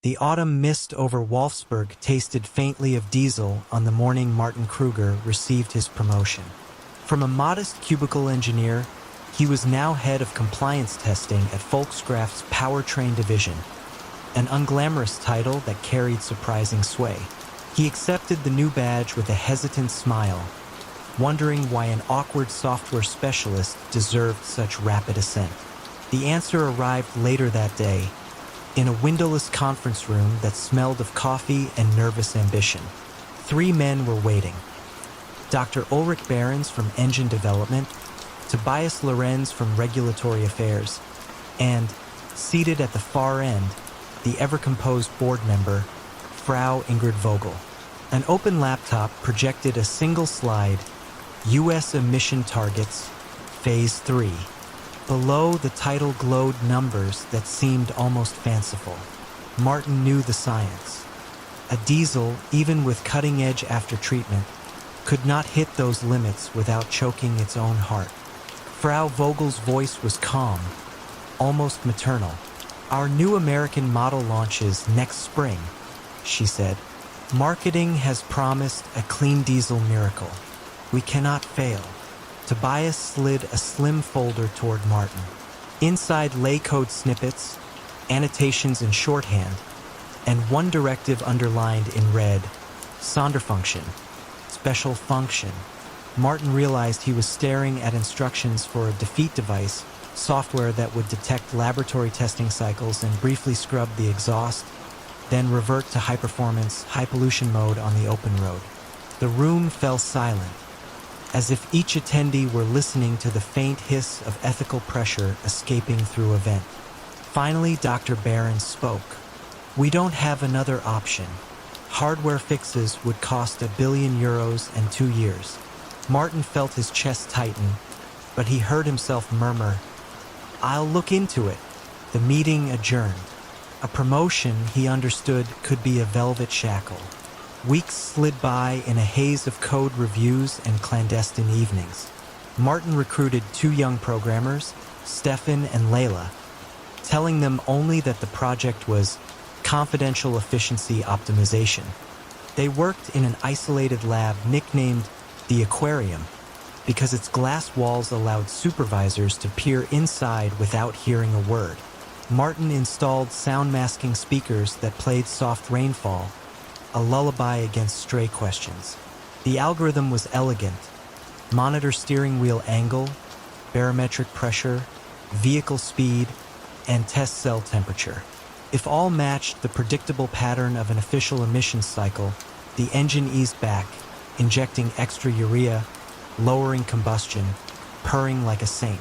The autumn mist over Wolfsburg tasted faintly of diesel on the morning Martin Kruger received his promotion. From a modest cubicle engineer, he was now head of compliance testing at Volkskraft's powertrain division, an unglamorous title that carried surprising sway. He accepted the new badge with a hesitant smile, wondering why an awkward software specialist deserved such rapid ascent. The answer arrived later that day, in a windowless conference room that smelled of coffee and nervous ambition. 3 men were waiting. Dr. Ulrich Behrens from Engine Development, Tobias Lorenz from Regulatory Affairs, and, seated at the far end, the ever-composed board member, Frau Ingrid Vogel. An open laptop projected a single slide, U.S. emission targets, Phase 3. Below the title glowed numbers that seemed almost fanciful. Martin knew the science. A diesel, even with cutting-edge after-treatment, could not hit those limits without choking its own heart. Frau Vogel's voice was calm, almost maternal. "Our new American model launches next spring," she said. "Marketing has promised a clean diesel miracle. We cannot fail." Tobias slid a slim folder toward Martin. Inside lay code snippets, annotations in shorthand, and one directive underlined in red: Sonderfunction, special function. Martin realized he was staring at instructions for a defeat device, software that would detect laboratory testing cycles and briefly scrub the exhaust, then revert to high-performance, high-pollution mode on the open road. The room fell silent, as if each attendee were listening to the faint hiss of ethical pressure escaping through a vent. Finally, Dr. Behrens spoke. "We don't have another option. Hardware fixes would cost €1 billion and 2 years." Martin felt his chest tighten, but he heard himself murmur, "I'll look into it." The meeting adjourned. A promotion, he understood, could be a velvet shackle. Weeks slid by in a haze of code reviews and clandestine evenings. Martin recruited 2 young programmers, Stefan and Layla, telling them only that the project was confidential efficiency optimization. They worked in an isolated lab nicknamed the Aquarium because its glass walls allowed supervisors to peer inside without hearing a word. Martin installed sound-masking speakers that played soft rainfall, a lullaby against stray questions. The algorithm was elegant: monitor steering wheel angle, barometric pressure, vehicle speed, and test cell temperature. If all matched the predictable pattern of an official emissions cycle, the engine eased back, injecting extra urea, lowering combustion, purring like a saint.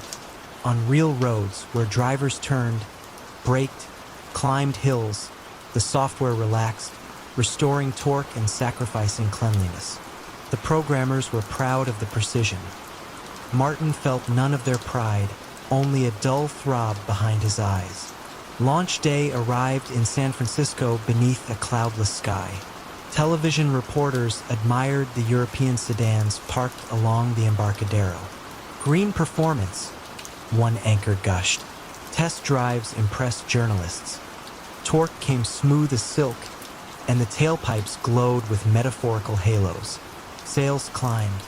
On real roads where drivers turned, braked, climbed hills, the software relaxed, restoring torque and sacrificing cleanliness. The programmers were proud of the precision. Martin felt none of their pride, only a dull throb behind his eyes. Launch day arrived in San Francisco beneath a cloudless sky. Television reporters admired the European sedans parked along the Embarcadero. "Green performance," one anchor gushed. Test drives impressed journalists. Torque came smooth as silk, and the tailpipes glowed with metaphorical halos. Sales climbed.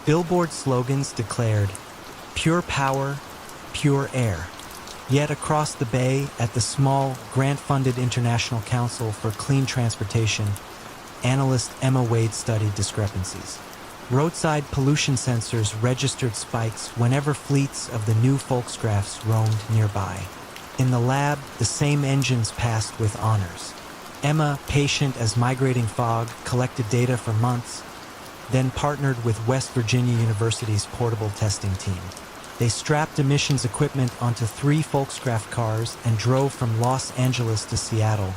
Billboard slogans declared, "Pure power, pure air." Yet across the bay, at the small, grant-funded International Council for Clean Transportation, analyst Emma Wade studied discrepancies. Roadside pollution sensors registered spikes whenever fleets of the new Volkskrafts roamed nearby. In the lab, the same engines passed with honors. Emma, patient as migrating fog, collected data for months, then partnered with West Virginia University's portable testing team. They strapped emissions equipment onto 3 Volkskraft cars and drove from Los Angeles to Seattle,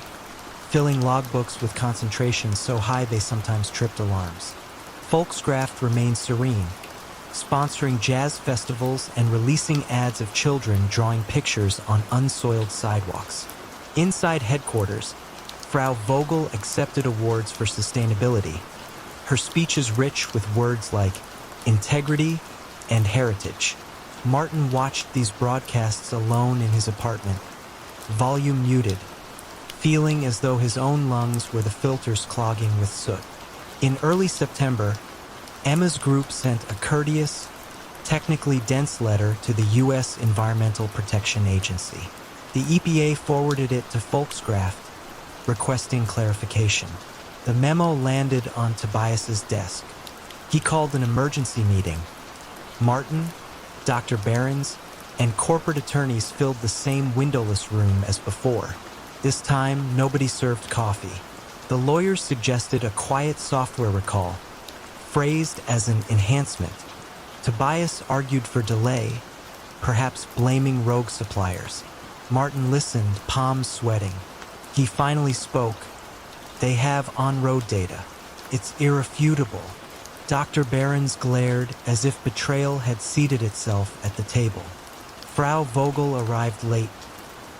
filling logbooks with concentrations so high they sometimes tripped alarms. Volkskraft remained serene, sponsoring jazz festivals and releasing ads of children drawing pictures on unsoiled sidewalks. Inside headquarters, Frau Vogel accepted awards for sustainability, her speeches rich with words like integrity and heritage. Martin watched these broadcasts alone in his apartment, volume muted, feeling as though his own lungs were the filters clogging with soot. In early September, Emma's group sent a courteous, technically dense letter to the U.S. Environmental Protection Agency. The EPA forwarded it to Volkskraft, requesting clarification. The memo landed on Tobias's desk. He called an emergency meeting. Martin, Dr. Behrens, and corporate attorneys filled the same windowless room as before. This time, nobody served coffee. The lawyers suggested a quiet software recall, phrased as an enhancement. Tobias argued for delay, perhaps blaming rogue suppliers. Martin listened, palms sweating. He finally spoke. They have on-road data. It's irrefutable. Dr. Behrens glared as if betrayal had seated itself at the table. Frau Vogel arrived late,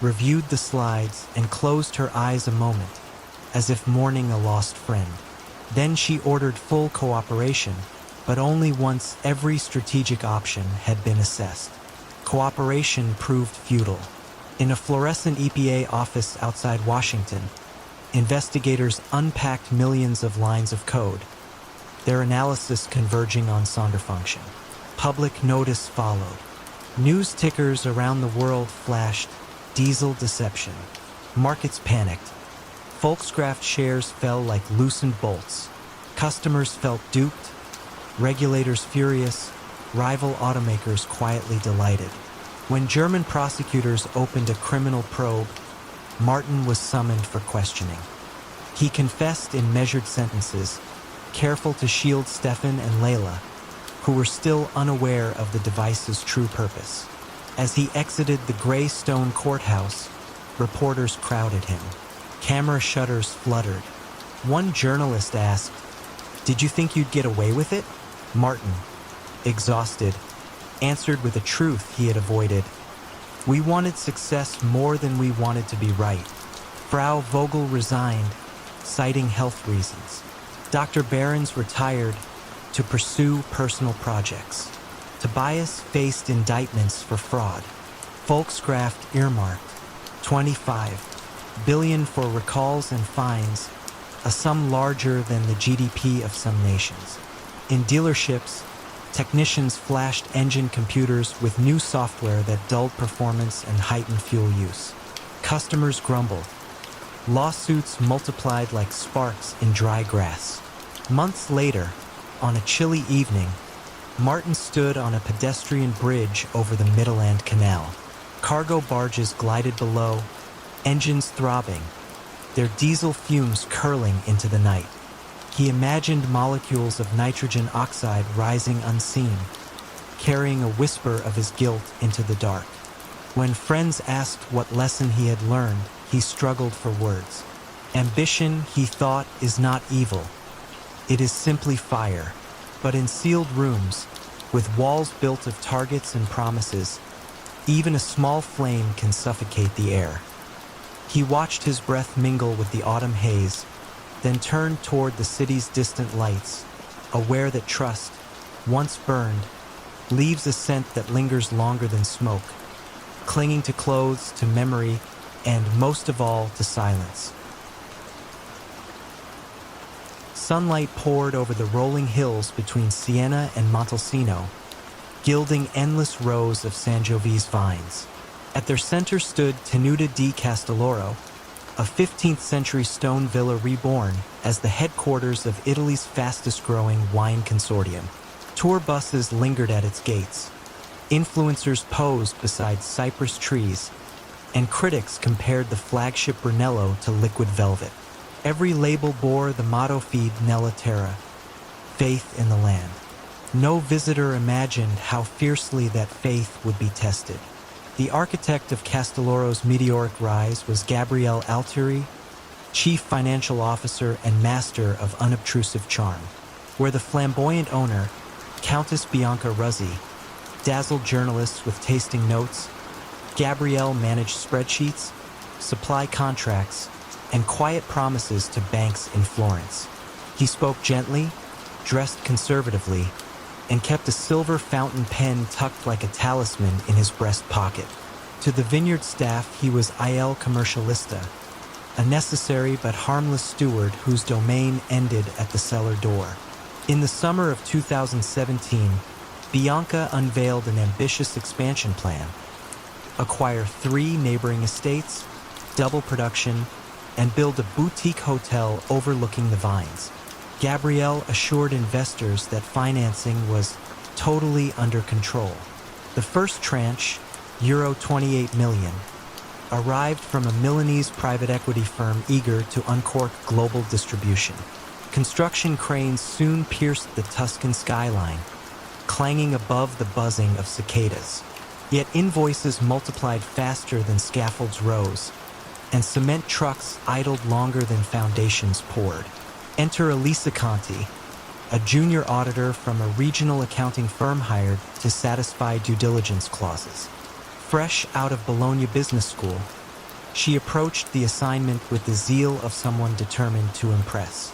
reviewed the slides, and closed her eyes a moment, as if mourning a lost friend. Then she ordered full cooperation, but only once every strategic option had been assessed. Cooperation proved futile. In a fluorescent EPA office outside Washington, investigators unpacked millions of lines of code, their analysis converging on Sonderfunction. Public notice followed. News tickers around the world flashed, diesel deception. Markets panicked. Volkskraft shares fell like loosened bolts. Customers felt duped, regulators furious, rival automakers quietly delighted. When German prosecutors opened a criminal probe, Martin was summoned for questioning. He confessed in measured sentences, careful to shield Stefan and Layla, who were still unaware of the device's true purpose. As he exited the gray stone courthouse, reporters crowded him. Camera shutters fluttered. One journalist asked, "Did you think you'd get away with it?" Martin, exhausted, answered with a truth he had avoided. "We wanted success more than we wanted to be right." Frau Vogel resigned, citing health reasons. Dr. Behrens retired to pursue personal projects. Tobias faced indictments for fraud. Volkskraft earmarked $25 billion for recalls and fines, a sum larger than the GDP of some nations. In dealerships, technicians flashed engine computers with new software that dulled performance and heightened fuel use. Customers grumbled. Lawsuits multiplied like sparks in dry grass. Months later, on a chilly evening, Martin stood on a pedestrian bridge over the Midland Canal. Cargo barges glided below, engines throbbing, their diesel fumes curling into the night. He imagined molecules of nitrogen oxide rising unseen, carrying a whisper of his guilt into the dark. When friends asked what lesson he had learned, he struggled for words. Ambition, he thought, is not evil. It is simply fire. But in sealed rooms, with walls built of targets and promises, even a small flame can suffocate the air. He watched his breath mingle with the autumn haze, then turned toward the city's distant lights, aware that trust, once burned, leaves a scent that lingers longer than smoke, clinging to clothes, to memory, and most of all, to silence. Sunlight poured over the rolling hills between Siena and Montalcino, gilding endless rows of Sangiove's vines. At their center stood Tenuta di Castelloro, a 15th century stone villa reborn as the headquarters of Italy's fastest-growing wine consortium. Tour buses lingered at its gates. Influencers posed beside cypress trees, and critics compared the flagship Brunello to liquid velvet. Every label bore the motto Fide nella terra, faith in the land. No visitor imagined how fiercely that faith would be tested. The architect of Castelloro's meteoric rise was Gabriele Altieri, chief financial officer and master of unobtrusive charm, where the flamboyant owner, Countess Bianca Ruzzi, dazzled journalists with tasting notes. Gabriele managed spreadsheets, supply contracts, and quiet promises to banks in Florence. He spoke gently, dressed conservatively, and kept a silver fountain pen tucked like a talisman in his breast pocket. To the vineyard staff, he was Il Commercialista, a necessary but harmless steward whose domain ended at the cellar door. In the summer of 2017, Bianca unveiled an ambitious expansion plan: acquire 3 neighboring estates, double production, and build a boutique hotel overlooking the vines. Gabrielle assured investors that financing was totally under control. The first tranche, Euro 28 million, arrived from a Milanese private equity firm eager to uncork global distribution. Construction cranes soon pierced the Tuscan skyline, clanging above the buzzing of cicadas. Yet invoices multiplied faster than scaffolds rose, and cement trucks idled longer than foundations poured. Enter Elisa Conti, a junior auditor from a regional accounting firm hired to satisfy due diligence clauses. Fresh out of Bologna Business School, she approached the assignment with the zeal of someone determined to impress.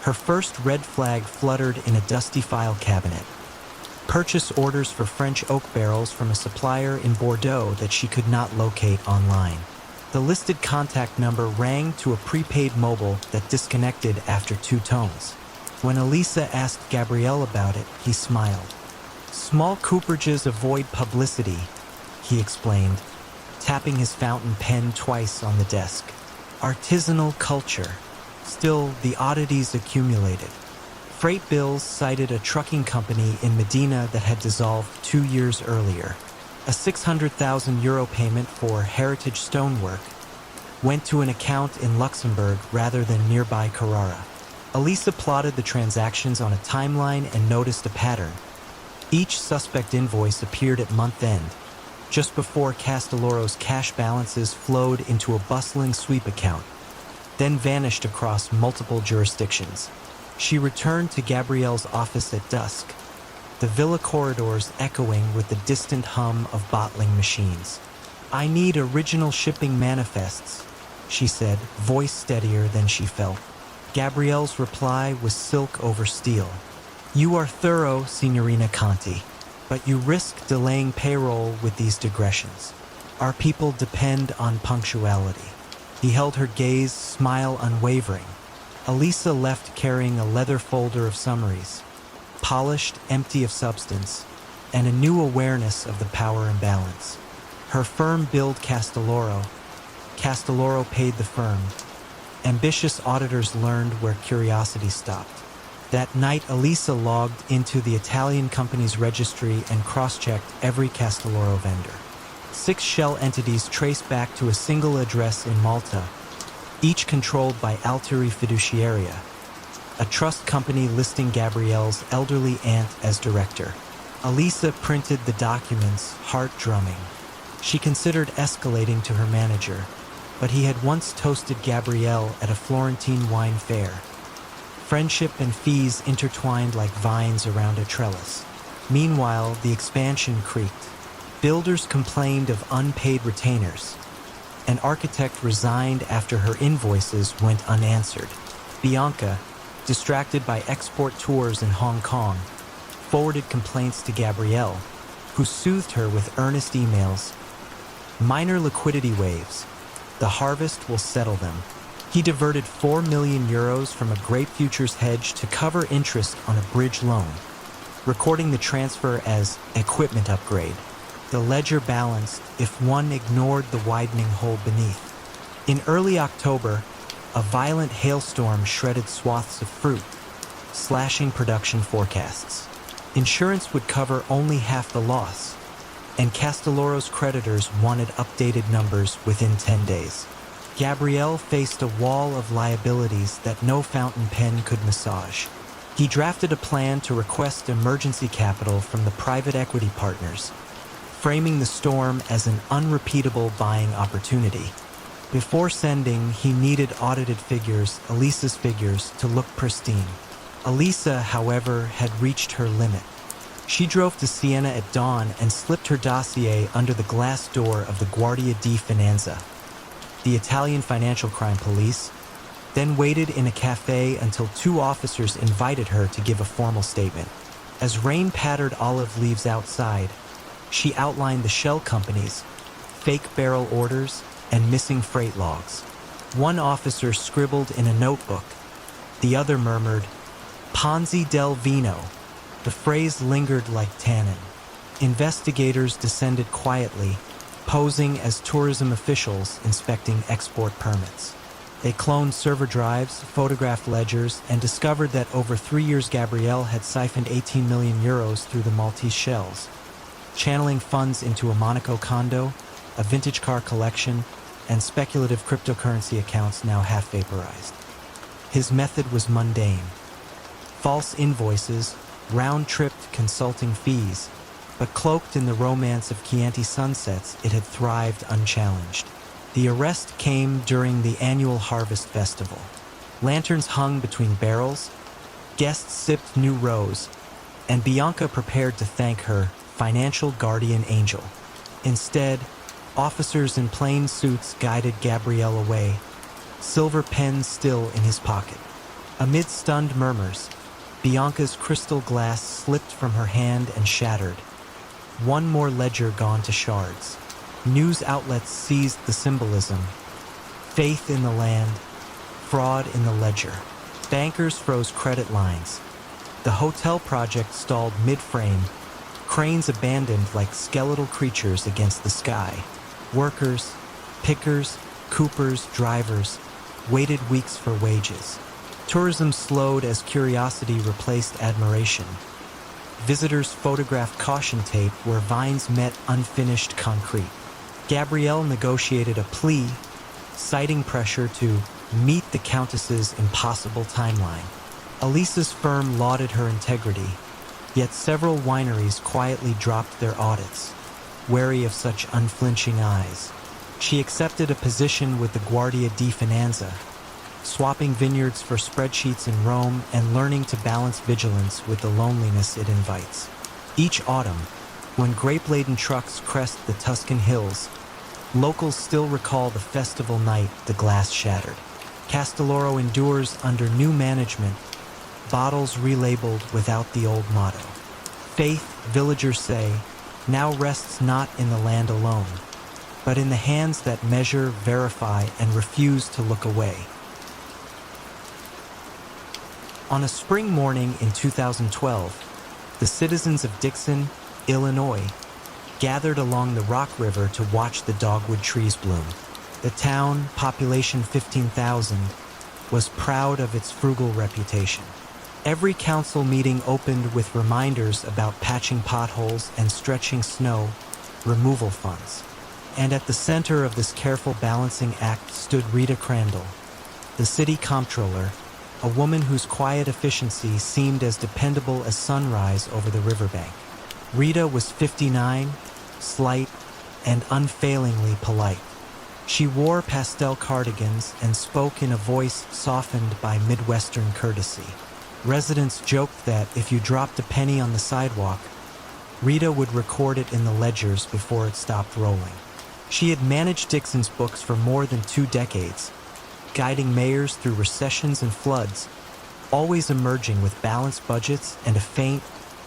Her first red flag fluttered in a dusty file cabinet: purchase orders for French oak barrels from a supplier in Bordeaux that she could not locate online. The listed contact number rang to a prepaid mobile that disconnected after 2 tones. When Elisa asked Gabrielle about it, he smiled. "Small cooperages avoid publicity," he explained, tapping his fountain pen twice on the desk. "Artisanal culture." Still, the oddities accumulated. Freight bills cited a trucking company in Medina that had dissolved 2 years earlier. A €600,000 payment for heritage stonework went to an account in Luxembourg rather than nearby Carrara. Elisa plotted the transactions on a timeline and noticed a pattern. Each suspect invoice appeared at month end, just before Castelloro's cash balances flowed into a bustling sweep account, then vanished across multiple jurisdictions. She returned to Gabrielle's office at dusk, the villa corridors echoing with the distant hum of bottling machines. "I need original shipping manifests," she said, voice steadier than she felt. Gabrielle's reply was silk over steel. "You are thorough, Signorina Conti, but you risk delaying payroll with these digressions. Our people depend on punctuality." He held her gaze, smile unwavering. Elisa left carrying a leather folder of summaries, polished, empty of substance, and a new awareness of the power imbalance. Her firm billed Castelloro. Castelloro paid the firm. Ambitious auditors learned where curiosity stopped. That night, Elisa logged into the Italian company's registry and cross-checked every Castelloro vendor. 6 shell entities traced back to a single address in Malta, each controlled by Altieri Fiduciaria, a trust company listing Gabrielle's elderly aunt as director. Elisa printed the documents, heart drumming. She considered escalating to her manager, but he had once toasted Gabrielle at a Florentine wine fair. Friendship and fees intertwined like vines around a trellis. Meanwhile, the expansion creaked. Builders complained of unpaid retainers. An architect resigned after her invoices went unanswered. Bianca, distracted by export tours in Hong Kong, forwarded complaints to Gabrielle, who soothed her with earnest emails. "Minor liquidity waves. The harvest will settle them." He diverted €4 million from a grape futures hedge to cover interest on a bridge loan, recording the transfer as equipment upgrade. The ledger balanced if one ignored the widening hole beneath. In early October, a violent hailstorm shredded swaths of fruit, slashing production forecasts. Insurance would cover only half the loss, and Castelloro's creditors wanted updated numbers within 10 days. Gabrielle faced a wall of liabilities that no fountain pen could massage. He drafted a plan to request emergency capital from the private equity partners, framing the storm as an unrepeatable buying opportunity. Before sending, he needed audited figures, Elisa's figures, to look pristine. Elisa, however, had reached her limit. She drove to Siena at dawn and slipped her dossier under the glass door of the Guardia di Finanza, the Italian financial crime police, then waited in a cafe until 2 officers invited her to give a formal statement. As rain pattered olive leaves outside, she outlined the shell companies, fake barrel orders, and missing freight logs. One officer scribbled in a notebook. The other murmured, "Ponzi del Vino." The phrase lingered like tannin. Investigators descended quietly, posing as tourism officials inspecting export permits. They cloned server drives, photographed ledgers, and discovered that over 3 years Gabrielle had siphoned 18 million euros through the Maltese shells, channeling funds into a Monaco condo, a vintage car collection, and speculative cryptocurrency accounts now half vaporized. His method was mundane. False invoices, round-tripped consulting fees, but cloaked in the romance of Chianti sunsets, it had thrived unchallenged. The arrest came during the annual Harvest Festival. Lanterns hung between barrels, guests sipped new rose, and Bianca prepared to thank her financial guardian angel. Instead, officers in plain suits guided Gabrielle away, silver pen still in his pocket. Amid stunned murmurs, Bianca's crystal glass slipped from her hand and shattered. One more ledger gone to shards. News outlets seized the symbolism. Faith in the land, fraud in the ledger. Bankers froze credit lines. The hotel project stalled mid-frame, cranes abandoned like skeletal creatures against the sky. Workers, pickers, coopers, drivers, waited weeks for wages. Tourism slowed as curiosity replaced admiration. Visitors photographed caution tape where vines met unfinished concrete. Gabrielle negotiated a plea, citing pressure to meet the Countess's impossible timeline. Elisa's firm lauded her integrity, yet several wineries quietly dropped their audits, wary of such unflinching eyes. She accepted a position with the Guardia di Finanza, swapping vineyards for spreadsheets in Rome and learning to balance vigilance with the loneliness it invites. Each autumn, when grape-laden trucks crest the Tuscan hills, locals still recall the festival night the glass shattered. Castelloro endures under new management, bottles relabeled without the old motto. Faith, villagers say, now rests not in the land alone, but in the hands that measure, verify, and refuse to look away. On a spring morning in 2012, the citizens of Dixon, Illinois, gathered along the Rock River to watch the dogwood trees bloom. The town, population 15,000, was proud of its frugal reputation. Every council meeting opened with reminders about patching potholes and stretching snow removal funds. And at the center of this careful balancing act stood Rita Crandall, the city comptroller, a woman whose quiet efficiency seemed as dependable as sunrise over the riverbank. Rita was 59, slight, and unfailingly polite. She wore pastel cardigans and spoke in a voice softened by Midwestern courtesy. Residents joked that if you dropped a penny on the sidewalk, Rita would record it in the ledgers before it stopped rolling. She had managed Dixon's books for more than 2 decades, guiding mayors through recessions and floods, always emerging with balanced budgets and a faint,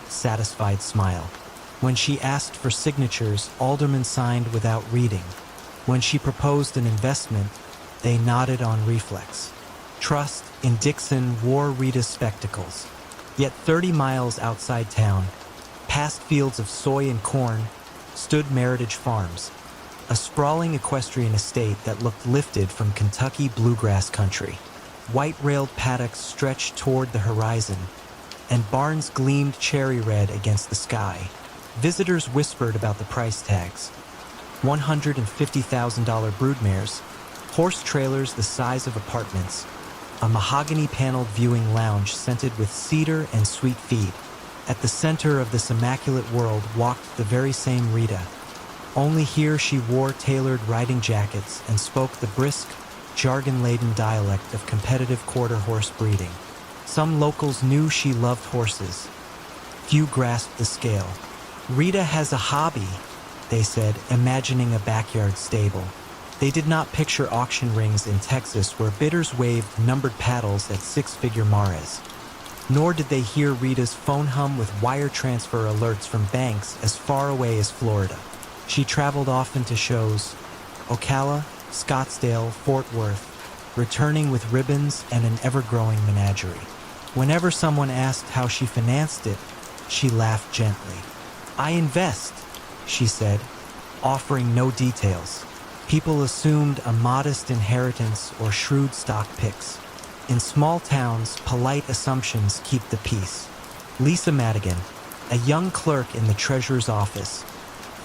satisfied smile. When she asked for signatures, aldermen signed without reading. When she proposed an investment, they nodded on reflex. Trust in Dixon wore Rita's spectacles. Yet 30 miles outside town, past fields of soy and corn, stood Meritage Farms, a sprawling equestrian estate that looked lifted from Kentucky bluegrass country. White-railed paddocks stretched toward the horizon, and barns gleamed cherry red against the sky. Visitors whispered about the price tags. $150,000 broodmares, horse trailers the size of apartments, a mahogany-paneled viewing lounge scented with cedar and sweet feed. At the center of this immaculate world walked the very same Rita. Only here she wore tailored riding jackets and spoke the brisk, jargon-laden dialect of competitive quarter-horse breeding. Some locals knew she loved horses. Few grasped the scale. Rita has a hobby, they said, imagining a backyard stable. They did not picture auction rings in Texas where bidders waved numbered paddles at 6-figure mares. Nor did they hear Rita's phone hum with wire transfer alerts from banks as far away as Florida. She traveled often to shows: Ocala, Scottsdale, Fort Worth, returning with ribbons and an ever-growing menagerie. Whenever someone asked how she financed it, she laughed gently. "I invest," she said, offering no details. People assumed a modest inheritance or shrewd stock picks. In small towns, polite assumptions keep the peace. Lisa Madigan, a young clerk in the treasurer's office,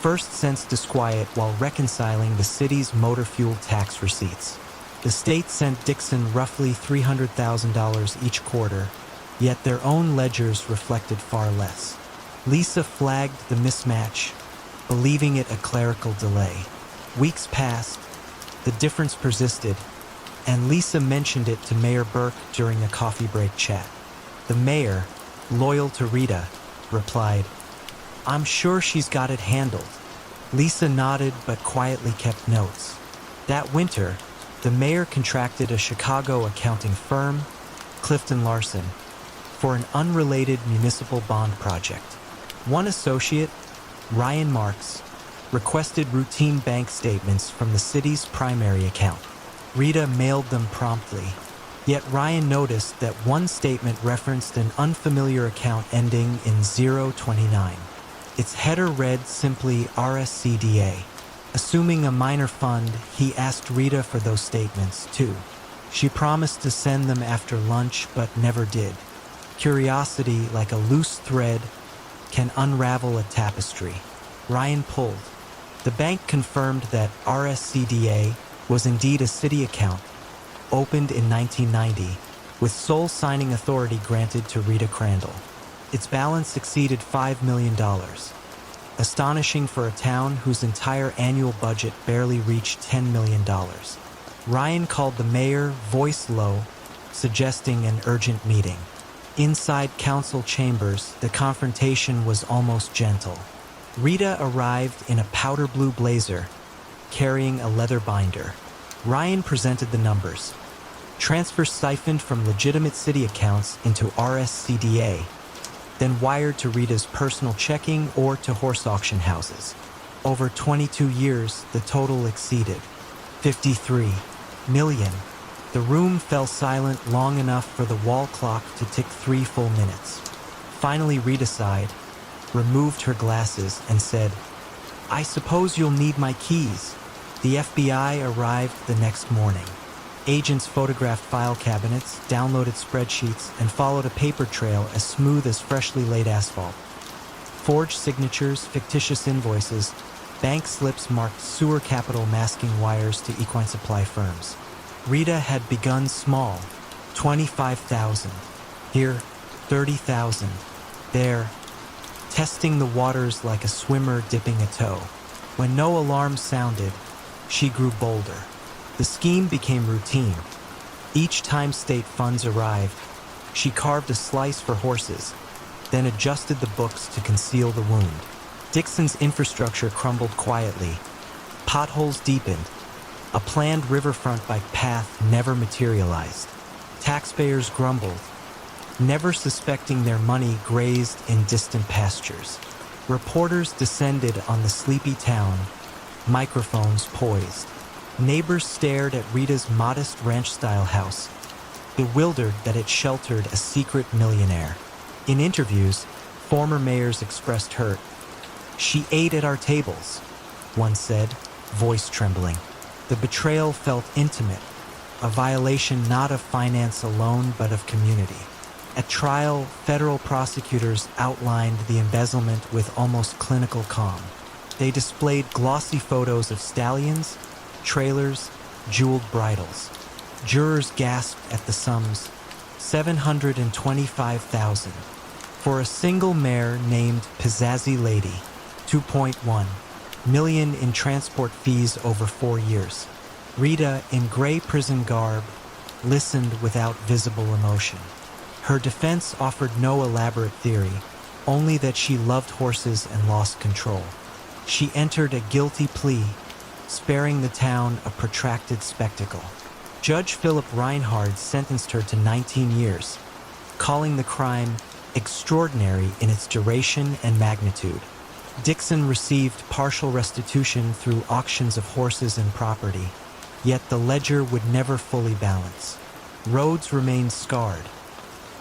first sensed disquiet while reconciling the city's motor fuel tax receipts. The state sent Dixon roughly $300,000 each quarter, yet their own ledgers reflected far less. Lisa flagged the mismatch, believing it a clerical delay. Weeks passed, the difference persisted, and Lisa mentioned it to Mayor Burke during a coffee break chat. The mayor, loyal to Rita, replied, "I'm sure she's got it handled." Lisa nodded but quietly kept notes. That winter, the mayor contracted a Chicago accounting firm, Clifton Larson, for an unrelated municipal bond project. One associate, Ryan Marks, requested routine bank statements from the city's primary account. Rita mailed them promptly, yet Ryan noticed that one statement referenced an unfamiliar account ending in 029. Its header read simply RSCDA. Assuming a minor fund, he asked Rita for those statements, too. She promised to send them after lunch, but never did. Curiosity, like a loose thread, can unravel a tapestry. Ryan pulled. The bank confirmed that RSCDA was indeed a city account, opened in 1990, with sole signing authority granted to Rita Crandall. Its balance exceeded $5 million. Astonishing for a town whose entire annual budget barely reached $10 million. Ryan called the mayor, voice low, suggesting an urgent meeting. Inside council chambers, the confrontation was almost gentle. Rita arrived in a powder blue blazer, carrying a leather binder. Ryan presented the numbers. Transfers siphoned from legitimate city accounts into RSCDA, then wired to Rita's personal checking or to horse auction houses. Over 22 years, the total exceeded $53 million. The room fell silent long enough for the wall clock to tick 3 full minutes. Finally, Rita sighed, removed her glasses, and said, "I suppose you'll need my keys." The FBI arrived the next morning. Agents photographed file cabinets, downloaded spreadsheets, and followed a paper trail as smooth as freshly laid asphalt. Forged signatures, fictitious invoices, bank slips marked sewer capital masking wires to equine supply firms. Rita had begun small, 25,000. Here, 30,000. There, testing the waters like a swimmer dipping a toe. When no alarm sounded, she grew bolder. The scheme became routine. Each time state funds arrived, she carved a slice for horses, then adjusted the books to conceal the wound. Dixon's infrastructure crumbled quietly. Potholes deepened. A planned riverfront bike path never materialized. Taxpayers grumbled, never suspecting their money grazed in distant pastures. Reporters descended on the sleepy town, microphones poised. Neighbors stared at Rita's modest ranch-style house, bewildered that it sheltered a secret millionaire. In interviews, former mayors expressed hurt. "She ate at our tables," one said, voice trembling. The betrayal felt intimate, a violation not of finance alone but of community. At trial, federal prosecutors outlined the embezzlement with almost clinical calm. They displayed glossy photos of stallions, trailers, jeweled bridles. Jurors gasped at the sums, $725,000. For a single mare named Pizzazzy Lady, $2.1 million in transport fees over 4 years. Rita, in gray prison garb, listened without visible emotion. Her defense offered no elaborate theory, only that she loved horses and lost control. She entered a guilty plea, sparing the town a protracted spectacle. Judge Philip Reinhard sentenced her to 19 years, calling the crime extraordinary in its duration and magnitude. Dixon received partial restitution through auctions of horses and property, Yet the ledger would never fully balance. Roads remained scarred.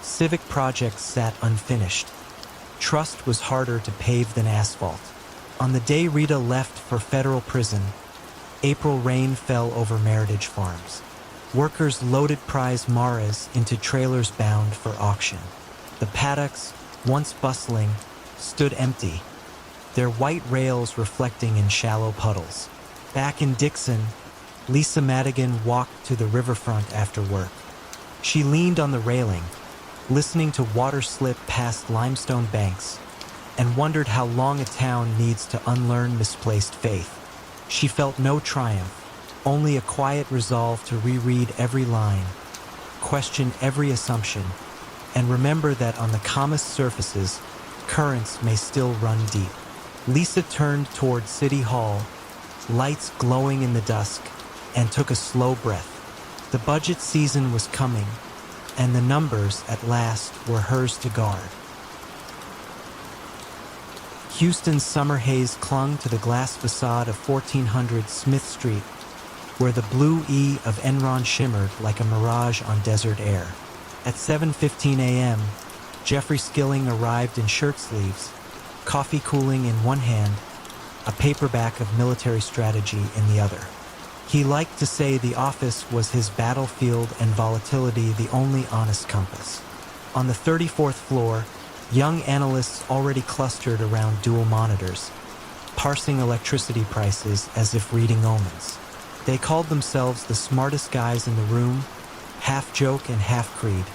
Civic projects sat unfinished. Trust was harder to pave than asphalt. On the day Rita left for federal prison, April rain fell over Meritage Farms. Workers loaded prize maras into trailers bound for auction. The paddocks, once bustling, stood empty, their white rails reflecting in shallow puddles. Back in Dixon, Lisa Madigan walked to the riverfront after work. She leaned on the railing, listening to water slip past limestone banks, and wondered how long a town needs to unlearn misplaced faith. She felt no triumph, only a quiet resolve to reread every line, question every assumption, and remember that on the calmest surfaces, currents may still run deep. Lisa turned toward City Hall, lights glowing in the dusk, and took a slow breath. The budget season was coming, and the numbers, at last, were hers to guard. Houston's summer haze clung to the glass facade of 1400 Smith Street, where the blue E of Enron shimmered like a mirage on desert air. At 7:15 a.m., Jeffrey Skilling arrived in shirt sleeves, coffee cooling in one hand, a paperback of military strategy in the other. He liked to say the office was his battlefield and volatility the only honest compass. On the 34th floor, young analysts already clustered around dual monitors, parsing electricity prices as if reading omens. They called themselves the smartest guys in the room, half joke and half creed,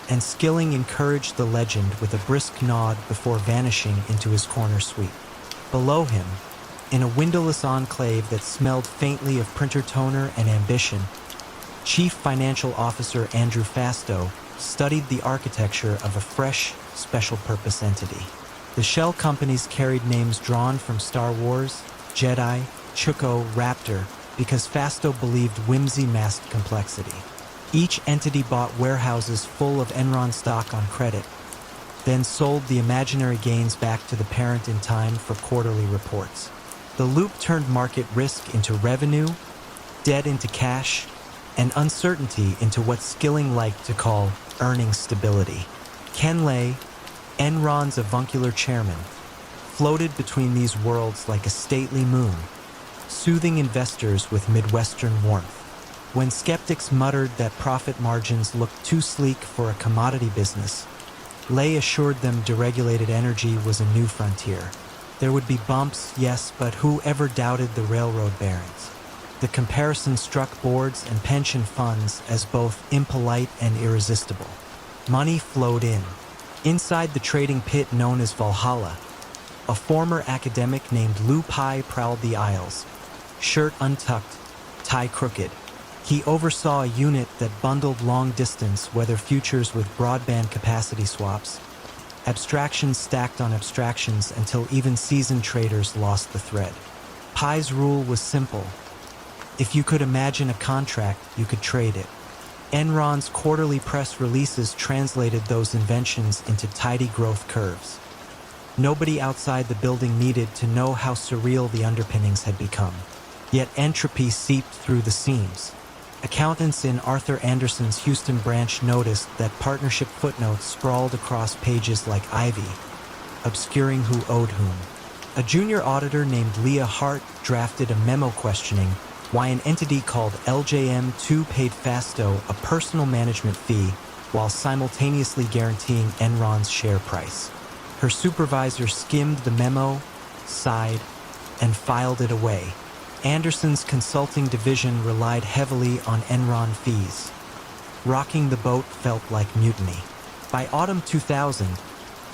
and Skilling encouraged the legend with a brisk nod before vanishing into his corner suite. Below him, in a windowless enclave that smelled faintly of printer toner and ambition, Chief Financial Officer Andrew Fastow studied the architecture of a fresh, special-purpose entity. The shell companies carried names drawn from Star Wars, Jedi, Chuko, Raptor, because Fastow believed whimsy masked complexity. Each entity bought warehouses full of Enron stock on credit, then sold the imaginary gains back to the parent in time for quarterly reports. The loop turned market risk into revenue, debt into cash, and uncertainty into what Skilling liked to call earnings stability. Ken Lay, Enron's avuncular chairman, floated between these worlds like a stately moon, soothing investors with Midwestern warmth. When skeptics muttered that profit margins looked too sleek for a commodity business, Lay assured them deregulated energy was a new frontier. There would be bumps, yes, but who ever doubted the railroad barons? The comparison struck boards and pension funds as both impolite and irresistible. Money flowed in. Inside the trading pit known as Valhalla, a former academic named Lou Pai prowled the aisles, shirt untucked, tie crooked. He oversaw a unit that bundled long-distance weather futures with broadband capacity swaps, abstractions stacked on abstractions until even seasoned traders lost the thread. Pai's rule was simple. If you could imagine a contract, you could trade it. Enron's quarterly press releases translated those inventions into tidy growth curves. Nobody outside the building needed to know how surreal the underpinnings had become. Yet entropy seeped through the seams. Accountants in Arthur Anderson's Houston branch noticed that partnership footnotes sprawled across pages like ivy, obscuring who owed whom. A junior auditor named Leah Hart drafted a memo questioning why an entity called LJM2 paid Fastow a personal management fee while simultaneously guaranteeing Enron's share price. Her supervisor skimmed the memo, sighed, and filed it away. Anderson's consulting division relied heavily on Enron fees. Rocking the boat felt like mutiny. By autumn 2000,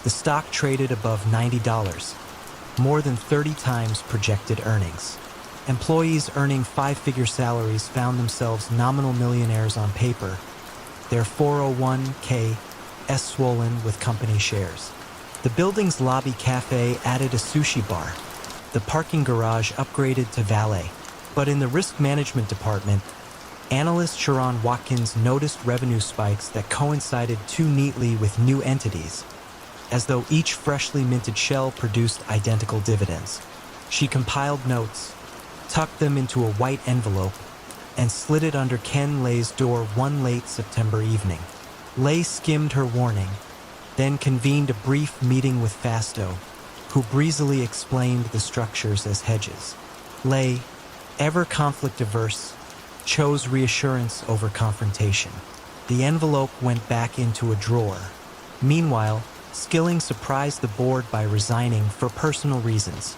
the stock traded above $90, more than 30 times projected earnings. Employees earning five-figure salaries found themselves nominal millionaires on paper, their 401k swollen with company shares. The building's lobby cafe added a sushi bar. The parking garage upgraded to valet. But in the risk management department, analyst Sharon Watkins noticed revenue spikes that coincided too neatly with new entities, as though each freshly minted shell produced identical dividends. She compiled notes, tucked them into a white envelope, and slid it under Ken Lay's door one late September evening. Lay skimmed her warning, then convened a brief meeting with Fasto, who breezily explained the structures as hedges. Lay, ever conflict-averse, chose reassurance over confrontation. The envelope went back into a drawer. Meanwhile, Skilling surprised the board by resigning for personal reasons,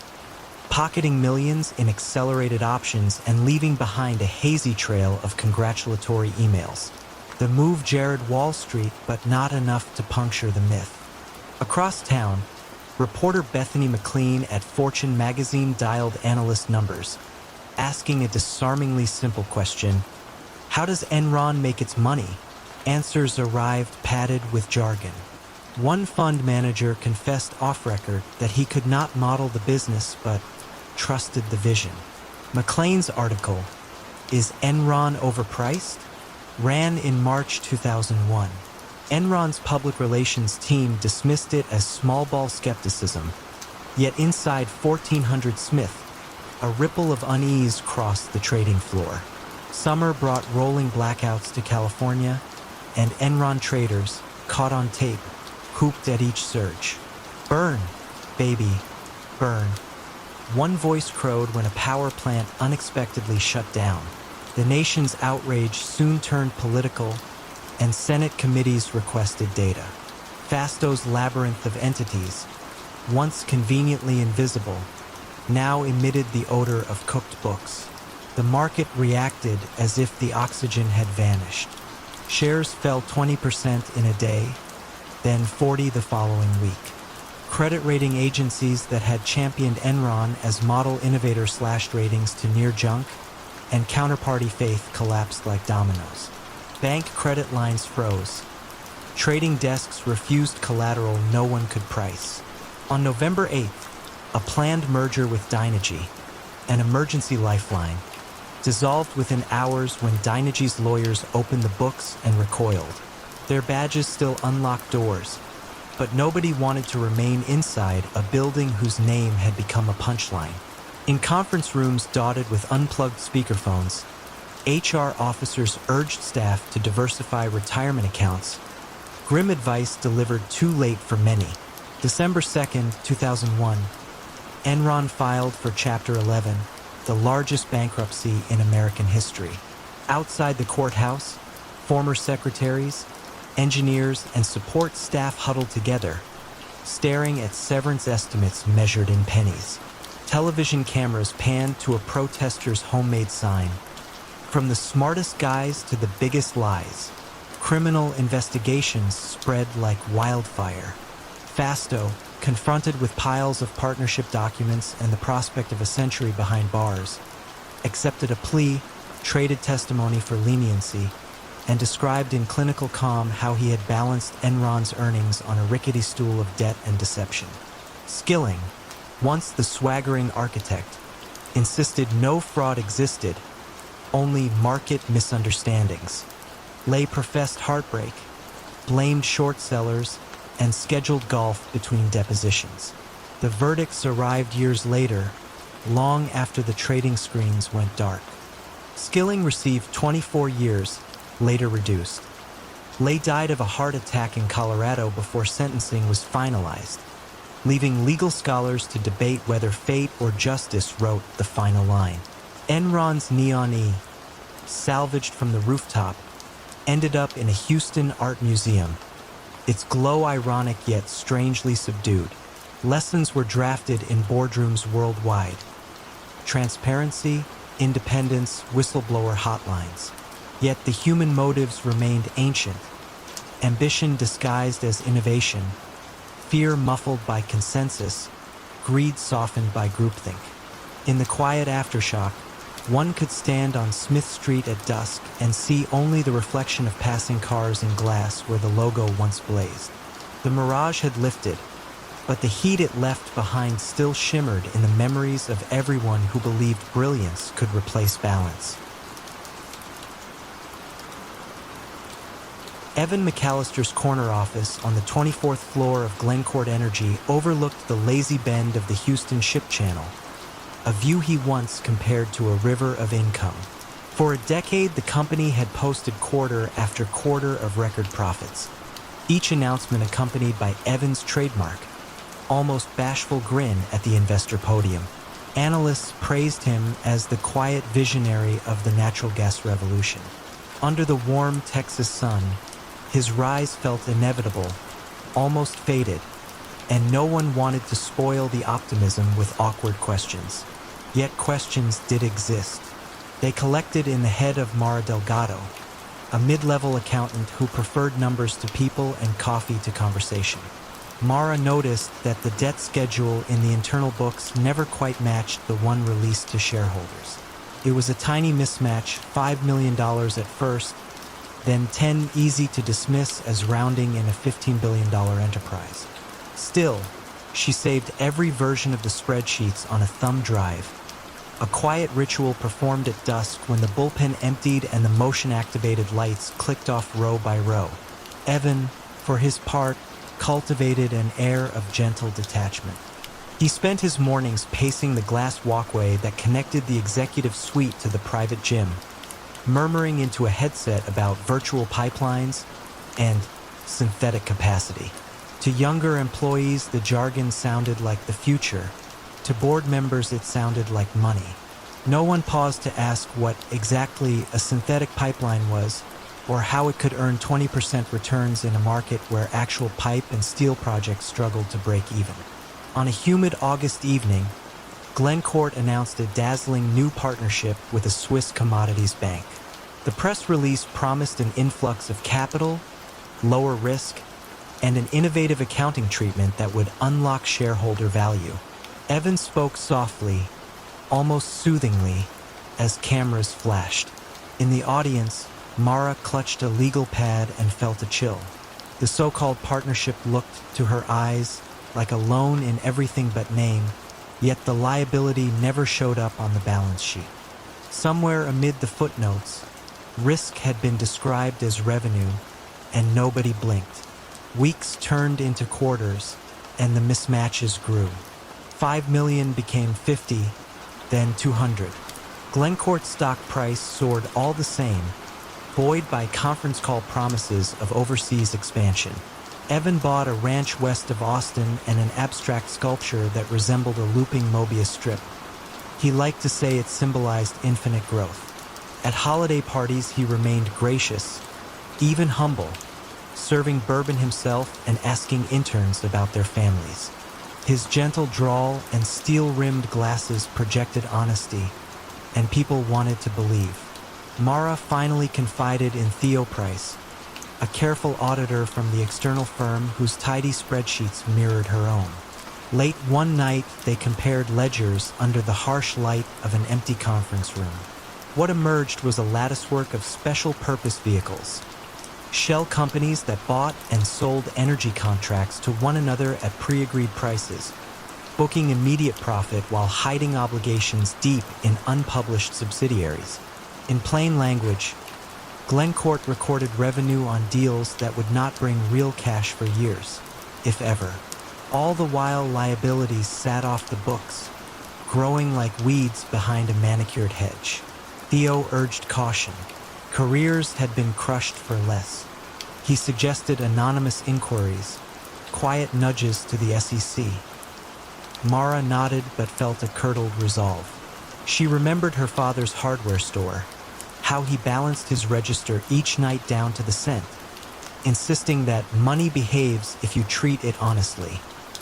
pocketing millions in accelerated options and leaving behind a hazy trail of congratulatory emails. The move jarred Wall Street, but not enough to puncture the myth. Across town, reporter Bethany McLean at Fortune magazine dialed analyst numbers, asking a disarmingly simple question: how does Enron make its money? Answers arrived padded with jargon. One fund manager confessed off-record that he could not model the business but trusted the vision. McLean's article, "Is Enron Overpriced?" ran in March 2001. Enron's public relations team dismissed it as small-ball skepticism, yet inside 1400 Smith, a ripple of unease crossed the trading floor. Summer brought rolling blackouts to California, and Enron traders, caught on tape, whooped at each surge. "Burn, baby, burn." One voice crowed when a power plant unexpectedly shut down. The nation's outrage soon turned political, and Senate committees requested data. Fasto's labyrinth of entities, once conveniently invisible, now emitted the odor of cooked books. The market reacted as if the oxygen had vanished. Shares fell 20% in a day, then 40% the following week. Credit rating agencies that had championed Enron as model innovator slashed ratings to near junk, and counterparty faith collapsed like dominoes. Bank credit lines froze. Trading desks refused collateral no one could price. On November 8th, a planned merger with Dynegy, an emergency lifeline, dissolved within hours when Dynegy's lawyers opened the books and recoiled. Their badges still unlocked doors, but nobody wanted to remain inside a building whose name had become a punchline. In conference rooms dotted with unplugged speakerphones, HR officers urged staff to diversify retirement accounts. Grim advice delivered too late for many. December 2nd, 2001, Enron filed for Chapter 11, the largest bankruptcy in American history. Outside the courthouse, former secretaries, engineers, and support staff huddled together, staring at severance estimates measured in pennies. Television cameras panned to a protester's homemade sign. From the smartest guys to the biggest lies, criminal investigations spread like wildfire. Fasto, confronted with piles of partnership documents and the prospect of a century behind bars, accepted a plea, traded testimony for leniency, and described in clinical calm how he had balanced Enron's earnings on a rickety stool of debt and deception. Skilling, once the swaggering architect, insisted no fraud existed, only market misunderstandings. Lay professed heartbreak, blamed short sellers, and scheduled golf between depositions. The verdicts arrived years later, long after the trading screens went dark. Skilling received 24 years, later reduced. Lay died of a heart attack in Colorado before sentencing was finalized, leaving legal scholars to debate whether fate or justice wrote the final line. Enron's Neon E, salvaged from the rooftop, ended up in a Houston art museum, its glow ironic yet strangely subdued. Lessons were drafted in boardrooms worldwide. Transparency, independence, whistleblower hotlines. Yet the human motives remained ancient. Ambition disguised as innovation, fear muffled by consensus, greed softened by groupthink. In the quiet aftershock, one could stand on Smith Street at dusk and see only the reflection of passing cars in glass where the logo once blazed. The mirage had lifted, but the heat it left behind still shimmered in the memories of everyone who believed brilliance could replace balance. Evan McAllister's corner office on the 24th floor of Glencourt Energy overlooked the lazy bend of the Houston Ship Channel, a view he once compared to a river of income. For a decade, the company had posted quarter after quarter of record profits, each announcement accompanied by Evan's trademark, almost bashful grin at the investor podium. Analysts praised him as the quiet visionary of the natural gas revolution. Under the warm Texas sun, his rise felt inevitable, almost fated, and no one wanted to spoil the optimism with awkward questions. Yet questions did exist. They collected in the head of Mara Delgado, a mid-level accountant who preferred numbers to people and coffee to conversation. Mara noticed that the debt schedule in the internal books never quite matched the one released to shareholders. It was a tiny mismatch, $5 million at first, then 10 easy to dismiss as rounding in a $15 billion enterprise. Still, she saved every version of the spreadsheets on a thumb drive, a quiet ritual performed at dusk when the bullpen emptied and the motion-activated lights clicked off row by row. Evan, for his part, cultivated an air of gentle detachment. He spent his mornings pacing the glass walkway that connected the executive suite to the private gym, murmuring into a headset about virtual pipelines and synthetic capacity. To younger employees, the jargon sounded like the future. To board members, it sounded like money. No one paused to ask what exactly a synthetic pipeline was, or how it could earn 20% returns in a market where actual pipe and steel projects struggled to break even. On a humid August evening, Glencourt announced a dazzling new partnership with a Swiss commodities bank. The press release promised an influx of capital, lower risk, and an innovative accounting treatment that would unlock shareholder value. Evan spoke softly, almost soothingly, as cameras flashed. In the audience, Mara clutched a legal pad and felt a chill. The so-called partnership looked to her eyes like a loan in everything but name, yet the liability never showed up on the balance sheet. Somewhere amid the footnotes, risk had been described as revenue, and nobody blinked. Weeks turned into quarters, and the mismatches grew. 5 million became 50, then 200. Glencourt's stock price soared all the same, buoyed by conference call promises of overseas expansion. Evan bought a ranch west of Austin and an abstract sculpture that resembled a looping Mobius strip. He liked to say it symbolized infinite growth. At holiday parties, he remained gracious, even humble, serving bourbon himself and asking interns about their families. His gentle drawl and steel-rimmed glasses projected honesty, and people wanted to believe. Mara finally confided in Theo Price, a careful auditor from the external firm whose tidy spreadsheets mirrored her own. Late one night, they compared ledgers under the harsh light of an empty conference room. What emerged was a latticework of special-purpose vehicles, shell companies that bought and sold energy contracts to one another at pre-agreed prices, booking immediate profit while hiding obligations deep in unpublished subsidiaries. In plain language, Glencourt recorded revenue on deals that would not bring real cash for years, if ever. All the while, liabilities sat off the books, growing like weeds behind a manicured hedge. Theo urged caution. Careers had been crushed for less. He suggested anonymous inquiries, quiet nudges to the SEC. Mara nodded but felt a curdled resolve. She remembered her father's hardware store, how he balanced his register each night down to the cent, insisting that money behaves if you treat it honestly.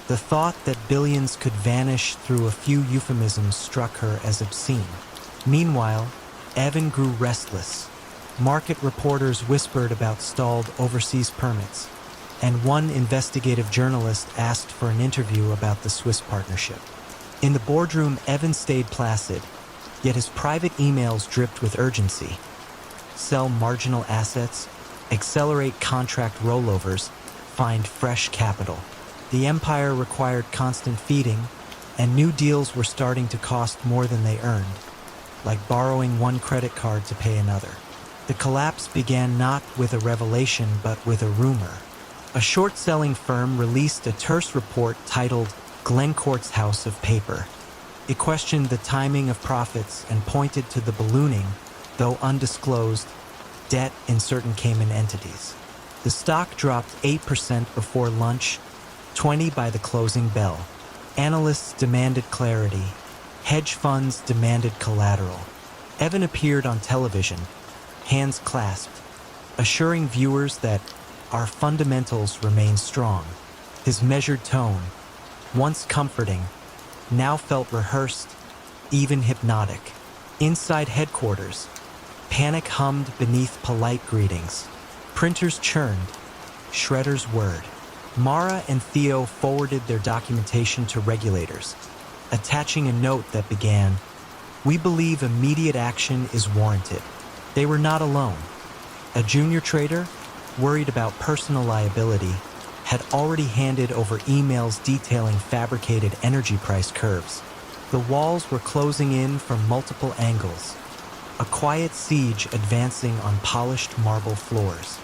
The thought that billions could vanish through a few euphemisms struck her as obscene. Meanwhile, Evan grew restless. Market reporters whispered about stalled overseas permits, and one investigative journalist asked for an interview about the Swiss partnership. In the boardroom, Evan stayed placid, yet his private emails dripped with urgency. Sell marginal assets, accelerate contract rollovers, find fresh capital. The empire required constant feeding, and new deals were starting to cost more than they earned, like borrowing one credit card to pay another. The collapse began not with a revelation but with a rumor. A short-selling firm released a terse report titled Glencourt's House of Paper. It questioned the timing of profits and pointed to the ballooning, though undisclosed, debt in certain Cayman entities. The stock dropped 8% before lunch, 20% by the closing bell. Analysts demanded clarity. Hedge funds demanded collateral. Evan appeared on television, hands clasped, assuring viewers that our fundamentals remain strong. His measured tone, once comforting, now felt rehearsed, even hypnotic. Inside headquarters, panic hummed beneath polite greetings. Printers churned, shredders whirred. Mara and Theo forwarded their documentation to regulators, attaching a note that began, "We believe immediate action is warranted." They were not alone. A junior trader, worried about personal liability, had already handed over emails detailing fabricated energy price curves. The walls were closing in from multiple angles, a quiet siege advancing on polished marble floors.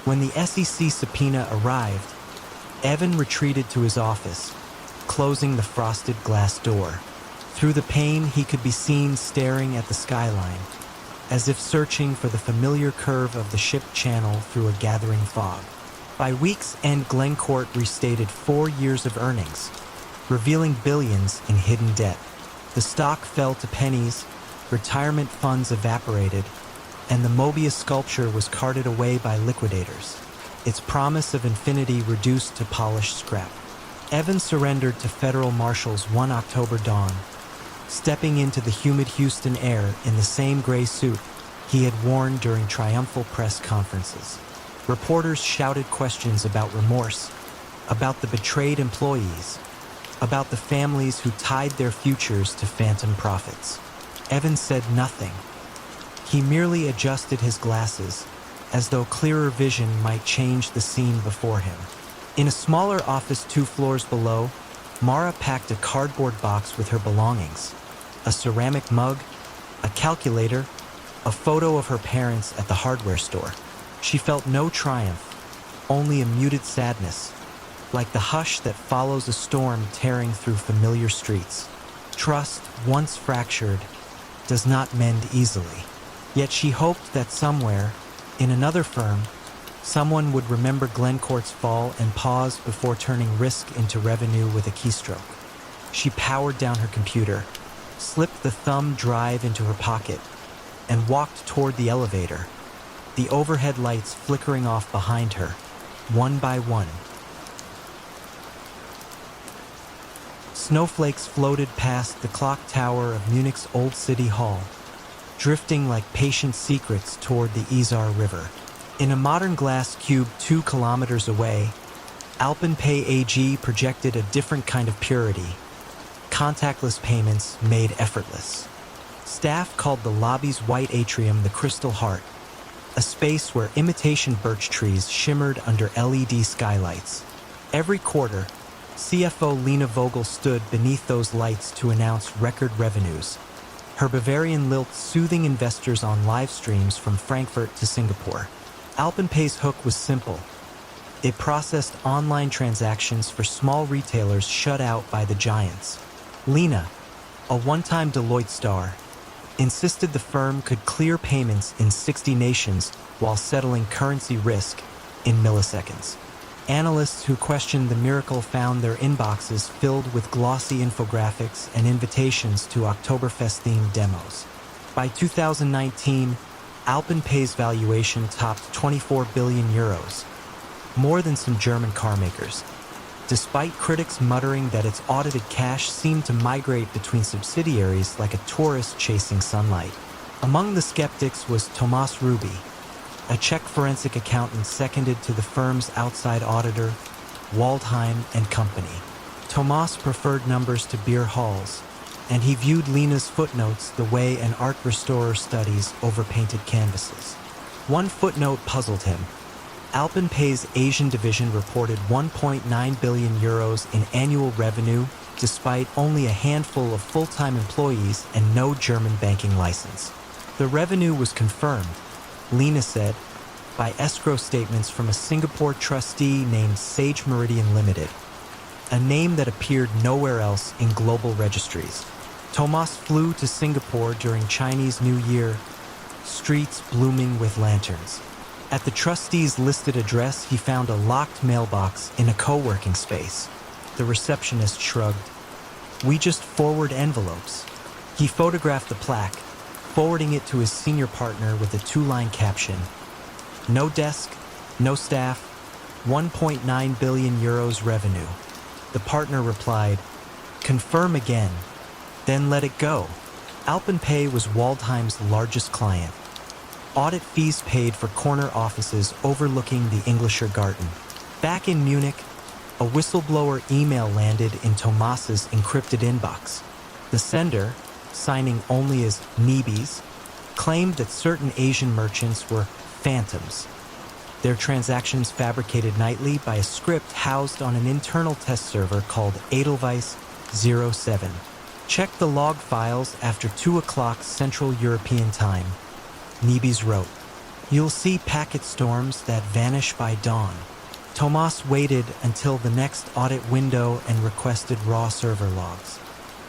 When the SEC subpoena arrived, Evan retreated to his office, closing the frosted glass door. Through the pane, he could be seen staring at the skyline, as if searching for the familiar curve of the ship channel through a gathering fog. By week's end, Glencore restated 4 years of earnings, revealing billions in hidden debt. The stock fell to pennies, retirement funds evaporated, and the Mobius sculpture was carted away by liquidators, its promise of infinity reduced to polished scrap. Evan surrendered to federal marshals one October dawn, stepping into the humid Houston air in the same gray suit he had worn during triumphal press conferences. Reporters shouted questions about remorse, about the betrayed employees, about the families who tied their futures to phantom profits. Evan said nothing. He merely adjusted his glasses, as though clearer vision might change the scene before him. In a smaller office 2 floors below, Mara packed a cardboard box with her belongings, a ceramic mug, a calculator, a photo of her parents at the hardware store. She felt no triumph, only a muted sadness, like the hush that follows a storm tearing through familiar streets. Trust, once fractured, does not mend easily. Yet she hoped that somewhere, in another firm, someone would remember Glencore's fall and pause before turning risk into revenue with a keystroke. She powered down her computer, slipped the thumb drive into her pocket, and walked toward the elevator, the overhead lights flickering off behind her, one by one. Snowflakes floated past the clock tower of Munich's Old City Hall, drifting like patient secrets toward the Isar River. In a modern glass cube 2 kilometers away, Alpenpay AG projected a different kind of purity, contactless payments made effortless. Staff called the lobby's white atrium the Crystal Heart, a space where imitation birch trees shimmered under LED skylights. Every quarter, CFO Lena Vogel stood beneath those lights to announce record revenues, her Bavarian lilt soothing investors on live streams from Frankfurt to Singapore. Alpenpay's hook was simple. It processed online transactions for small retailers shut out by the giants. Lena, a one-time Deloitte star, insisted the firm could clear payments in 60 nations while settling currency risk in milliseconds. Analysts who questioned the miracle found their inboxes filled with glossy infographics and invitations to Oktoberfest-themed demos. By 2019, Alpenpay's valuation topped 24 billion euros, more than some German car makers, despite critics muttering that its audited cash seemed to migrate between subsidiaries like a tourist chasing sunlight. Among the skeptics was Tomas Ruby, a Czech forensic accountant seconded to the firm's outside auditor, Waldheim and Company. Tomas preferred numbers to beer halls, and he viewed Lena's footnotes the way an art restorer studies overpainted canvases. One footnote puzzled him. Alpenpay's Asian division reported 1.9 billion euros in annual revenue, despite only a handful of full-time employees and no German banking license. The revenue was confirmed, Lena said, by escrow statements from a Singapore trustee named Sage Meridian Limited, a name that appeared nowhere else in global registries. Tomas flew to Singapore during Chinese New Year, streets blooming with lanterns. At the trustee's listed address, he found a locked mailbox in a co-working space. The receptionist shrugged. "We just forward envelopes." He photographed the plaque, forwarding it to his senior partner with a 2-line caption. "No desk, no staff, 1.9 billion euros revenue." The partner replied, "Confirm again, then let it go." Alpenpay was Waldheim's largest client. Audit fees paid for corner offices overlooking the Englischer Garten. Back in Munich, a whistleblower email landed in Thomas's encrypted inbox. The sender, signing only as Nebis, claimed that certain Asian merchants were phantoms. Their transactions fabricated nightly by a script housed on an internal test server called Edelweiss 07. Check the log files after 2 o'clock Central European Time. Nebis wrote, "You'll see packet storms that vanish by dawn." Thomas waited until the next audit window and requested raw server logs.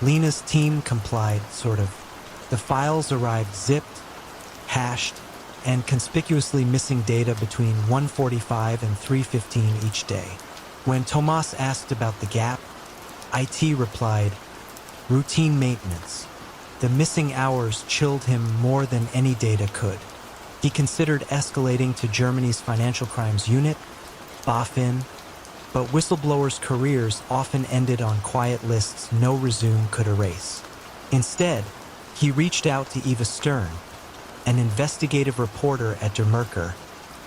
Lena's team complied, sort of. The files arrived zipped, hashed, and conspicuously missing data between 1:45 and 3:15 each day. When Thomas asked about the gap, IT replied, "Routine maintenance." The missing hours chilled him more than any data could. He considered escalating to Germany's financial crimes unit, BaFin, but whistleblowers' careers often ended on quiet lists no resume could erase. Instead, he reached out to Eva Stern, an investigative reporter at Der Merkur,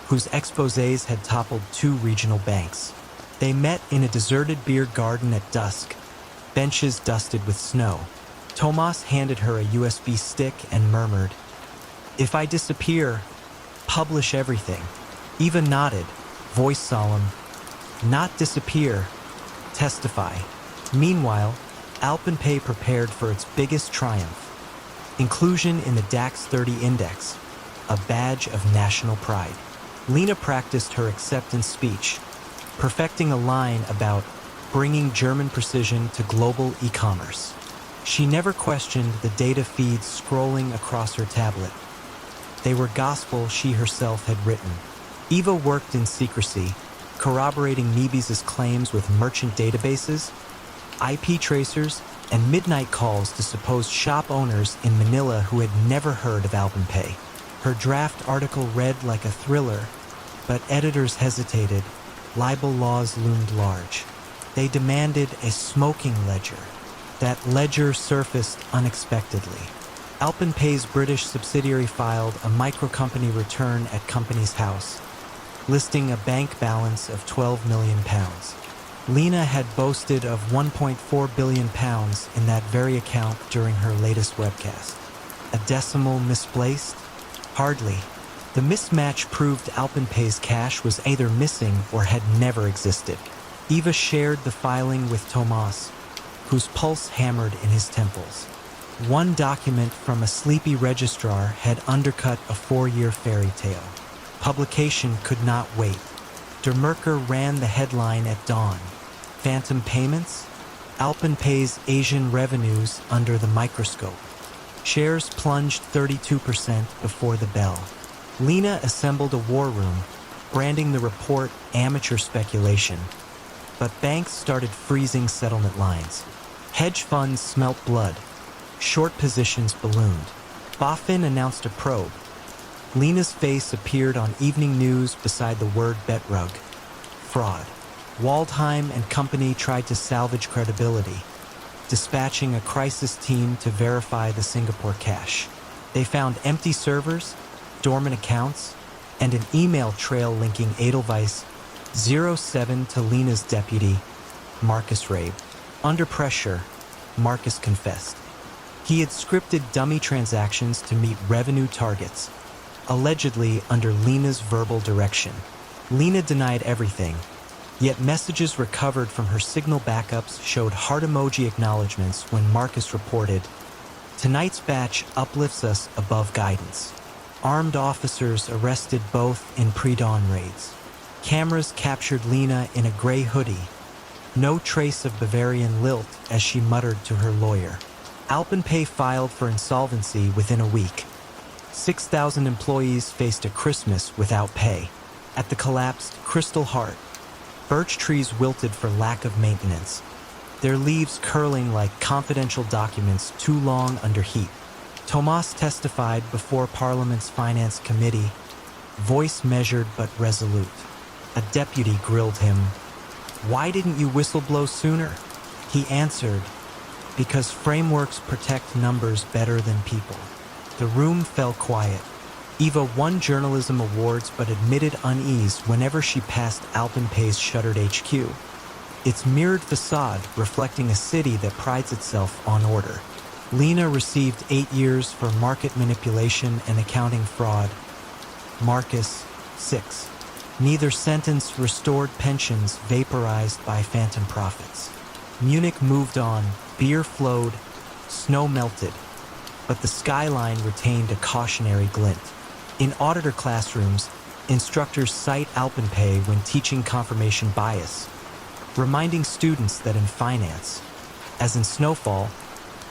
whose exposés had toppled 2 regional banks. They met in a deserted beer garden at dusk, benches dusted with snow. Thomas handed her a USB stick and murmured, "If I disappear, publish everything." Eva nodded, voice solemn, "Not disappear, testify." Meanwhile, Alpenpay prepared for its biggest triumph, inclusion in the DAX 30 index, a badge of national pride. Lena practiced her acceptance speech, perfecting a line about bringing German precision to global e-commerce. She never questioned the data feeds scrolling across her tablet. They were gospel she herself had written. Eva worked in secrecy, corroborating Nebis' claims with merchant databases, IP tracers, and midnight calls to supposed shop owners in Manila who had never heard of Alpenpay. Her draft article read like a thriller, but editors hesitated. Libel laws loomed large. They demanded a smoking ledger. That ledger surfaced unexpectedly. Alpenpay's British subsidiary filed a microcompany return at Companies House, listing a bank balance of £12 million. Lena had boasted of £1.4 billion in that very account during her latest webcast. A decimal misplaced? Hardly. The mismatch proved Alpenpay's cash was either missing or had never existed. Eva shared the filing with Thomas, whose pulse hammered in his temples. One document from a sleepy registrar had undercut a 4-year fairy tale. Publication could not wait. Der Merkur ran the headline at dawn. Phantom payments? Alpenpay's Asian revenues under the microscope. Shares plunged 32% before the bell. Lena assembled a war room, branding the report amateur speculation. But banks started freezing settlement lines. Hedge funds smelt blood. Short positions ballooned. BaFin announced a probe. Lena's face appeared on evening news beside the word betrug. Fraud. Waldheim and company tried to salvage credibility, dispatching a crisis team to verify the Singapore cache. They found empty servers, dormant accounts, and an email trail linking Edelweiss 07 to Lena's deputy, Marcus Rabe. Under pressure, Marcus confessed. He had scripted dummy transactions to meet revenue targets, allegedly under Lena's verbal direction. Lena denied everything, yet messages recovered from her Signal backups showed heart emoji acknowledgments when Marcus reported, "Tonight's batch uplifts us above guidance." Armed officers arrested both in pre-dawn raids. Cameras captured Lena in a gray hoodie. No trace of Bavarian lilt as she muttered to her lawyer. Alpenpay filed for insolvency within a week. 6,000 employees faced a Christmas without pay. At the collapsed Crystal Heart, birch trees wilted for lack of maintenance, their leaves curling like confidential documents too long under heat. Tomas testified before Parliament's Finance Committee, voice measured but resolute. A deputy grilled him. "Why didn't you whistleblow sooner?" He answered, "Because frameworks protect numbers better than people." The room fell quiet. Eva won journalism awards but admitted unease whenever she passed Alpenpay's shuttered HQ, its mirrored facade reflecting a city that prides itself on order. Lena received 8 years for market manipulation and accounting fraud. Marcus, 6. Neither sentence restored pensions vaporized by phantom profits. Munich moved on, beer flowed, snow melted, but the skyline retained a cautionary glint. In auditor classrooms, instructors cite Alpenpay when teaching confirmation bias, reminding students that in finance, as in snowfall,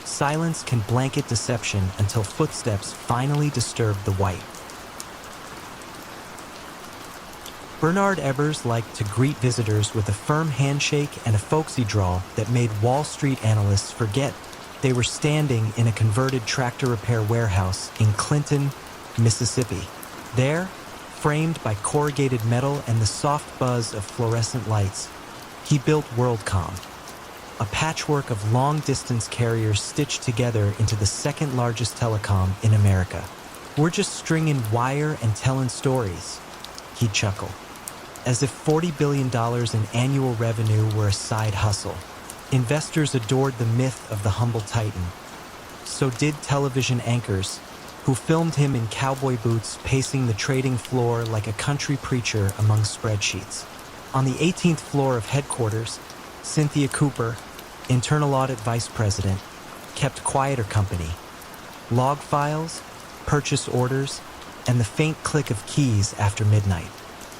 silence can blanket deception until footsteps finally disturb the white. Bernard Ebbers liked to greet visitors with a firm handshake and a folksy drawl that made Wall Street analysts forget they were standing in a converted tractor repair warehouse in Clinton, Mississippi. There, framed by corrugated metal and the soft buzz of fluorescent lights, he built WorldCom, a patchwork of long-distance carriers stitched together into the second largest telecom in America. "We're just stringing wire and telling stories," he'd chuckle, as if $40 billion in annual revenue were a side hustle. Investors adored the myth of the humble titan. So did television anchors, who filmed him in cowboy boots pacing the trading floor like a country preacher among spreadsheets. On the 18th floor of headquarters, Cynthia Cooper, internal audit vice president, kept quieter company. Log files, purchase orders, and the faint click of keys after midnight.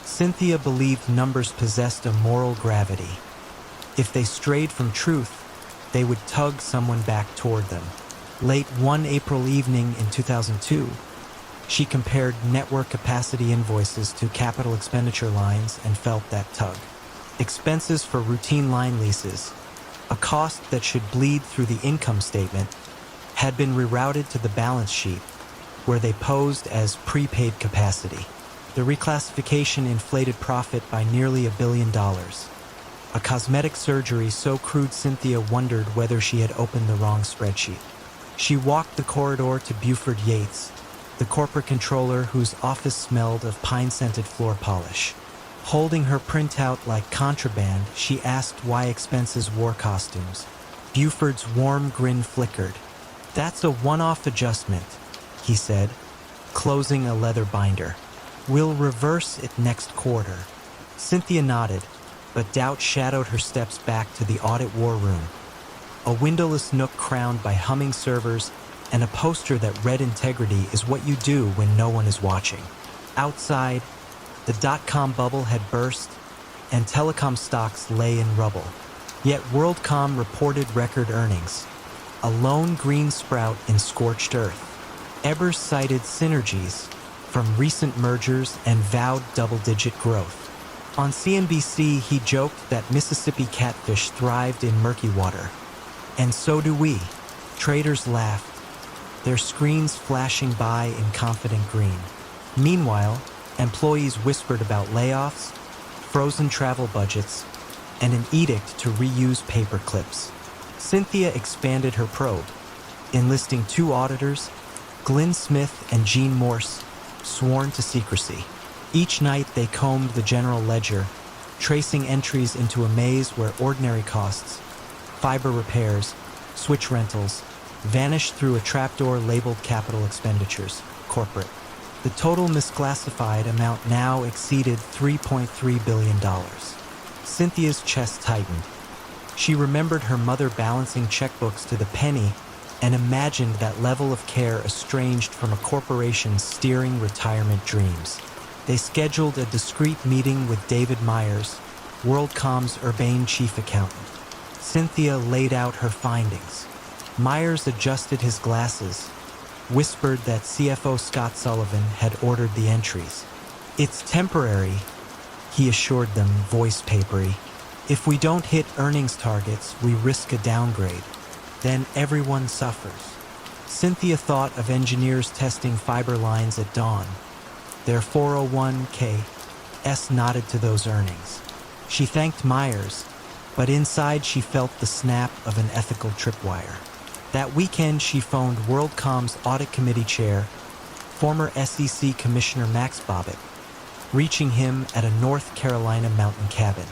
Cynthia believed numbers possessed a moral gravity. If they strayed from truth, they would tug someone back toward them. Late one April evening in 2002, she compared network capacity invoices to capital expenditure lines and felt that tug. Expenses for routine line leases, a cost that should bleed through the income statement, had been rerouted to the balance sheet, where they posed as prepaid capacity. The reclassification inflated profit by nearly $1 billion. A cosmetic surgery so crude Cynthia wondered whether she had opened the wrong spreadsheet. She walked the corridor to Buford Yates, the corporate controller whose office smelled of pine-scented floor polish. Holding her printout like contraband, she asked why expenses wore costumes. Buford's warm grin flickered. "That's a one-off adjustment," he said, closing a leather binder. "We'll reverse it next quarter." Cynthia nodded, but doubt shadowed her steps back to the audit war room. A windowless nook crowned by humming servers and a poster that read integrity is what you do when no one is watching. Outside, the dot-com bubble had burst and telecom stocks lay in rubble. Yet WorldCom reported record earnings, a lone green sprout in scorched earth. Ebbers cited synergies from recent mergers and vowed double-digit growth. On CNBC, he joked that Mississippi catfish thrived in murky water. And so do we. Traders laughed, their screens flashing by in confident green. Meanwhile, employees whispered about layoffs, frozen travel budgets, and an edict to reuse paper clips. Cynthia expanded her probe, enlisting 2 auditors, Glenn Smith and Gene Morse, sworn to secrecy. Each night they combed the general ledger, tracing entries into a maze where ordinary costs, fiber repairs, switch rentals, vanished through a trapdoor labeled capital expenditures, corporate. The total misclassified amount now exceeded $3.3 billion. Cynthia's chest tightened. She remembered her mother balancing checkbooks to the penny and imagined that level of care estranged from a corporation steering retirement dreams. They scheduled a discreet meeting with David Myers, WorldCom's urbane chief accountant. Cynthia laid out her findings. Myers adjusted his glasses, whispered that CFO Scott Sullivan had ordered the entries. "It's temporary," he assured them, voice papery. "If we don't hit earnings targets, we risk a downgrade. Then everyone suffers." Cynthia thought of engineers testing fiber lines at dawn. Their 401(k)s nodded to those earnings. She thanked Myers, but inside she felt the snap of an ethical tripwire. That weekend she phoned WorldCom's Audit Committee Chair, former SEC Commissioner Max Bobbitt, reaching him at a North Carolina mountain cabin.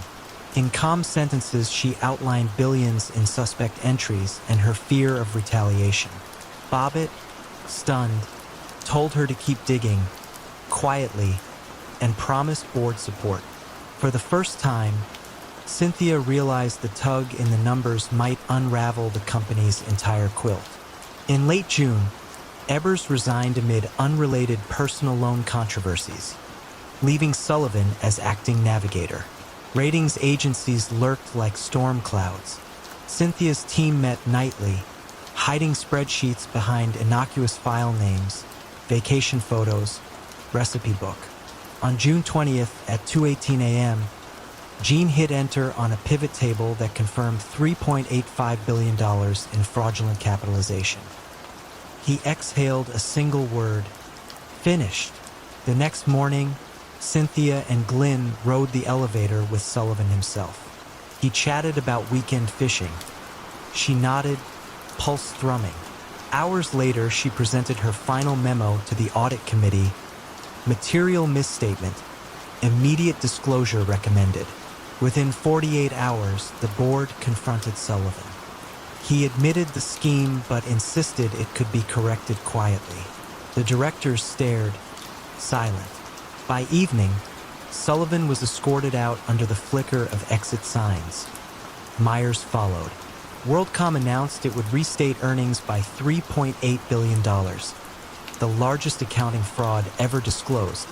In calm sentences, she outlined billions in suspect entries and her fear of retaliation. Bobbitt, stunned, told her to keep digging, quietly, and promised board support. For the first time, Cynthia realized the tug in the numbers might unravel the company's entire quilt. In late June, Ebers resigned amid unrelated personal loan controversies, leaving Sullivan as acting navigator. Ratings agencies lurked like storm clouds. Cynthia's team met nightly, hiding spreadsheets behind innocuous file names, vacation photos, recipe book. On June 20th at 2:18 a.m., Gene hit enter on a pivot table that confirmed $3.85 billion in fraudulent capitalization. He exhaled a single word: finished. The next morning, Cynthia and Glynn rode the elevator with Sullivan himself. He chatted about weekend fishing. She nodded, pulse thrumming. Hours later, she presented her final memo to the audit committee. Material misstatement. Immediate disclosure recommended. Within 48 hours, the board confronted Sullivan. He admitted the scheme but insisted it could be corrected quietly. The directors stared, silent. By evening, Sullivan was escorted out under the flicker of exit signs. Myers followed. WorldCom announced it would restate earnings by $3.8 billion, the largest accounting fraud ever disclosed,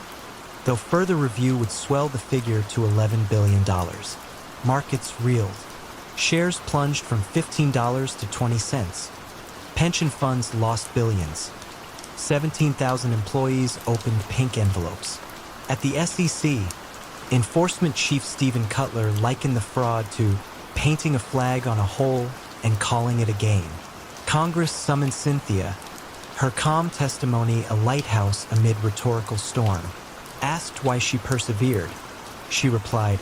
though further review would swell the figure to $11 billion. Markets reeled. Shares plunged from $15 to 20 cents. Pension funds lost billions. 17,000 employees opened pink envelopes. At the SEC, Enforcement Chief Stephen Cutler likened the fraud to painting a flag on a hole and calling it a game. Congress summoned Cynthia, her calm testimony a lighthouse amid rhetorical storm. Asked why she persevered, she replied,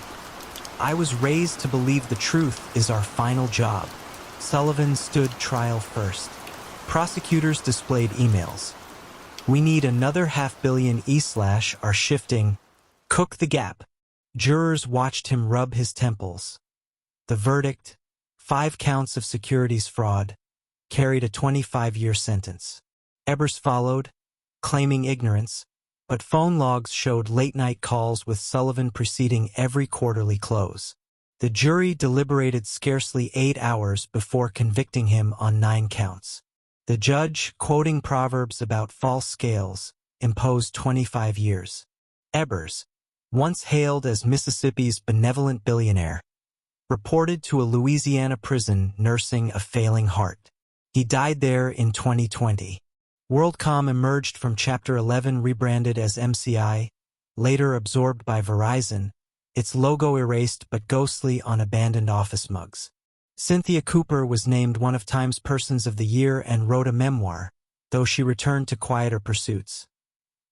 "I was raised to believe the truth is our final job." Sullivan stood trial first. Prosecutors displayed emails. "We need another $500 million are shifting. Cook the gap." Jurors watched him rub his temples. The verdict, 5 counts of securities fraud, carried a 25-year sentence. Ebers followed, claiming ignorance, but phone logs showed late-night calls with Sullivan preceding every quarterly close. The jury deliberated scarcely 8 hours before convicting him on 9 counts. The judge, quoting proverbs about false scales, imposed 25 years. Ebers, once hailed as Mississippi's benevolent billionaire, reported to a Louisiana prison nursing a failing heart. He died there in 2020. WorldCom emerged from Chapter 11 rebranded as MCI, later absorbed by Verizon, its logo erased but ghostly on abandoned office mugs. Cynthia Cooper was named one of Time's Persons of the Year and wrote a memoir, though she returned to quieter pursuits.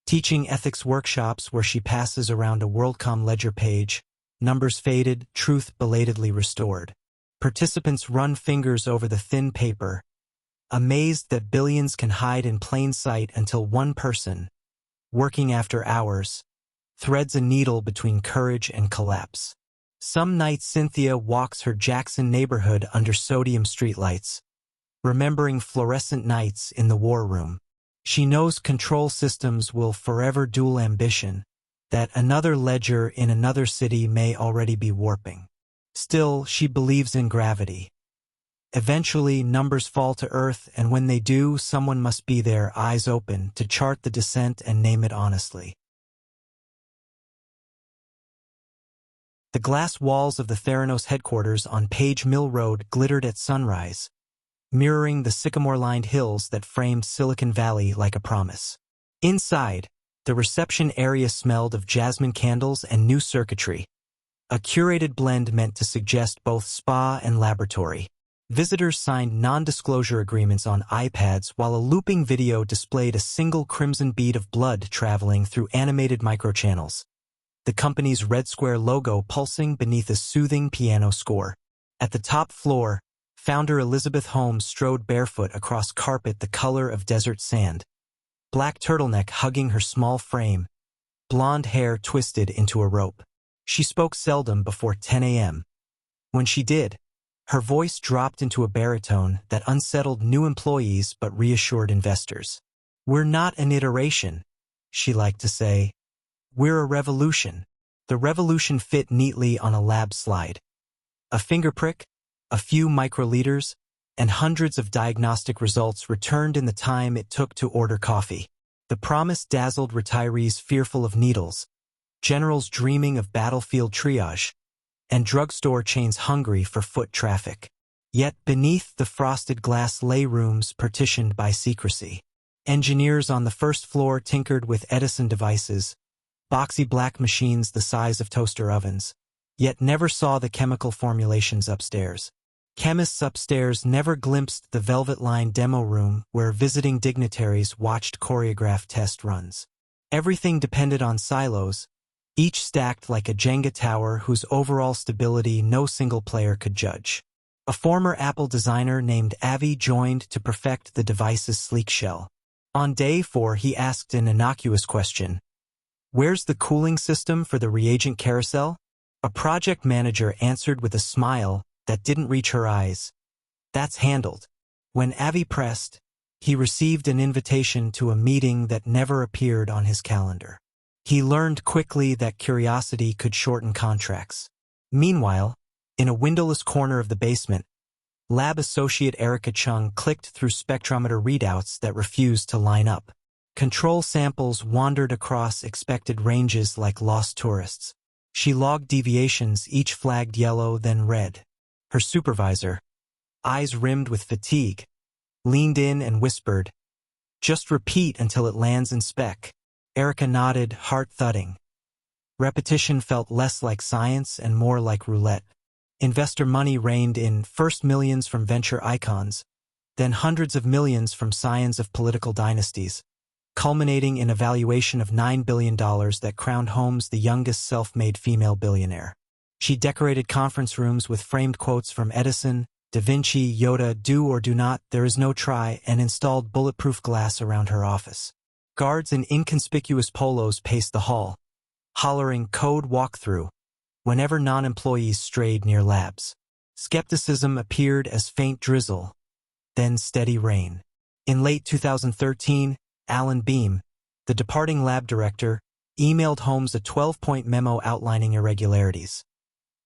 Teaching ethics workshops where she passes around a WorldCom ledger page, numbers faded, truth belatedly restored. Participants run fingers over the thin paper, amazed that billions can hide in plain sight until one person, working after hours, threads a needle between courage and collapse. Some nights Cynthia walks her Jackson neighborhood under sodium streetlights, remembering fluorescent nights in the war room. She knows control systems will forever dual ambition, that another ledger in another city may already be warping. Still, she believes in gravity. Eventually, numbers fall to earth, and when they do, someone must be there, eyes open, to chart the descent and name it honestly. The glass walls of the Theranos headquarters on Page Mill Road glittered at sunrise, mirroring the sycamore-lined hills that framed Silicon Valley like a promise. Inside, the reception area smelled of jasmine candles and new circuitry, a curated blend meant to suggest both spa and laboratory. Visitors signed non-disclosure agreements on iPads while a looping video displayed a single crimson bead of blood traveling through animated microchannels, the company's red square logo pulsing beneath a soothing piano score. At the top floor, founder Elizabeth Holmes strode barefoot across carpet the color of desert sand, black turtleneck hugging her small frame, blonde hair twisted into a rope. She spoke seldom before 10 a.m. When she did, her voice dropped into a baritone that unsettled new employees but reassured investors. "We're not an iteration," she liked to say. "We're a revolution." The revolution fit neatly on a lab slide. A finger prick, a few microliters, and hundreds of diagnostic results returned in the time it took to order coffee. The promise dazzled retirees fearful of needles, generals dreaming of battlefield triage, and drugstore chains hungry for foot traffic. Yet beneath the frosted glass lay rooms partitioned by secrecy. Engineers on the first floor tinkered with Edison devices, boxy black machines the size of toaster ovens, yet never saw the chemical formulations upstairs. Chemists upstairs never glimpsed the velvet-lined demo room where visiting dignitaries watched choreographed test runs. Everything depended on silos, each stacked like a Jenga tower whose overall stability no single player could judge. A former Apple designer named Avi joined to perfect the device's sleek shell. On day 4, he asked an innocuous question: "Where's the cooling system for the reagent carousel?" A project manager answered with a smile that didn't reach her eyes: "That's handled." When Avi pressed, he received an invitation to a meeting that never appeared on his calendar. He learned quickly that curiosity could shorten contracts. Meanwhile, in a windowless corner of the basement, lab associate Erica Chung clicked through spectrometer readouts that refused to line up. Control samples wandered across expected ranges like lost tourists. She logged deviations, each flagged yellow, then red. Her supervisor, eyes rimmed with fatigue, leaned in and whispered, "Just repeat until it lands in spec." Erica nodded, heart thudding. Repetition felt less like science and more like roulette. Investor money rained in, first millions from venture icons, then hundreds of millions from scions of political dynasties, culminating in a valuation of $9 billion that crowned Holmes the youngest self-made female billionaire. She decorated conference rooms with framed quotes from Edison, Da Vinci, Yoda, "Do or do not, there is no try," and installed bulletproof glass around her office. Guards in inconspicuous polos paced the hall, hollering "code walkthrough" whenever non-employees strayed near labs. Skepticism appeared as faint drizzle, then steady rain. In late 2013, Alan Beam, the departing lab director, emailed Holmes a 12-point memo outlining irregularities.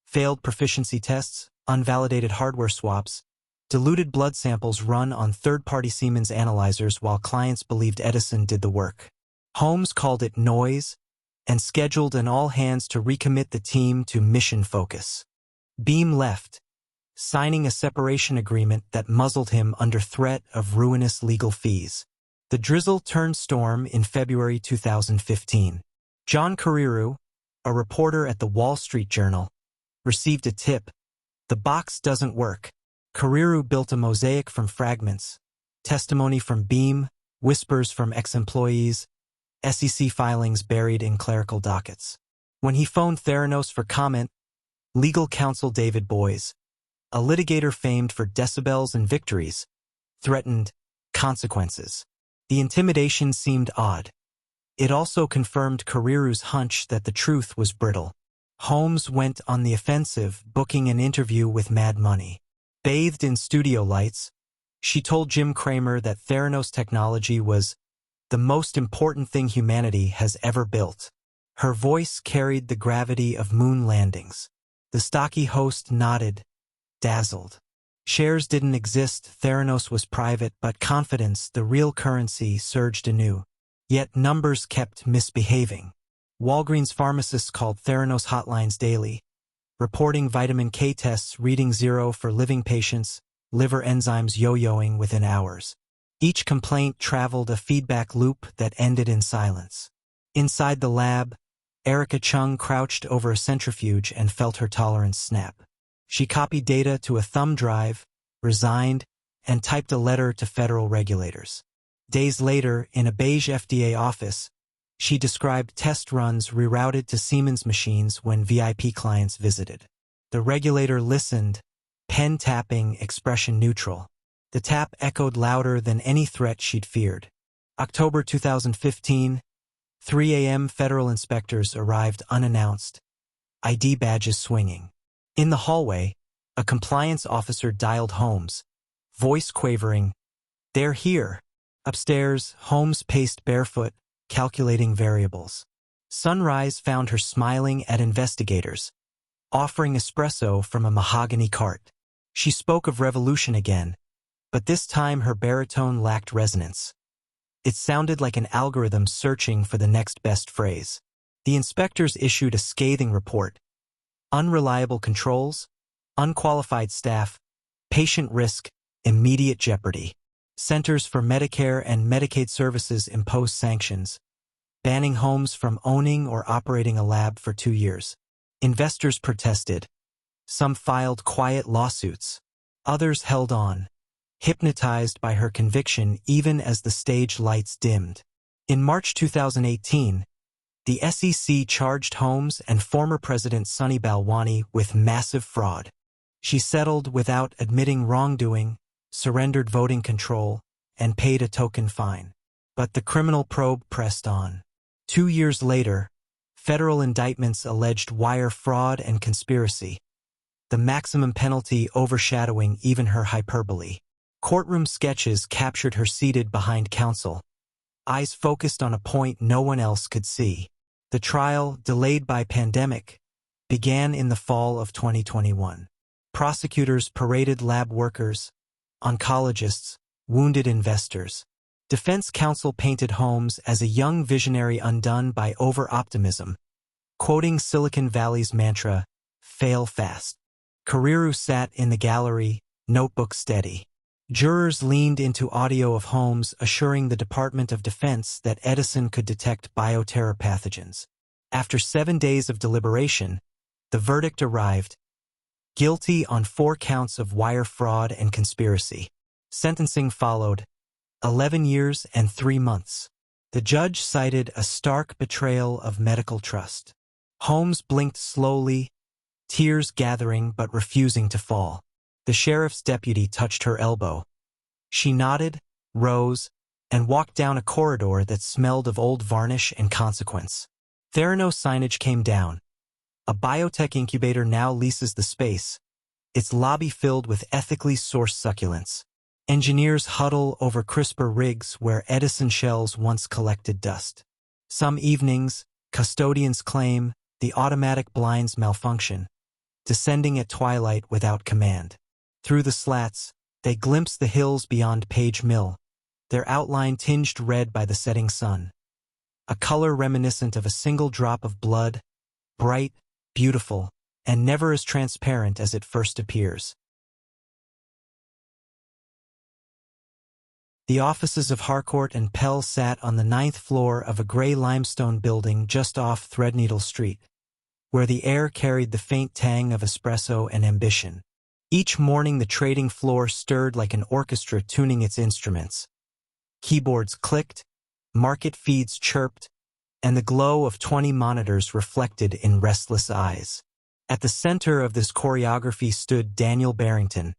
Failed proficiency tests, unvalidated hardware swaps, diluted blood samples run on third-party Siemens analyzers while clients believed Edison did the work. Holmes called it noise and scheduled an all-hands to recommit the team to mission focus. Beam left, signing a separation agreement that muzzled him under threat of ruinous legal fees. The drizzle turned storm in February 2015. John Carreyrou, a reporter at the Wall Street Journal, received a tip: "The box doesn't work." Carreyrou built a mosaic from fragments: testimony from Beam, whispers from ex-employees, SEC filings buried in clerical dockets. When he phoned Theranos for comment, legal counsel David Boies, a litigator famed for decibels and victories, threatened consequences. The intimidation seemed odd. It also confirmed Carreyrou's hunch that the truth was brittle. Holmes went on the offensive, booking an interview with Mad Money. Bathed in studio lights, she told Jim Cramer that Theranos technology was the most important thing humanity has ever built. Her voice carried the gravity of moon landings. The stocky host nodded, dazzled. Shares didn't exist, Theranos was private, but confidence, the real currency, surged anew. Yet numbers kept misbehaving. Walgreens pharmacists called Theranos hotlines daily, reporting vitamin K tests reading 0 for living patients, liver enzymes yo-yoing within hours. Each complaint traveled a feedback loop that ended in silence. Inside the lab, Erica Chung crouched over a centrifuge and felt her tolerance snap. She copied data to a thumb drive, resigned, and typed a letter to federal regulators. Days later, in a beige FDA office, she described test runs rerouted to Siemens machines when VIP clients visited. The regulator listened, pen tapping, expression neutral. The tap echoed louder than any threat she'd feared. October 2015, 3 a.m. federal inspectors arrived unannounced, ID badges swinging. In the hallway, a compliance officer dialed Holmes, voice quavering, "They're here." Upstairs, Holmes paced barefoot, calculating variables. Sunrise found her smiling at investigators, offering espresso from a mahogany cart. She spoke of revolution again, but this time her baritone lacked resonance. It sounded like an algorithm searching for the next best phrase. The inspectors issued a scathing report. Unreliable controls, unqualified staff, patient risk, immediate jeopardy. Centers for Medicare and Medicaid Services imposed sanctions, banning Holmes from owning or operating a lab for 2 years. Investors protested. Some filed quiet lawsuits. Others held on, hypnotized by her conviction even as the stage lights dimmed. In March 2018, the SEC charged Holmes and former President Sunny Balwani with massive fraud. She settled without admitting wrongdoing, surrendered voting control, and paid a token fine. But the criminal probe pressed on. 2 years later, federal indictments alleged wire fraud and conspiracy, the maximum penalty overshadowing even her hyperbole. Courtroom sketches captured her seated behind counsel, eyes focused on a point no one else could see. The trial, delayed by pandemic, began in the fall of 2021. Prosecutors paraded lab workers, oncologists, wounded investors. Defense counsel painted Holmes as a young visionary undone by over-optimism, quoting Silicon Valley's mantra, "Fail fast." Carreiro sat in the gallery, notebook steady. Jurors leaned into audio of Holmes assuring the Department of Defense that Edison could detect bioterror pathogens. After 7 days of deliberation, the verdict arrived: guilty on 4 counts of wire fraud and conspiracy. Sentencing followed, 11 years and 3 months. The judge cited a stark betrayal of medical trust. Holmes blinked slowly, tears gathering but refusing to fall. The sheriff's deputy touched her elbow. She nodded, rose, and walked down a corridor that smelled of old varnish and consequence. Theranos signage came down. A biotech incubator now leases the space, its lobby filled with ethically sourced succulents. Engineers huddle over CRISPR rigs where Edison shells once collected dust. Some evenings, custodians claim the automatic blinds malfunction, descending at twilight without command. Through the slats, they glimpse the hills beyond Page Mill, their outline tinged red by the setting sun. A color reminiscent of a single drop of blood, bright, beautiful, and never as transparent as it first appears. The offices of Harcourt and Pell sat on the 9th floor of a gray limestone building just off Threadneedle Street, where the air carried the faint tang of espresso and ambition. Each morning the trading floor stirred like an orchestra tuning its instruments. Keyboards clicked, market feeds chirped, and the glow of 20 monitors reflected in restless eyes. At the center of this choreography stood Daniel Barrington,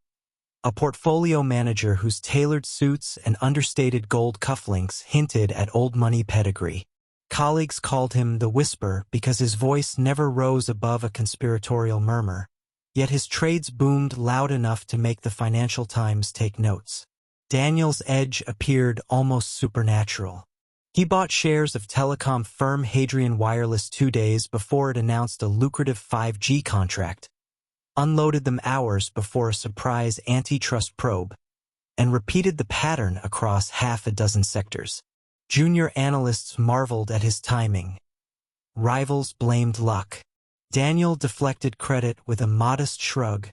a portfolio manager whose tailored suits and understated gold cufflinks hinted at old money pedigree. Colleagues called him the Whisper because his voice never rose above a conspiratorial murmur. Yet his trades boomed loud enough to make the Financial Times take notes. Daniel's edge appeared almost supernatural. He bought shares of telecom firm Hadrian Wireless 2 days before it announced a lucrative 5G contract, unloaded them hours before a surprise antitrust probe, and repeated the pattern across half a dozen sectors. Junior analysts marveled at his timing. Rivals blamed luck. Daniel deflected credit with a modest shrug,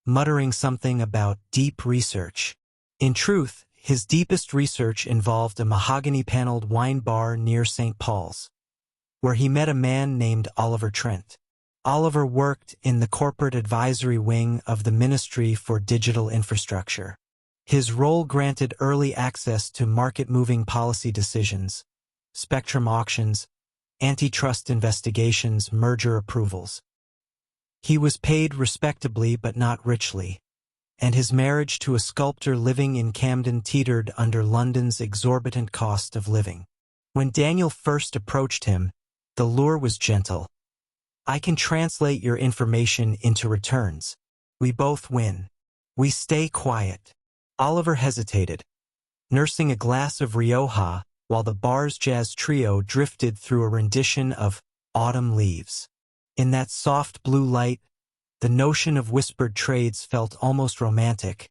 muttering something about deep research. In truth, his deepest research involved a mahogany-paneled wine bar near St. Paul's, where he met a man named Oliver Trent. Oliver worked in the corporate advisory wing of the Ministry for Digital Infrastructure. His role granted early access to market-moving policy decisions, spectrum auctions, antitrust investigations, merger approvals. He was paid respectably but not richly, and his marriage to a sculptor living in Camden teetered under London's exorbitant cost of living. When Daniel first approached him, the lure was gentle. "I can translate your information into returns. We both win. We stay quiet." Oliver hesitated, nursing a glass of Rioja while the bar's jazz trio drifted through a rendition of Autumn Leaves. In that soft blue light, the notion of whispered trades felt almost romantic,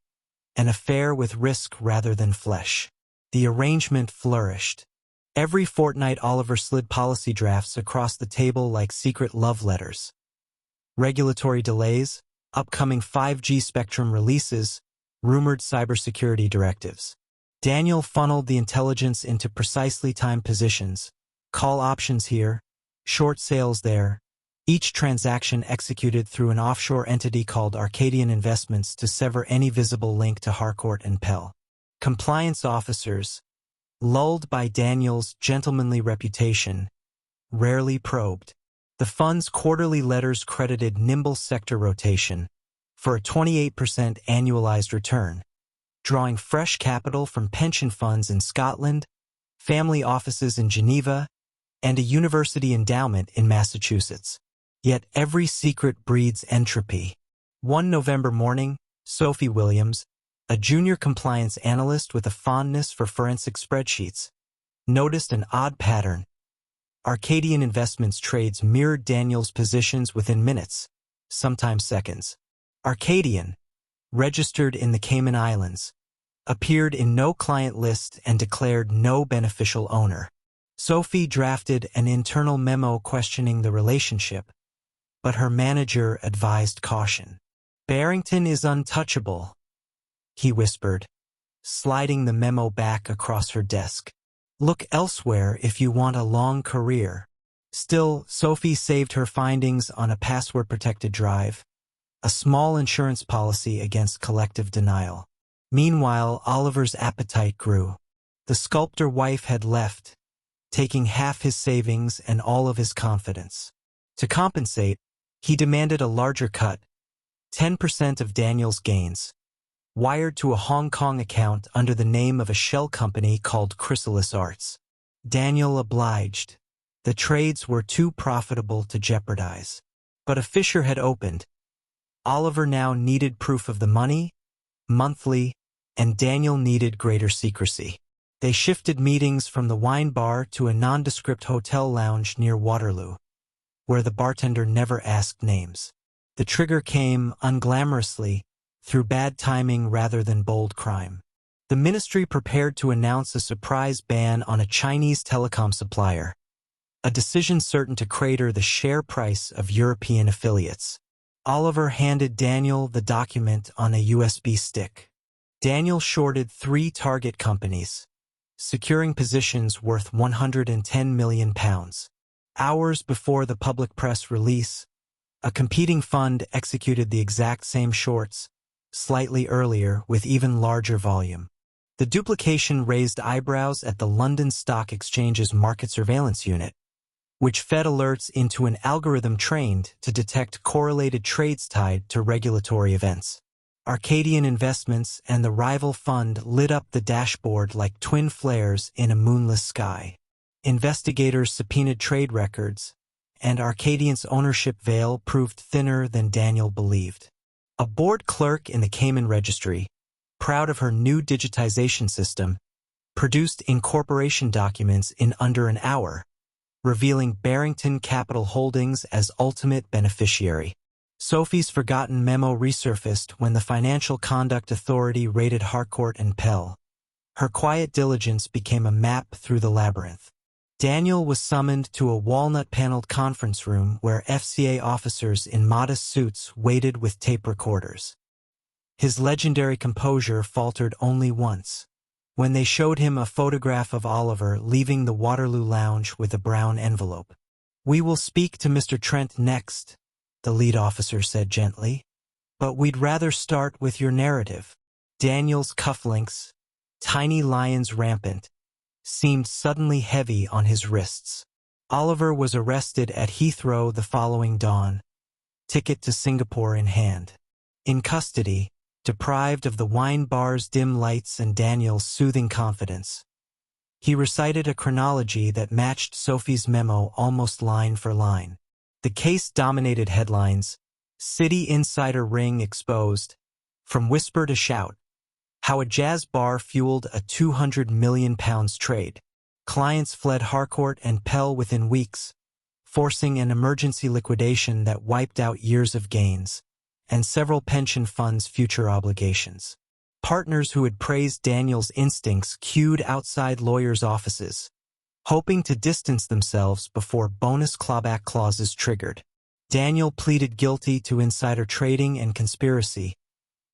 an affair with risk rather than flesh. The arrangement flourished. Every fortnight Oliver slid policy drafts across the table like secret love letters. Regulatory delays, upcoming 5G spectrum releases, rumored cybersecurity directives. Daniel funneled the intelligence into precisely timed positions. Call options here, short sales there. Each transaction executed through an offshore entity called Arcadian Investments to sever any visible link to Harcourt and Pell. Compliance officers, lulled by Daniel's gentlemanly reputation, rarely probed. The fund's quarterly letters credited nimble sector rotation for a 28% annualized return, drawing fresh capital from pension funds in Scotland, family offices in Geneva, and a university endowment in Massachusetts. Yet every secret breeds entropy. One November morning, Sophie Williams, a junior compliance analyst with a fondness for forensic spreadsheets, noticed an odd pattern. Arcadian Investments trades mirrored Daniel's positions within minutes, sometimes seconds. Arcadian, registered in the Cayman Islands, appeared in no client list and declared no beneficial owner. Sophie drafted an internal memo questioning the relationship, but her manager advised caution. "Barrington is untouchable," he whispered, sliding the memo back across her desk. "Look elsewhere if you want a long career." Still, Sophie saved her findings on a password-protected drive, a small insurance policy against collective denial. Meanwhile, Oliver's appetite grew. The sculptor wife had left, taking half his savings and all of his confidence. To compensate, he demanded a larger cut, 10% of Daniel's gains, wired to a Hong Kong account under the name of a shell company called Chrysalis Arts. Daniel obliged. The trades were too profitable to jeopardize. But a fissure had opened. Oliver now needed proof of the money, monthly, and Daniel needed greater secrecy. They shifted meetings from the wine bar to a nondescript hotel lounge near Waterloo, where the bartender never asked names. The trigger came unglamorously, through bad timing rather than bold crime. The ministry prepared to announce a surprise ban on a Chinese telecom supplier, a decision certain to crater the share price of European affiliates. Oliver handed Daniel the document on a USB stick. Daniel shorted 3 target companies, securing positions worth £110 million. Hours before the public press release, a competing fund executed the exact same shorts, slightly earlier with even larger volume. The duplication raised eyebrows at the London Stock Exchange's market surveillance unit, which fed alerts into an algorithm trained to detect correlated trades tied to regulatory events. Arcadian Investments and the rival fund lit up the dashboard like twin flares in a moonless sky. Investigators subpoenaed trade records, and Arcadian's ownership veil proved thinner than Daniel believed. A board clerk in the Cayman Registry, proud of her new digitization system, produced incorporation documents in under an hour, revealing Barrington Capital Holdings as ultimate beneficiary. Sophie's forgotten memo resurfaced when the Financial Conduct Authority raided Harcourt and Pell. Her quiet diligence became a map through the labyrinth. Daniel was summoned to a walnut-paneled conference room where FCA officers in modest suits waited with tape recorders. His legendary composure faltered only once, when they showed him a photograph of Oliver leaving the Waterloo Lounge with a brown envelope. "We will speak to Mr. Trent next," the lead officer said gently, "but we'd rather start with your narrative." Daniel's cufflinks, tiny lions rampant, seemed suddenly heavy on his wrists. Oliver was arrested at Heathrow the following dawn, ticket to Singapore in hand. In custody, deprived of the wine bar's dim lights and Daniel's soothing confidence, he recited a chronology that matched Sophie's memo almost line for line. The case dominated headlines: City Insider Ring Exposed, from whisper to shout, how a jazz bar fueled a £200 million trade. Clients fled Harcourt and Pell within weeks, forcing an emergency liquidation that wiped out years of gains, and several pension funds' future obligations. Partners who had praised Daniel's instincts queued outside lawyers' offices, hoping to distance themselves before bonus clawback clauses triggered. Daniel pleaded guilty to insider trading and conspiracy,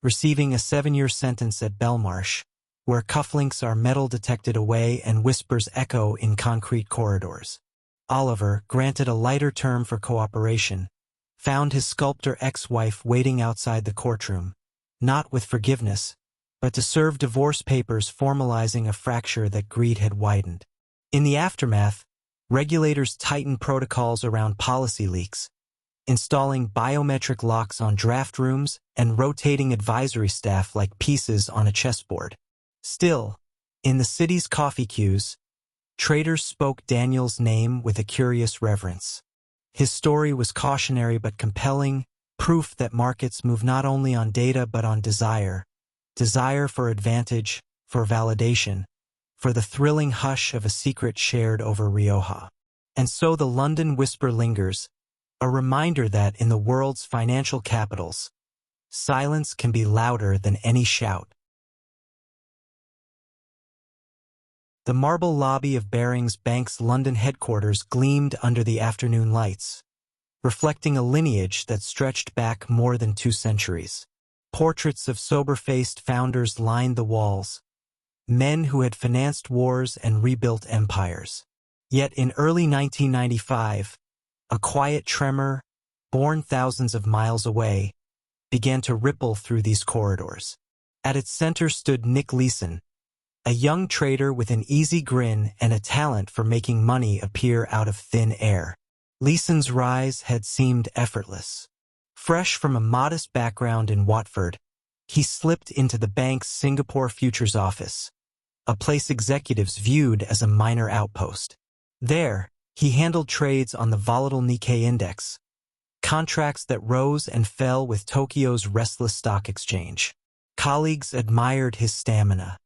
receiving a 7-year sentence at Belmarsh, where cufflinks are metal detected away and whispers echo in concrete corridors. Oliver, granted a lighter term for cooperation, found his sculptor ex-wife waiting outside the courtroom, not with forgiveness, but to serve divorce papers formalizing a fracture that greed had widened. In the aftermath, regulators tightened protocols around policy leaks, installing biometric locks on draft rooms and rotating advisory staff like pieces on a chessboard. Still, in the city's coffee queues, traders spoke Daniel's name with a curious reverence. His story was cautionary but compelling, proof that markets move not only on data but on desire for advantage, for validation, for the thrilling hush of a secret shared over Rioja. And so the London whisper lingers, a reminder that in the world's financial capitals, silence can be louder than any shout. The marble lobby of Barings Bank's London headquarters gleamed under the afternoon lights, reflecting a lineage that stretched back more than 2 centuries. Portraits of sober-faced founders lined the walls, men who had financed wars and rebuilt empires. Yet in early 1995, a quiet tremor, born thousands of miles away, began to ripple through these corridors. At its center stood Nick Leeson, a young trader with an easy grin and a talent for making money appear out of thin air. Leeson's rise had seemed effortless. Fresh from a modest background in Watford, he slipped into the bank's Singapore futures office, a place executives viewed as a minor outpost. There, he handled trades on the volatile Nikkei index, contracts that rose and fell with Tokyo's restless stock exchange. Colleagues admired his stamina.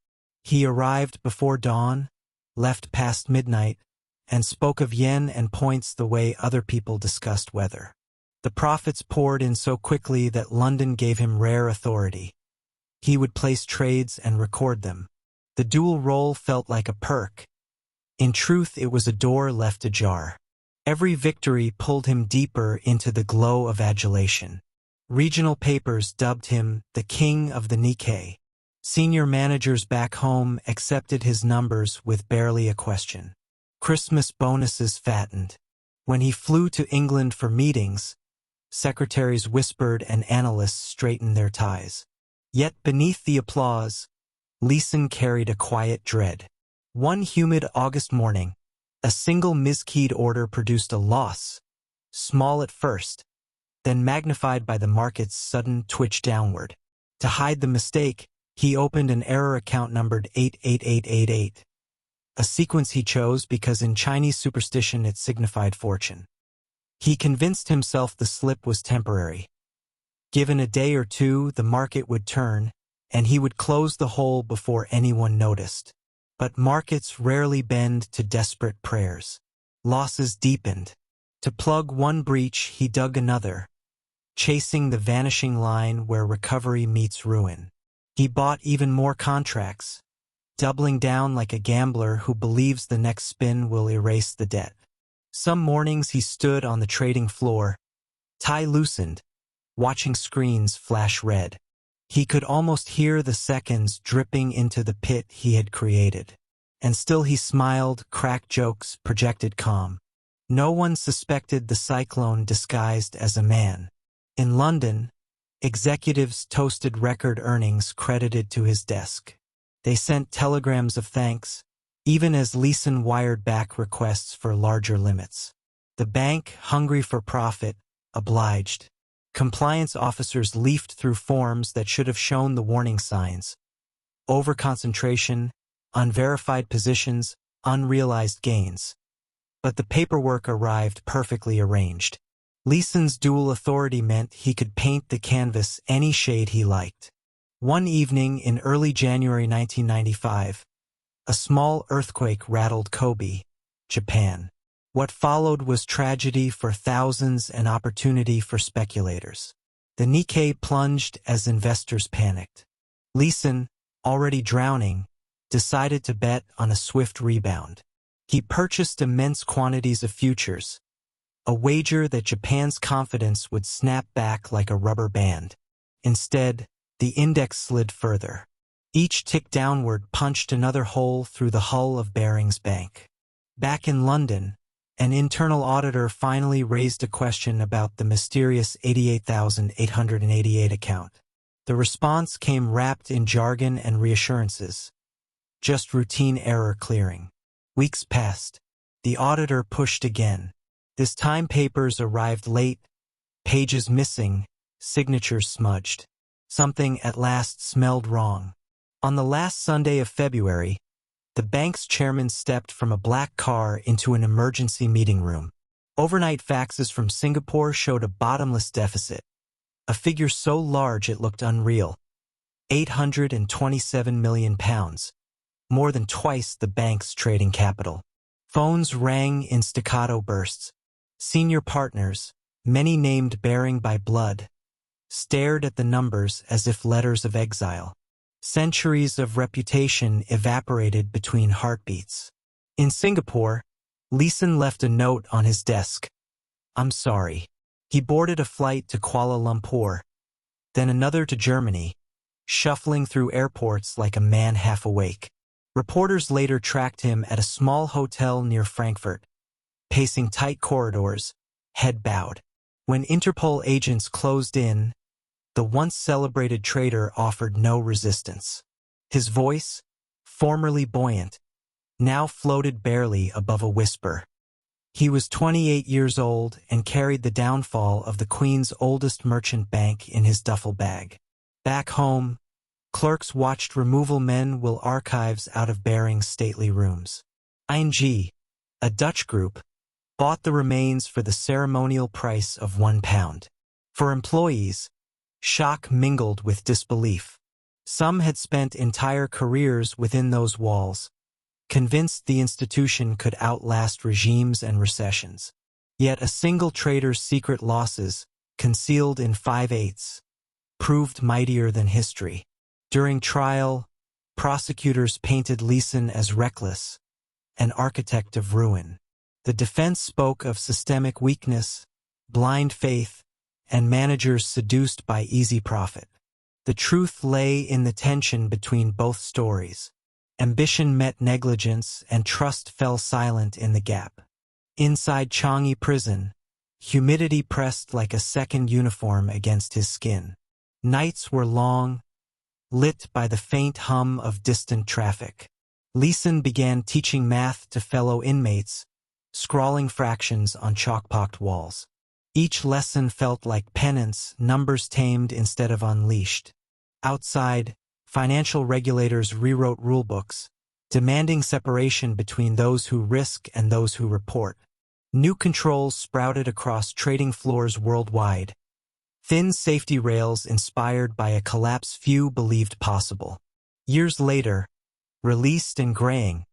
He arrived before dawn, left past midnight, and spoke of yen and points the way other people discussed weather. The profits poured in so quickly that London gave him rare authority. He would place trades and record them. The dual role felt like a perk. In truth, it was a door left ajar. Every victory pulled him deeper into the glow of adulation. Regional papers dubbed him the King of the Nikkei. Senior managers back home accepted his numbers with barely a question. Christmas bonuses fattened. When he flew to England for meetings, secretaries whispered and analysts straightened their ties. Yet beneath the applause, Leeson carried a quiet dread. One humid August morning, a single miskeyed order produced a loss, small at first, then magnified by the market's sudden twitch downward. To hide the mistake, he opened an error account numbered 88888, a sequence he chose because in Chinese superstition it signified fortune. He convinced himself the slip was temporary. Given a day or two, the market would turn, and he would close the hole before anyone noticed. But markets rarely bend to desperate prayers. Losses deepened. To plug one breach, he dug another, chasing the vanishing line where recovery meets ruin. He bought even more contracts, doubling down like a gambler who believes the next spin will erase the debt. Some mornings he stood on the trading floor, tie loosened, watching screens flash red. He could almost hear the seconds dripping into the pit he had created. And still he smiled, cracked jokes, projected calm. No one suspected the cyclone disguised as a man. In London, executives toasted record earnings credited to his desk. They sent telegrams of thanks, even as Leeson wired back requests for larger limits. The bank, hungry for profit, obliged. Compliance officers leafed through forms that should have shown the warning signs. Overconcentration, unverified positions, unrealized gains. But the paperwork arrived perfectly arranged. Leeson's dual authority meant he could paint the canvas any shade he liked. One evening in early January 1995, a small earthquake rattled Kobe, Japan. What followed was tragedy for thousands and opportunity for speculators. The Nikkei plunged as investors panicked. Leeson, already drowning, decided to bet on a swift rebound. He purchased immense quantities of futures, a wager that Japan's confidence would snap back like a rubber band. Instead, the index slid further. Each tick downward punched another hole through the hull of Barings Bank. Back in London, an internal auditor finally raised a question about the mysterious 88,888 account. The response came wrapped in jargon and reassurances. Just routine error clearing. Weeks passed. The auditor pushed again. This time papers arrived late, pages missing, signatures smudged. Something at last smelled wrong. On the last Sunday of February, the bank's chairman stepped from a black car into an emergency meeting room. Overnight faxes from Singapore showed a bottomless deficit, a figure so large it looked unreal. £827 million, more than twice the bank's trading capital. Phones rang in staccato bursts. Senior partners, many named bearing by blood, stared at the numbers as if letters of exile. Centuries of reputation evaporated between heartbeats. In Singapore, Leeson left a note on his desk. "I'm sorry." He boarded a flight to Kuala Lumpur, then another to Germany, shuffling through airports like a man half awake. Reporters later tracked him at a small hotel near Frankfurt, pacing tight corridors, head bowed. When Interpol agents closed in, the once celebrated trader offered no resistance. His voice, formerly buoyant, now floated barely above a whisper. He was 28 years old and carried the downfall of the Queen's oldest merchant bank in his duffel bag. Back home, clerks watched removal men will archives out of Barings' stately rooms. ING, a Dutch group, bought the remains for the ceremonial price of £1. For employees, shock mingled with disbelief. Some had spent entire careers within those walls, convinced the institution could outlast regimes and recessions. Yet a single trader's secret losses, concealed in 5/8, proved mightier than history. During trial, prosecutors painted Leeson as reckless, an architect of ruin. The defense spoke of systemic weakness, blind faith, and managers seduced by easy profit. The truth lay in the tension between both stories. Ambition met negligence, and trust fell silent in the gap. Inside Changi prison, humidity pressed like a second uniform against his skin. Nights were long, lit by the faint hum of distant traffic. Leeson began teaching math to fellow inmates, scrawling fractions on chalk-pocked walls. Each lesson felt like penance, numbers tamed instead of unleashed. Outside, financial regulators rewrote rulebooks, demanding separation between those who risk and those who report. New controls sprouted across trading floors worldwide, thin safety rails inspired by a collapse few believed possible. Years later, released and graying,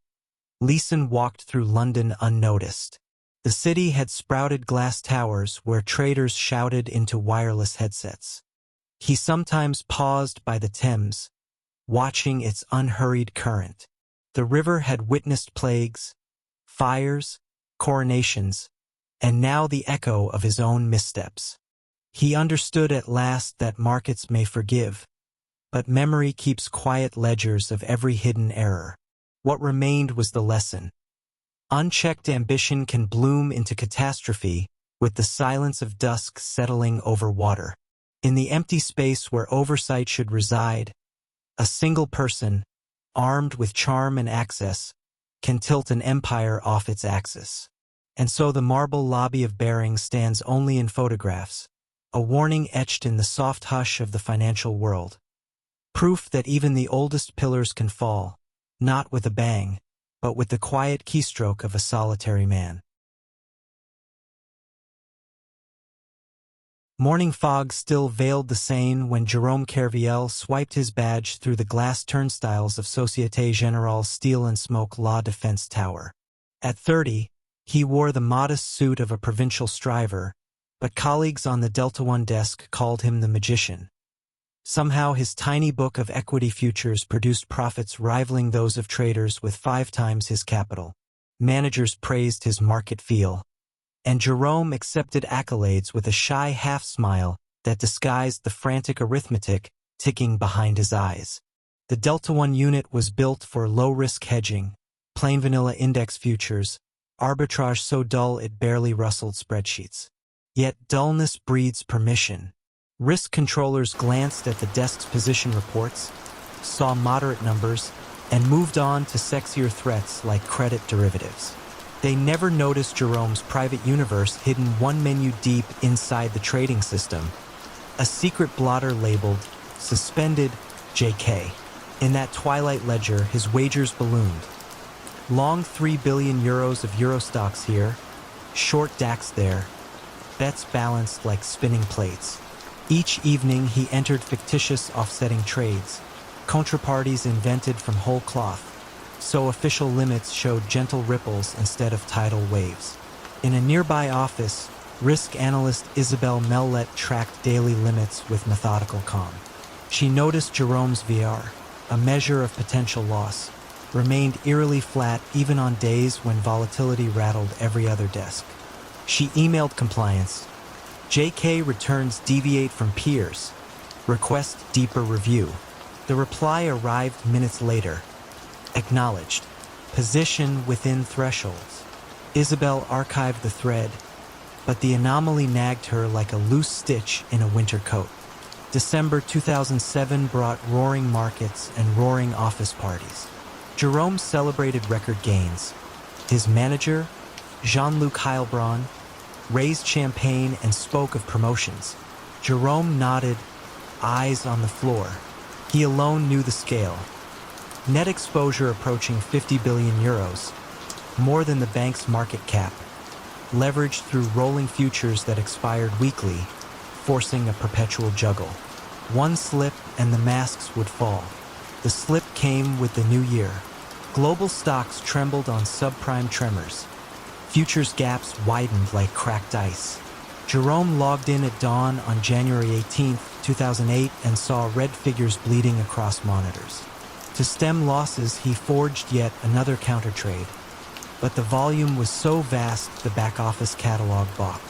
Leeson walked through London unnoticed. The city had sprouted glass towers where traders shouted into wireless headsets. He sometimes paused by the Thames, watching its unhurried current. The river had witnessed plagues, fires, coronations, and now the echo of his own missteps. He understood at last that markets may forgive, but memory keeps quiet ledgers of every hidden error. What remained was the lesson. Unchecked ambition can bloom into catastrophe, with the silence of dusk settling over water. In the empty space where oversight should reside, a single person, armed with charm and access, can tilt an empire off its axis. And so the marble lobby of Barings stands only in photographs, a warning etched in the soft hush of the financial world. Proof that even the oldest pillars can fall, not with a bang, but with the quiet keystroke of a solitary man. Morning fog still veiled the Seine when Jerome Kerviel swiped his badge through the glass turnstiles of Société Générale's Steel and Smoke Law Defense Tower. At 30, he wore the modest suit of a provincial striver, but colleagues on the Delta One desk called him the magician. Somehow his tiny book of equity futures produced profits rivaling those of traders with 5 times his capital. Managers praised his market feel, and Jerome accepted accolades with a shy half-smile that disguised the frantic arithmetic ticking behind his eyes. The Delta One unit was built for low-risk hedging, plain vanilla index futures, arbitrage so dull it barely rustled spreadsheets. Yet dullness breeds permission. Risk controllers glanced at the desk's position reports, saw moderate numbers, and moved on to sexier threats like credit derivatives. They never noticed Jerome's private universe hidden one menu deep inside the trading system, a secret blotter labeled Suspended JK. In that twilight ledger, his wagers ballooned. Long 3 billion euros of Eurostocks here, short DAX there, bets balanced like spinning plates. Each evening he entered fictitious offsetting trades, contraparties invented from whole cloth, so official limits showed gentle ripples instead of tidal waves. In a nearby office, risk analyst Isabelle Mellet tracked daily limits with methodical calm. She noticed Jerome's VR, a measure of potential loss, remained eerily flat even on days when volatility rattled every other desk. She emailed compliance. JK returns deviate from peers. Request deeper review. The reply arrived minutes later. Acknowledged. Position within thresholds. Isabel archived the thread, but the anomaly nagged her like a loose stitch in a winter coat. December 2007 brought roaring markets and roaring office parties. Jerome celebrated record gains. His manager, Jean-Luc Heilbronn, raised champagne and spoke of promotions. Jerome nodded, eyes on the floor. He alone knew the scale. Net exposure approaching 50 billion euros, more than the bank's market cap, leveraged through rolling futures that expired weekly, forcing a perpetual juggle. One slip and the masks would fall. The slip came with the new year. Global stocks trembled on subprime tremors. Futures gaps widened like cracked ice. Jerome logged in at dawn on January 18, 2008 and saw red figures bleeding across monitors. To stem losses, he forged yet another counter-trade. But the volume was so vast the back-office catalog balked.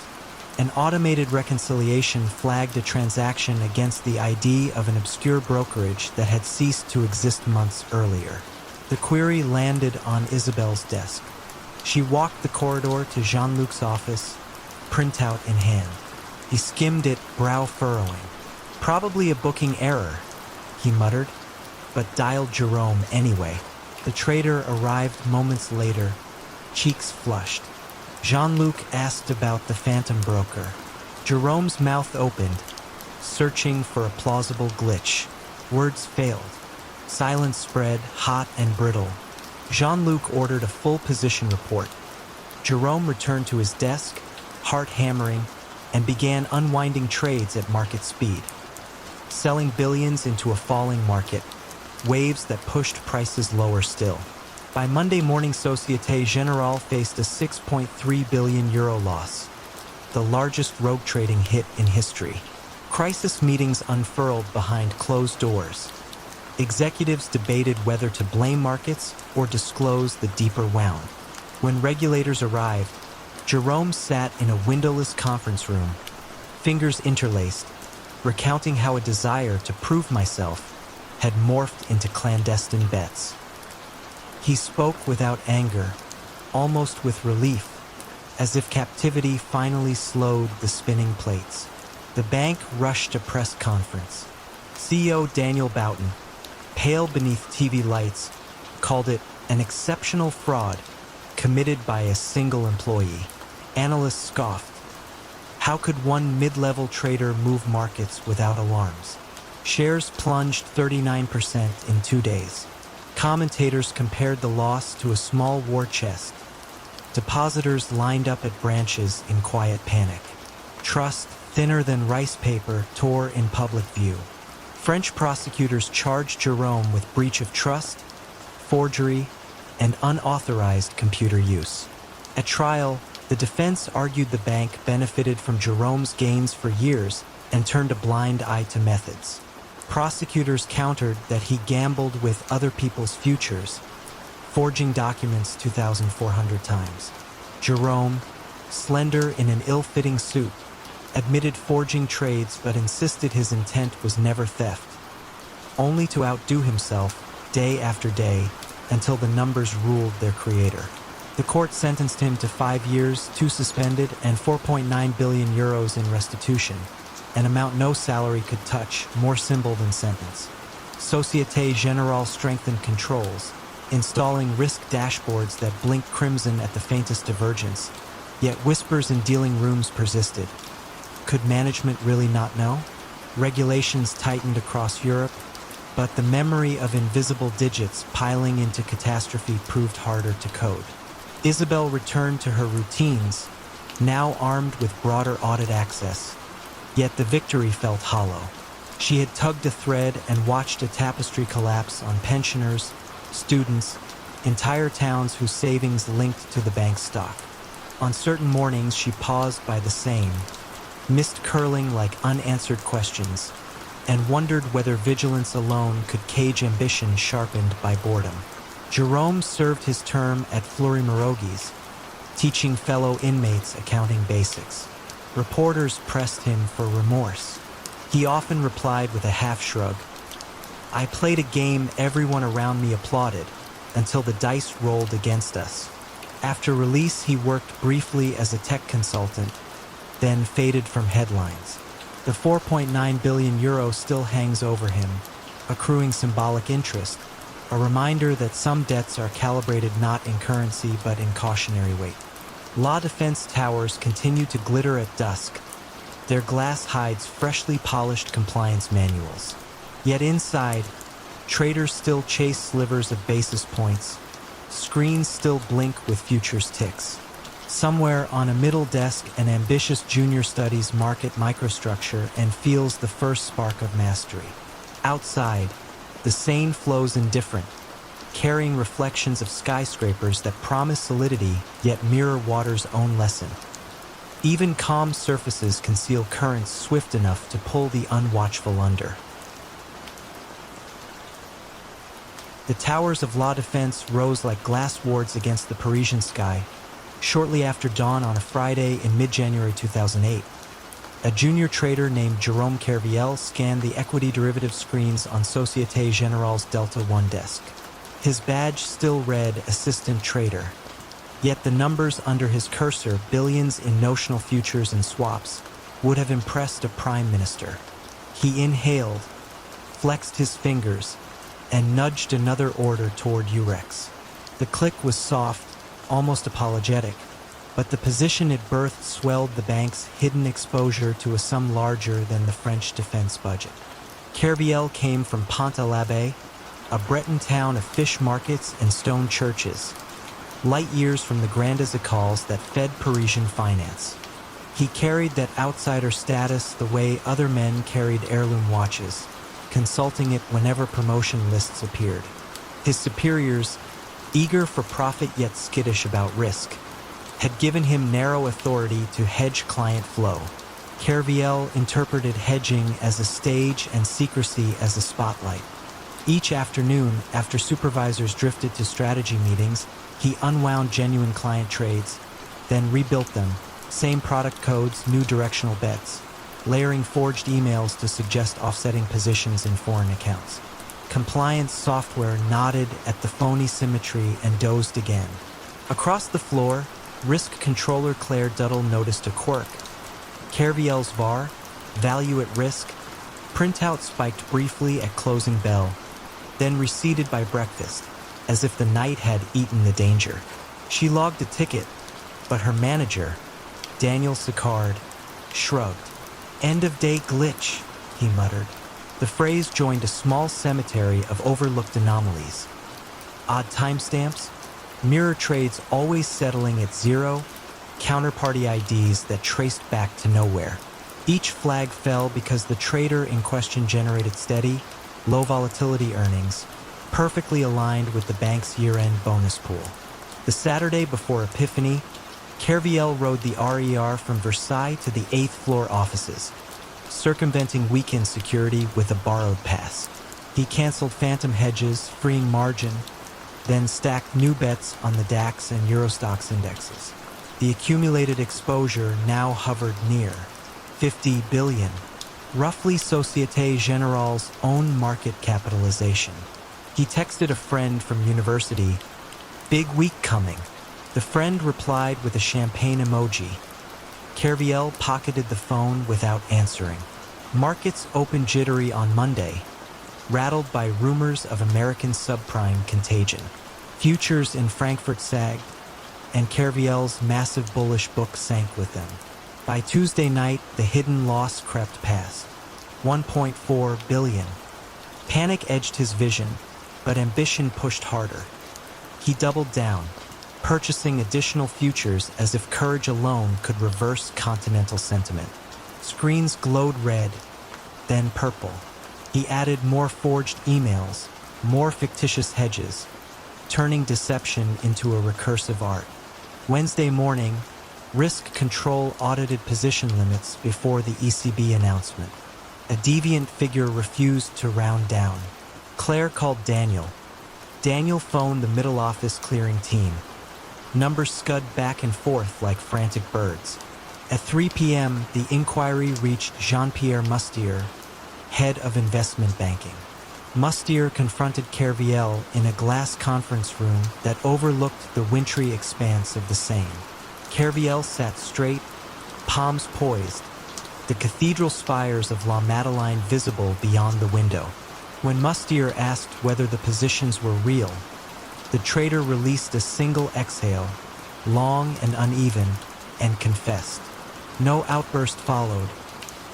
An automated reconciliation flagged a transaction against the ID of an obscure brokerage that had ceased to exist months earlier. The query landed on Isabel's desk. She walked the corridor to Jean-Luc's office, printout in hand. He skimmed it, brow furrowing. Probably a booking error, he muttered, but dialed Jerome anyway. The trader arrived moments later, cheeks flushed. Jean-Luc asked about the phantom broker. Jerome's mouth opened, searching for a plausible glitch. Words failed. Silence spread, hot and brittle. Jean-Luc ordered a full position report. Jerome returned to his desk, heart hammering, and began unwinding trades at market speed, selling billions into a falling market, waves that pushed prices lower still. By Monday morning, Société Générale faced a 6.3 billion euro loss, the largest rogue trading hit in history. Crisis meetings unfurled behind closed doors. Executives debated whether to blame markets or disclose the deeper wound. When regulators arrived, Jerome sat in a windowless conference room, fingers interlaced, recounting how a desire to prove myself had morphed into clandestine bets. He spoke without anger, almost with relief, as if captivity finally slowed the spinning plates. The bank rushed a press conference. CEO Daniel Boughton, pale beneath TV lights, called it an exceptional fraud committed by a single employee. Analysts scoffed. How could one mid-level trader move markets without alarms? Shares plunged 39% in 2 days. Commentators compared the loss to a small war chest. Depositors lined up at branches in quiet panic. Trust, thinner than rice paper, tore in public view. French prosecutors charged Jerome with breach of trust, forgery, and unauthorized computer use. At trial, the defense argued the bank benefited from Jerome's gains for years and turned a blind eye to methods. Prosecutors countered that he gambled with other people's futures, forging documents 2,400 times. Jerome, slender in an ill-fitting suit, admitted forging trades but insisted his intent was never theft, only to outdo himself day after day until the numbers ruled their creator. The court sentenced him to 5 years, 2 suspended, and 4.9 billion euros in restitution, an amount no salary could touch, more symbol than sentence. Société Générale strengthened controls, installing risk dashboards that blinked crimson at the faintest divergence, yet whispers in dealing rooms persisted. Could management really not know? Regulations tightened across Europe, but the memory of invisible digits piling into catastrophe proved harder to code. Isabel returned to her routines, now armed with broader audit access. Yet the victory felt hollow. She had tugged a thread and watched a tapestry collapse on pensioners, students, entire towns whose savings linked to the bank's stock. On certain mornings, she paused by the Seine, mist curling like unanswered questions, and wondered whether vigilance alone could cage ambition sharpened by boredom. Jerome served his term at Fleury-Mérogis, teaching fellow inmates accounting basics. Reporters pressed him for remorse. He often replied with a half-shrug. I played a game everyone around me applauded, until the dice rolled against us. After release, he worked briefly as a tech consultant, then faded from headlines. The 4.9 billion euro still hangs over him, accruing symbolic interest, a reminder that some debts are calibrated not in currency but in cautionary weight. La Défense towers continue to glitter at dusk, their glass hides freshly polished compliance manuals. Yet inside, traders still chase slivers of basis points, screens still blink with futures ticks. Somewhere on a middle desk, an ambitious junior studies market microstructure and feels the first spark of mastery. Outside, the Seine flows indifferent, carrying reflections of skyscrapers that promise solidity yet mirror water's own lesson. Even calm surfaces conceal currents swift enough to pull the unwatchful under. The towers of La Défense rose like glass wards against the Parisian sky, shortly after dawn on a Friday in mid-January 2008. A junior trader named Jerome Kerviel scanned the equity derivative screens on Société Générale's Delta One desk. His badge still read Assistant Trader, yet the numbers under his cursor, billions in notional futures and swaps, would have impressed a prime minister. He inhaled, flexed his fingers, and nudged another order toward Eurex. The click was soft, almost apologetic, but the position it birthed swelled the bank's hidden exposure to a sum larger than the French defense budget. Kerviel came from Pont-à-l'Abbé, a Breton town of fish markets and stone churches, light years from the grandes écoles that fed Parisian finance. He carried that outsider status the way other men carried heirloom watches, consulting it whenever promotion lists appeared. His superiors, eager for profit yet skittish about risk, had given him narrow authority to hedge client flow. Kerviel interpreted hedging as a stage and secrecy as a spotlight. Each afternoon, after supervisors drifted to strategy meetings, he unwound genuine client trades, then rebuilt them, same product codes, new directional bets, layering forged emails to suggest offsetting positions in foreign accounts. compliance software nodded at the phony symmetry and dozed again. Across the floor, risk controller Claire Duddle noticed a quirk. Kerviel's VAR, value at risk, printout spiked briefly at closing bell, then receded by breakfast, as if the night had eaten the danger. She logged a ticket, but her manager, Daniel Sicard, shrugged. "End-of-day glitch," he muttered. The phrase joined a small cemetery of overlooked anomalies. Odd timestamps, mirror trades always settling at zero, counterparty IDs that traced back to nowhere. Each flag fell because the trader in question generated steady, low volatility earnings, perfectly aligned with the bank's year-end bonus pool. The Saturday before Epiphany, Kerviel rode the RER from Versailles to the 8th floor offices, circumventing weekend security with a borrowed pass. He canceled phantom hedges, freeing margin, then stacked new bets on the DAX and Eurostoxx indexes. The accumulated exposure now hovered near 50 billion, roughly Société Générale's own market capitalization. He texted a friend from university, "Big week coming." The friend replied with a champagne emoji. Kerviel pocketed the phone without answering. Markets opened jittery on Monday, rattled by rumors of American subprime contagion. Futures in Frankfurt sagged, and Kerviel's massive bullish book sank with them. By Tuesday night, the hidden loss crept past 1.4 billion. Panic edged his vision, but ambition pushed harder. He doubled down, purchasing additional futures as if courage alone could reverse continental sentiment. Screens glowed red, then purple. He added more forged emails, more fictitious hedges, turning deception into a recursive art. Wednesday morning, risk control audited position limits before the ECB announcement. A deviant figure refused to round down. Claire called Daniel. Daniel phoned the middle office clearing team. Numbers scud back and forth like frantic birds. At 3 p.m., the inquiry reached Jean-Pierre Mustier, head of investment banking. Mustier confronted Kerviel in a glass conference room that overlooked the wintry expanse of the Seine. Kerviel sat straight, palms poised, the cathedral spires of La Madeleine visible beyond the window. When Mustier asked whether the positions were real, the trader released a single exhale, long and uneven, and confessed. No outburst followed,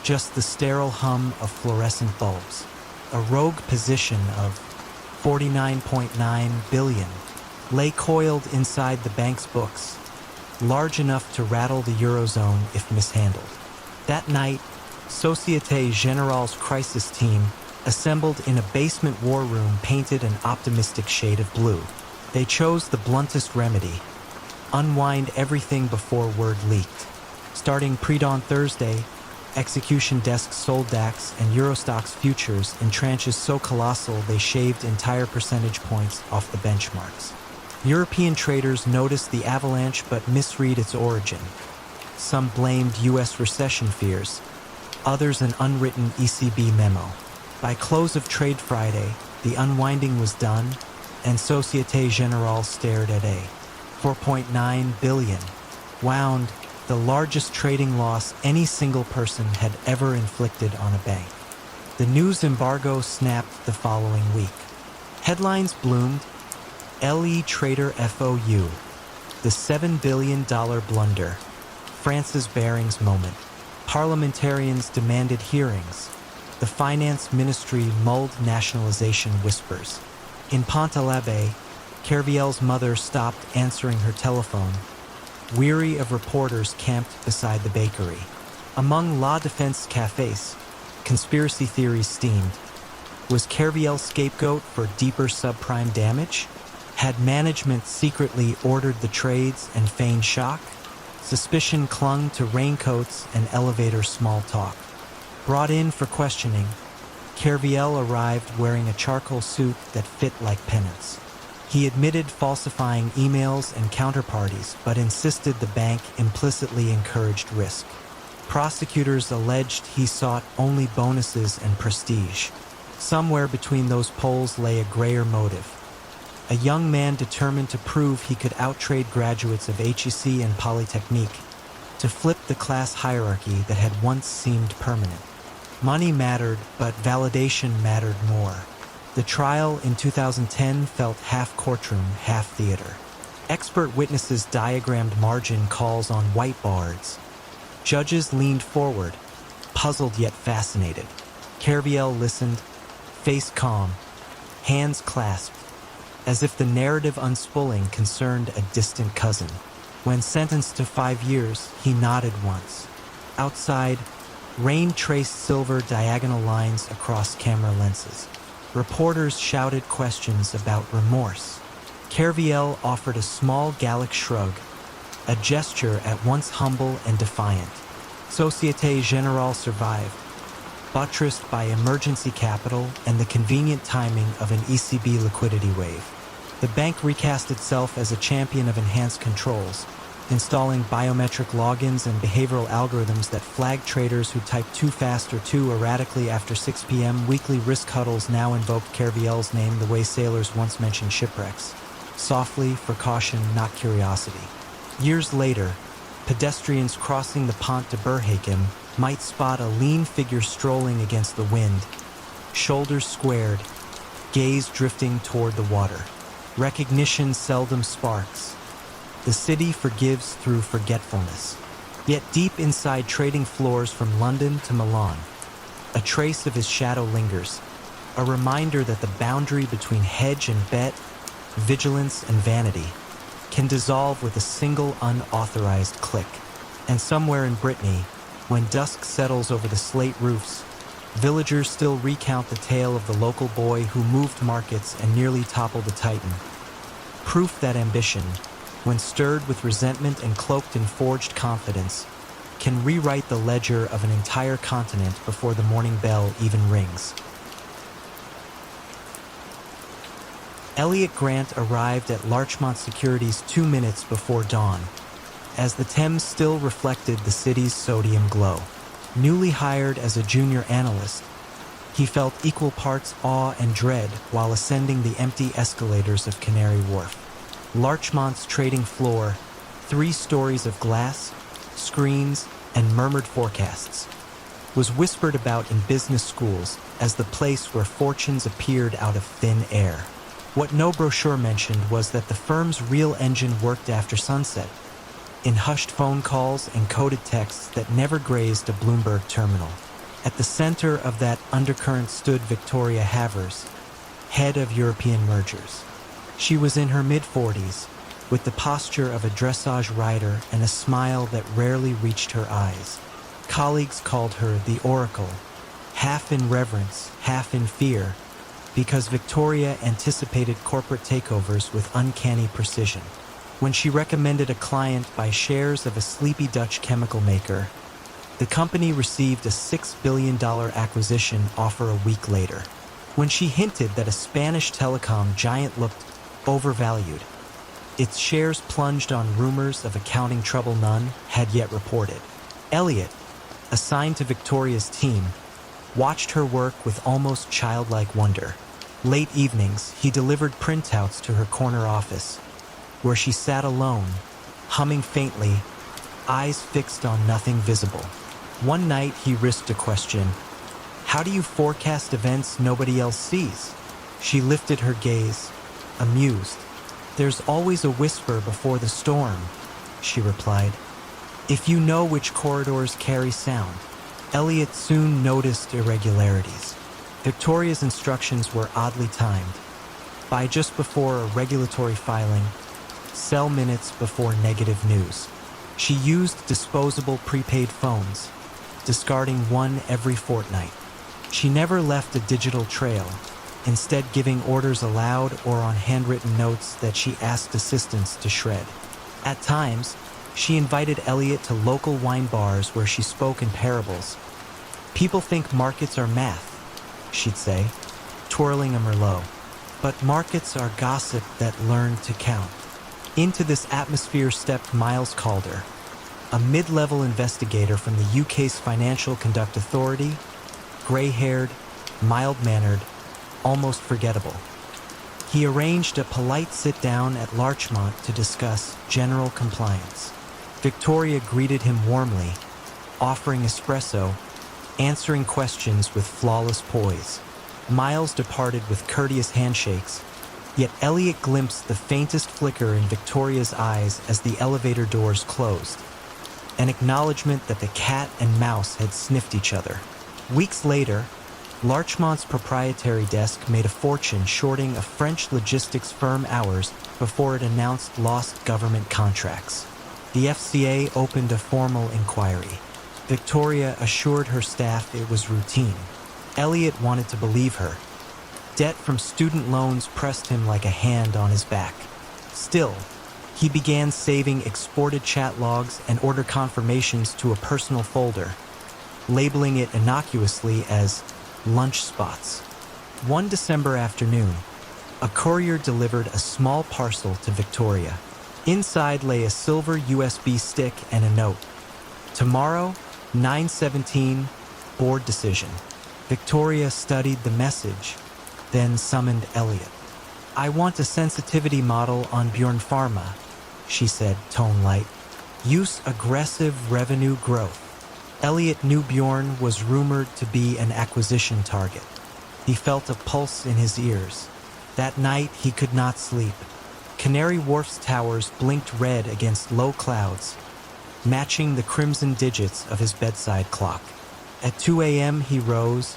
just the sterile hum of fluorescent bulbs. A rogue position of 49.9 billion lay coiled inside the bank's books, large enough to rattle the Eurozone if mishandled. That night, Société Générale's crisis team assembled in a basement war room painted an optimistic shade of blue. They chose the bluntest remedy: unwind everything before word leaked. Starting pre-dawn Thursday, execution desks sold DAX and Eurostoxx futures in tranches so colossal they shaved entire percentage points off the benchmarks. European traders noticed the avalanche but misread its origin. Some blamed U.S. recession fears, others an unwritten ECB memo. By close of trade Friday, the unwinding was done, and Société Générale stared at a 4.9 billion, wound, the largest trading loss any single person had ever inflicted on a bank. The news embargo snapped the following week. Headlines bloomed: LE Trader FOU, the $7 billion blunder, France's Barings moment. Parliamentarians demanded hearings. The finance ministry mulled nationalization whispers. In Pont-à-l'Abbé, Kerviel's mother stopped answering her telephone, weary of reporters camped beside the bakery. Among La Défense cafes, conspiracy theories steamed. Was Kerviel scapegoat for deeper subprime damage? Had management secretly ordered the trades and feigned shock? Suspicion clung to raincoats and elevator small talk. Brought in for questioning, Kerviel arrived wearing a charcoal suit that fit like penance. He admitted falsifying emails and counterparties, but insisted the bank implicitly encouraged risk. Prosecutors alleged he sought only bonuses and prestige. Somewhere between those poles lay a grayer motive. A young man determined to prove he could outtrade graduates of HEC and Polytechnique, to flip the class hierarchy that had once seemed permanent. Money mattered, but validation mattered more. The trial in 2010 felt half courtroom, half theater. Expert witnesses diagrammed margin calls on whiteboards. Judges leaned forward, puzzled yet fascinated. Kerviel listened, face calm, hands clasped, as if the narrative unspooling concerned a distant cousin. When sentenced to 5 years, he nodded once. Outside, rain traced silver diagonal lines across camera lenses. Reporters shouted questions about remorse. Kerviel offered a small Gallic shrug, a gesture at once humble and defiant. Société Générale survived, buttressed by emergency capital and the convenient timing of an ECB liquidity wave. The bank recast itself as a champion of enhanced controls, installing biometric logins and behavioral algorithms that flag traders who type too fast or too erratically after 6 p.m. Weekly risk huddles now invoked Kerviel's name the way sailors once mentioned shipwrecks. Softly, for caution, not curiosity. Years later, pedestrians crossing the Pont de Berhakem might spot a lean figure strolling against the wind, shoulders squared, gaze drifting toward the water. Recognition seldom sparks. The city forgives through forgetfulness. Yet deep inside trading floors from London to Milan, a trace of his shadow lingers, a reminder that the boundary between hedge and bet, vigilance and vanity, can dissolve with a single unauthorized click. And somewhere in Brittany, when dusk settles over the slate roofs, villagers still recount the tale of the local boy who moved markets and nearly toppled the Titan. Proof that ambition, when stirred with resentment and cloaked in forged confidence, can rewrite the ledger of an entire continent before the morning bell even rings. Elliot Grant arrived at Larchmont Securities 2 minutes before dawn, as the Thames still reflected the city's sodium glow. Newly hired as a junior analyst, he felt equal parts awe and dread while ascending the empty escalators of Canary Wharf. Larchmont's trading floor, 3 stories of glass, screens, and murmured forecasts, was whispered about in business schools as the place where fortunes appeared out of thin air. What no brochure mentioned was that the firm's real engine worked after sunset, in hushed phone calls and coded texts that never grazed a Bloomberg terminal. At the center of that undercurrent stood Victoria Havers, head of European mergers. She was in her mid-40s, with the posture of a dressage rider and a smile that rarely reached her eyes. Colleagues called her the Oracle, half in reverence, half in fear, because Victoria anticipated corporate takeovers with uncanny precision. When she recommended a client buy shares of a sleepy Dutch chemical maker, the company received a $6 billion acquisition offer a week later. When she hinted that a Spanish telecom giant looked overvalued, its shares plunged on rumors of accounting trouble none had yet reported. Elliot, assigned to Victoria's team, watched her work with almost childlike wonder. Late evenings, he delivered printouts to her corner office, where she sat alone, humming faintly, eyes fixed on nothing visible. One night, he risked a question. "How do you forecast events nobody else sees?" She lifted her gaze, amused. "There's always a whisper before the storm," she replied. "If you know which corridors carry sound." Elliot soon noticed irregularities. Victoria's instructions were oddly timed. By just before a regulatory filing, sell minutes before negative news. She used disposable prepaid phones, discarding one every fortnight. She never left a digital trail, instead giving orders aloud or on handwritten notes that she asked assistants to shred. At times, she invited Elliot to local wine bars where she spoke in parables. "People think markets are math," she'd say, twirling a Merlot. "But markets are gossip that learned to count." Into this atmosphere stepped Miles Calder, a mid-level investigator from the UK's Financial Conduct Authority, gray-haired, mild-mannered, almost forgettable. He arranged a polite sit-down at Larchmont to discuss general compliance. Victoria greeted him warmly, offering espresso, answering questions with flawless poise. Miles departed with courteous handshakes, yet Elliot glimpsed the faintest flicker in Victoria's eyes as the elevator doors closed, an acknowledgement that the cat and mouse had sniffed each other. Weeks later, Larchmont's proprietary desk made a fortune shorting a French logistics firm hours before it announced lost government contracts. The FCA opened a formal inquiry. Victoria assured her staff it was routine. Elliot wanted to believe her. Debt from student loans pressed him like a hand on his back. Still, he began saving exported chat logs and order confirmations to a personal folder, labeling it innocuously as lunch spots. One December afternoon, a courier delivered a small parcel to Victoria. Inside lay a silver USB stick and a note. Tomorrow, 9:17, board decision. Victoria studied the message, then summoned Elliot. "I want a sensitivity model on Bjorn Pharma," she said, tone light. "Use aggressive revenue growth." Elliot knew Bjorn was rumored to be an acquisition target. He felt a pulse in his ears. That night, he could not sleep. Canary Wharf's towers blinked red against low clouds, matching the crimson digits of his bedside clock. At 2 a.m., he rose,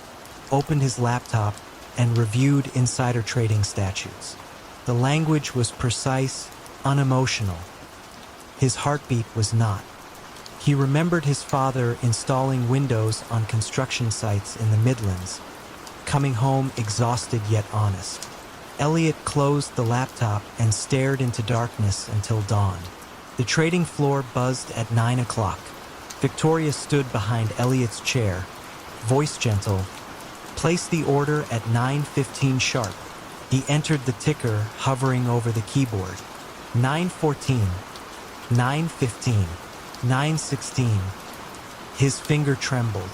opened his laptop, and reviewed insider trading statutes. The language was precise, unemotional. His heartbeat was not. He remembered his father installing windows on construction sites in the Midlands, coming home exhausted yet honest. Elliot closed the laptop and stared into darkness until dawn. The trading floor buzzed at 9 o'clock. Victoria stood behind Elliot's chair, voice gentle. "Place the order at 9:15 sharp." He entered the ticker, hovering over the keyboard. 9:14, 9:15, 9:16. His finger trembled.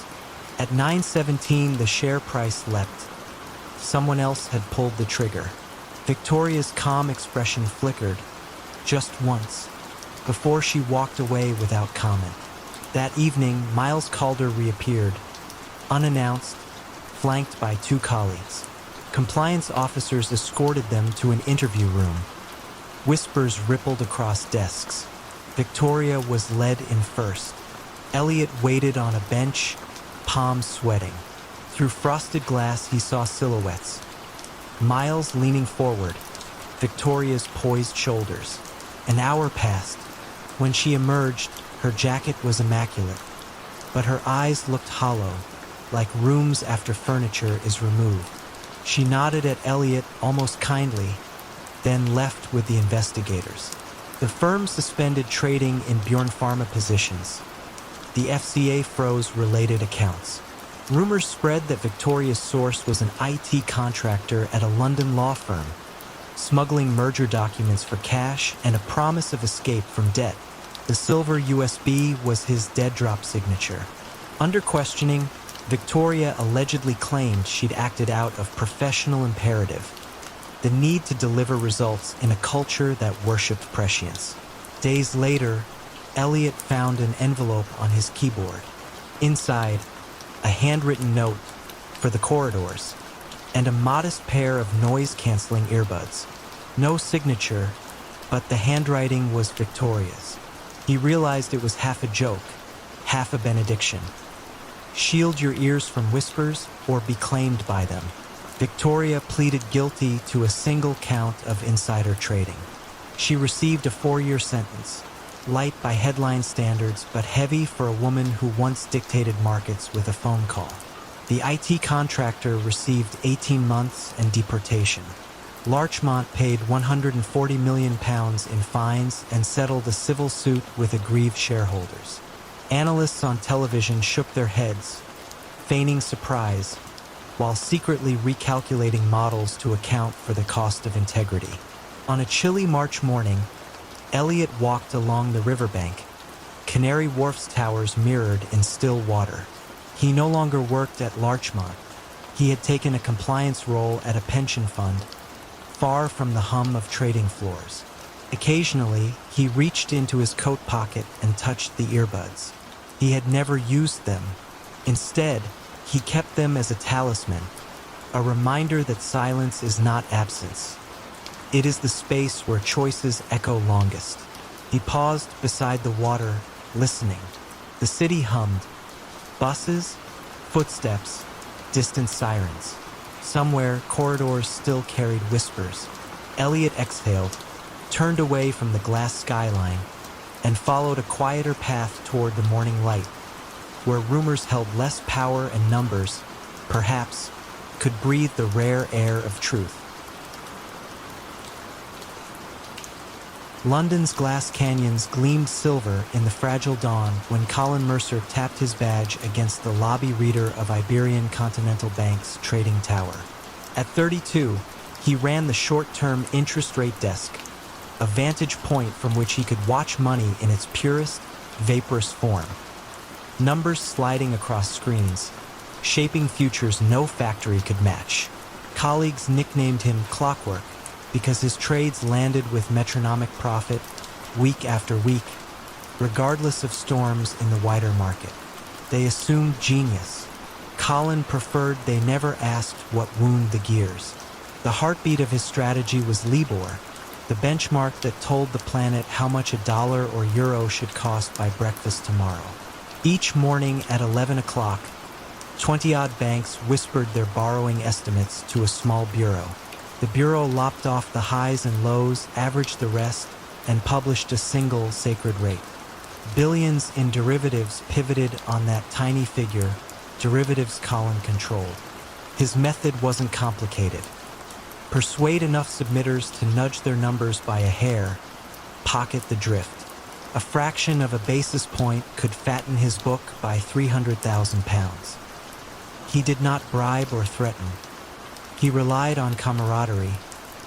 At 9:17, the share price leapt. Someone else had pulled the trigger. Victoria's calm expression flickered, just once, before she walked away without comment. That evening, Miles Calder reappeared, unannounced, flanked by 2 colleagues. Compliance officers escorted them to an interview room. Whispers rippled across desks. Victoria was led in first. Elliot waited on a bench, palms sweating. Through frosted glass, he saw silhouettes. Miles leaning forward, Victoria's poised shoulders. An hour passed. When she emerged, her jacket was immaculate, but her eyes looked hollow, like rooms after furniture is removed. She nodded at Elliot almost kindly, then left with the investigators. The firm suspended trading in Bjorn Pharma positions. The FCA froze related accounts. Rumors spread that Victoria's source was an IT contractor at a London law firm, smuggling merger documents for cash and a promise of escape from debt. The silver USB was his dead drop signature. Under questioning, Victoria allegedly claimed she'd acted out of professional imperative, the need to deliver results in a culture that worshipped prescience. Days later, Elliot found an envelope on his keyboard. Inside, a handwritten note for the corridors, and a modest pair of noise-canceling earbuds. No signature, but the handwriting was Victoria's. He realized it was half a joke, half a benediction. Shield your ears from whispers or be claimed by them. Victoria pleaded guilty to a single count of insider trading. She received a 4-year sentence, light by headline standards but heavy for a woman who once dictated markets with a phone call. The IT contractor received 18 months and deportation. Larchmont paid £140 million in fines and settled a civil suit with aggrieved shareholders. Analysts on television shook their heads, feigning surprise, while secretly recalculating models to account for the cost of integrity. On a chilly March morning, Elliot walked along the riverbank, Canary Wharf's towers mirrored in still water. He no longer worked at Larchmont. He had taken a compliance role at a pension fund, far from the hum of trading floors. Occasionally, he reached into his coat pocket and touched the earbuds. He had never used them. Instead, he kept them as a talisman, a reminder that silence is not absence. It is the space where choices echo longest. He paused beside the water, listening. The city hummed. Buses, footsteps, distant sirens. Somewhere, corridors still carried whispers. Elliot exhaled, turned away from the glass skyline, and followed a quieter path toward the morning light, where rumors held less power and numbers, perhaps, could breathe the rare air of truth. London's glass canyons gleamed silver in the fragile dawn when Colin Mercer tapped his badge against the lobby reader of Iberian Continental Bank's trading tower. At 32, he ran the short-term interest rate desk, a vantage point from which he could watch money in its purest, vaporous form. Numbers sliding across screens, shaping futures no factory could match. Colleagues nicknamed him Clockwork because his trades landed with metronomic profit week after week, regardless of storms in the wider market. They assumed genius. Colin preferred they never asked what wound the gears. The heartbeat of his strategy was Libor, the benchmark that told the planet how much a dollar or euro should cost by breakfast tomorrow. Each morning at 11 o'clock, 20-odd banks whispered their borrowing estimates to a small bureau. The bureau lopped off the highs and lows, averaged the rest, and published a single sacred rate. Billions in derivatives pivoted on that tiny figure, derivatives Colin controlled. His method wasn't complicated. Persuade enough submitters to nudge their numbers by a hair, pocket the drift. A fraction of a basis point could fatten his book by £300,000. He did not bribe or threaten. He relied on camaraderie,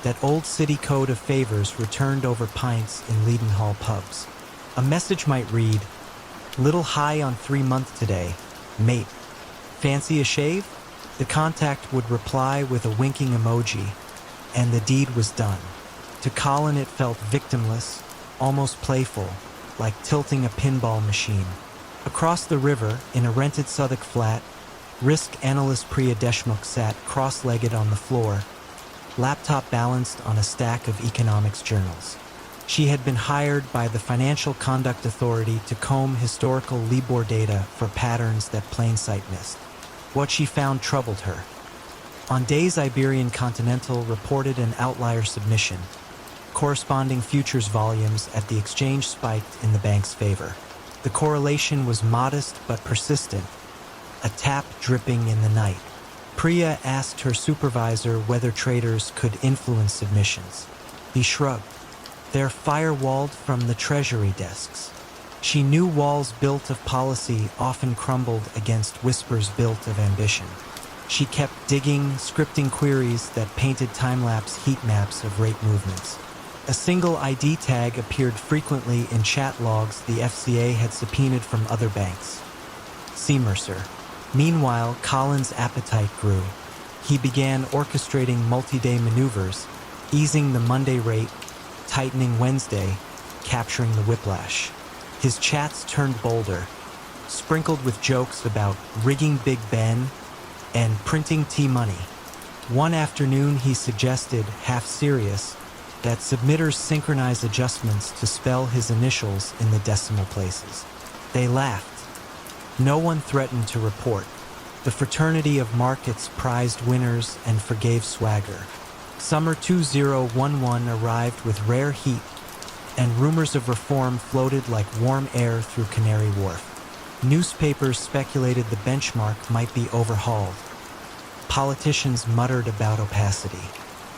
that old city code of favors returned over pints in Leadenhall pubs. A message might read, "Little high on 3-month today, mate. Fancy a shave?" The contact would reply with a winking emoji, and the deed was done. To Colin it felt victimless, almost playful, like tilting a pinball machine. Across the river, in a rented Southwark flat, risk analyst Priya Deshmukh sat cross-legged on the floor, laptop balanced on a stack of economics journals. She had been hired by the Financial Conduct Authority to comb historical Libor data for patterns that plain sight missed. What she found troubled her. On days Iberian Continental reported an outlier submission, corresponding futures volumes at the exchange spiked in the bank's favor. The correlation was modest but persistent, a tap dripping in the night. Priya asked her supervisor whether traders could influence submissions. He shrugged. They're firewalled from the treasury desks. She knew walls built of policy often crumbled against whispers built of ambition. She kept digging, scripting queries that painted time-lapse heat maps of rate movements. A single ID tag appeared frequently in chat logs the FCA had subpoenaed from other banks. See Mercer. Meanwhile, Colin's appetite grew. He began orchestrating multi-day maneuvers, easing the Monday rate, tightening Wednesday, capturing the whiplash. His chats turned bolder, sprinkled with jokes about rigging Big Ben and printing T-money. One afternoon he suggested, half serious, that submitters synchronize adjustments to spell his initials in the decimal places. They laughed. No one threatened to report. The fraternity of markets prized winners and forgave swagger. Summer 2011 arrived with rare heat, and rumors of reform floated like warm air through Canary Wharf. Newspapers speculated the benchmark might be overhauled. Politicians muttered about opacity.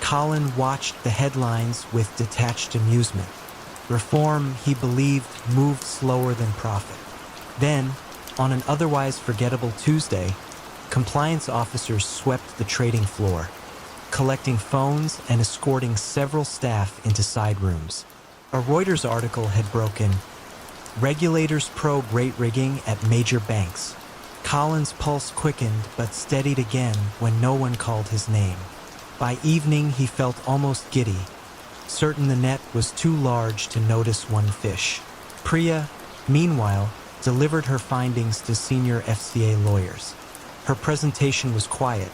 Colin watched the headlines with detached amusement. Reform, he believed, moved slower than profit. Then, on an otherwise forgettable Tuesday, compliance officers swept the trading floor, collecting phones and escorting several staff into side rooms. A Reuters article had broken, "Regulators probe rate rigging at major banks." Colin's pulse quickened but steadied again when no one called his name. By evening, he felt almost giddy, certain the net was too large to notice one fish. Priya, meanwhile, delivered her findings to senior FCA lawyers. Her presentation was quiet,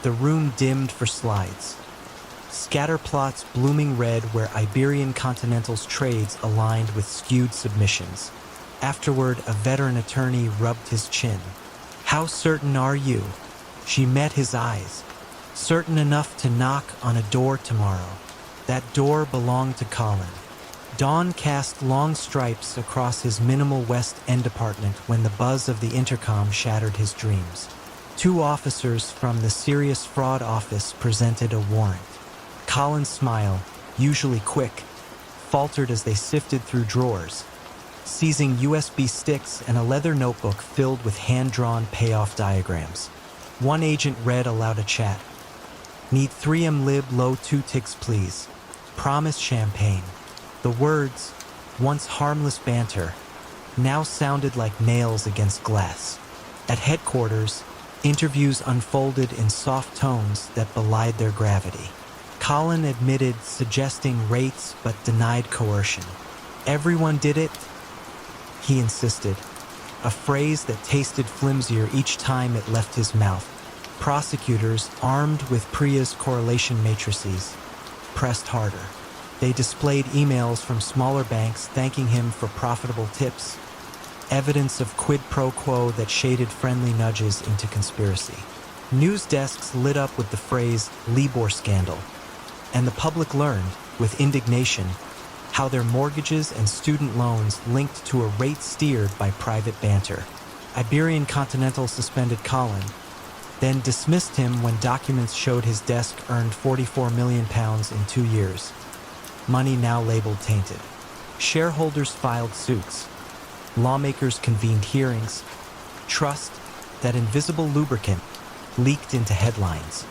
the room dimmed for slides. Scatter plots blooming red where Iberian Continental's trades aligned with skewed submissions. Afterward, a veteran attorney rubbed his chin. "How certain are you?" She met his eyes. "Certain enough to knock on a door tomorrow." That door belonged to Colin. Dawn cast long stripes across his minimal West End apartment when the buzz of the intercom shattered his dreams. 2 officers from the Serious Fraud Office presented a warrant. Colin's smile, usually quick, faltered as they sifted through drawers, seizing USB sticks and a leather notebook filled with hand-drawn payoff diagrams. One agent read aloud a chat. "Need 3M lib low 2 ticks please. Promise champagne." The words, once harmless banter, now sounded like nails against glass. At headquarters, interviews unfolded in soft tones that belied their gravity. Colin admitted suggesting rates but denied coercion. "Everyone did it?" he insisted, a phrase that tasted flimsier each time it left his mouth. Prosecutors, armed with Priya's correlation matrices, pressed harder. They displayed emails from smaller banks thanking him for profitable tips, evidence of quid pro quo that shaded friendly nudges into conspiracy. News desks lit up with the phrase "Libor scandal," and the public learned, with indignation, how their mortgages and student loans linked to a rate steered by private banter. Iberian Continental suspended Colin, then dismissed him when documents showed his desk earned £44 million in 2 years. Money now labeled tainted. Shareholders filed suits. Lawmakers convened hearings. Trust, that invisible lubricant, leaked into headlines.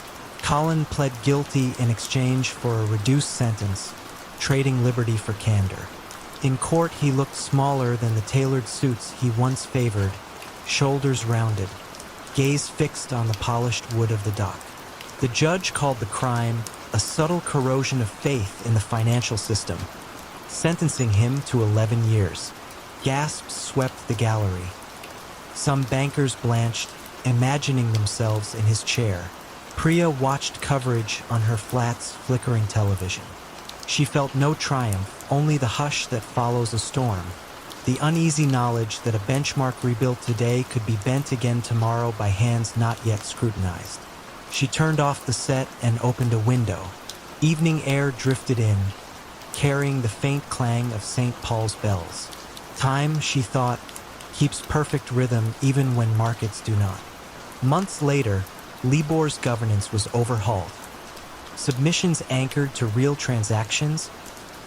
Colin pled guilty in exchange for a reduced sentence, trading liberty for candor. In court, he looked smaller than the tailored suits he once favored, shoulders rounded, gaze fixed on the polished wood of the dock. The judge called the crime a subtle corrosion of faith in the financial system, sentencing him to 11 years. Gasps swept the gallery. Some bankers blanched, imagining themselves in his chair. Priya watched coverage on her flat's flickering television. She felt no triumph, only the hush that follows a storm, the uneasy knowledge that a benchmark rebuilt today could be bent again tomorrow by hands not yet scrutinized. She turned off the set and opened a window. Evening air drifted in, carrying the faint clang of St. Paul's bells. Time, she thought, keeps perfect rhythm even when markets do not. Months later, Libor's governance was overhauled. Submissions anchored to real transactions,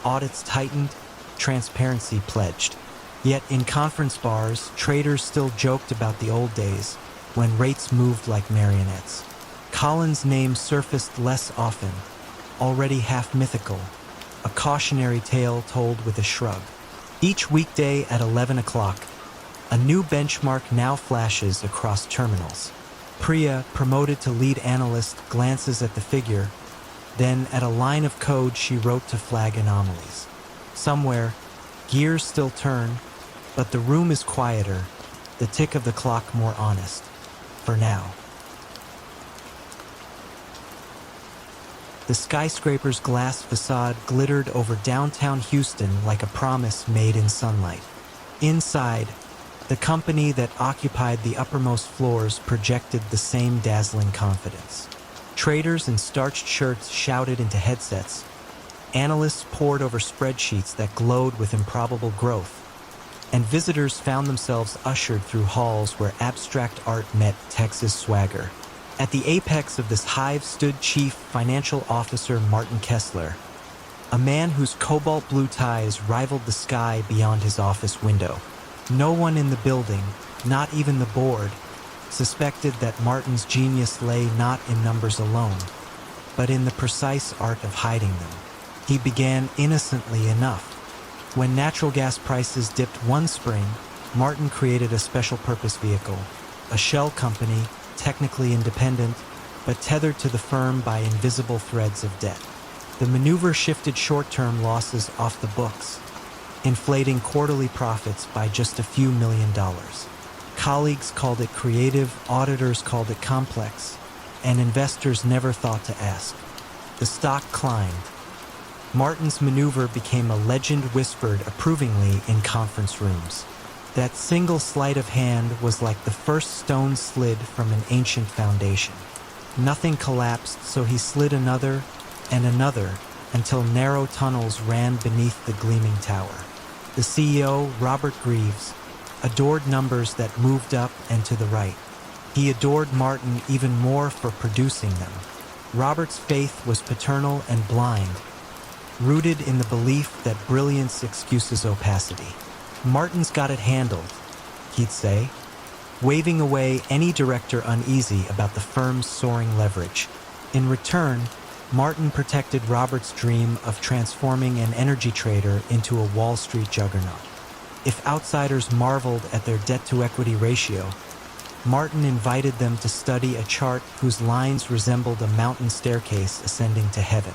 audits tightened, transparency pledged. Yet in conference bars, traders still joked about the old days, when rates moved like marionettes. Colin's name surfaced less often, already half mythical, a cautionary tale told with a shrug. Each weekday at 11 o'clock, a new benchmark now flashes across terminals. Priya, promoted to lead analyst, glances at the figure, then at a line of code she wrote to flag anomalies. Somewhere, gears still turn, but the room is quieter, the tick of the clock more honest. For now. The skyscraper's glass facade glittered over downtown Houston like a promise made in sunlight. Inside, the company that occupied the uppermost floors projected the same dazzling confidence. Traders in starched shirts shouted into headsets. Analysts pored over spreadsheets that glowed with improbable growth. And visitors found themselves ushered through halls where abstract art met Texas swagger. At the apex of this hive stood Chief Financial Officer Martin Kessler, a man whose cobalt blue ties rivaled the sky beyond his office window. No one in the building, not even the board, suspected that Martin's genius lay not in numbers alone, but in the precise art of hiding them. He began innocently enough. When natural gas prices dipped one spring, Martin created a special purpose vehicle, a shell company, technically independent, but tethered to the firm by invisible threads of debt. The maneuver shifted short-term losses off the books, inflating quarterly profits by just a few $1,000,000. Colleagues called it creative, auditors called it complex, and investors never thought to ask. The stock climbed. Martin's maneuver became a legend whispered approvingly in conference rooms. That single sleight of hand was like the first stone slid from an ancient foundation. Nothing collapsed, so he slid another and another until narrow tunnels ran beneath the gleaming tower. The CEO, Robert Greaves, adored numbers that moved up and to the right. He adored Martin even more for producing them. Robert's faith was paternal and blind, rooted in the belief that brilliance excuses opacity. Martin's got it handled, he'd say, waving away any director uneasy about the firm's soaring leverage. In return, Martin protected Robert's dream of transforming an energy trader into a Wall Street juggernaut. If outsiders marveled at their debt-to-equity ratio, Martin invited them to study a chart whose lines resembled a mountain staircase ascending to heaven.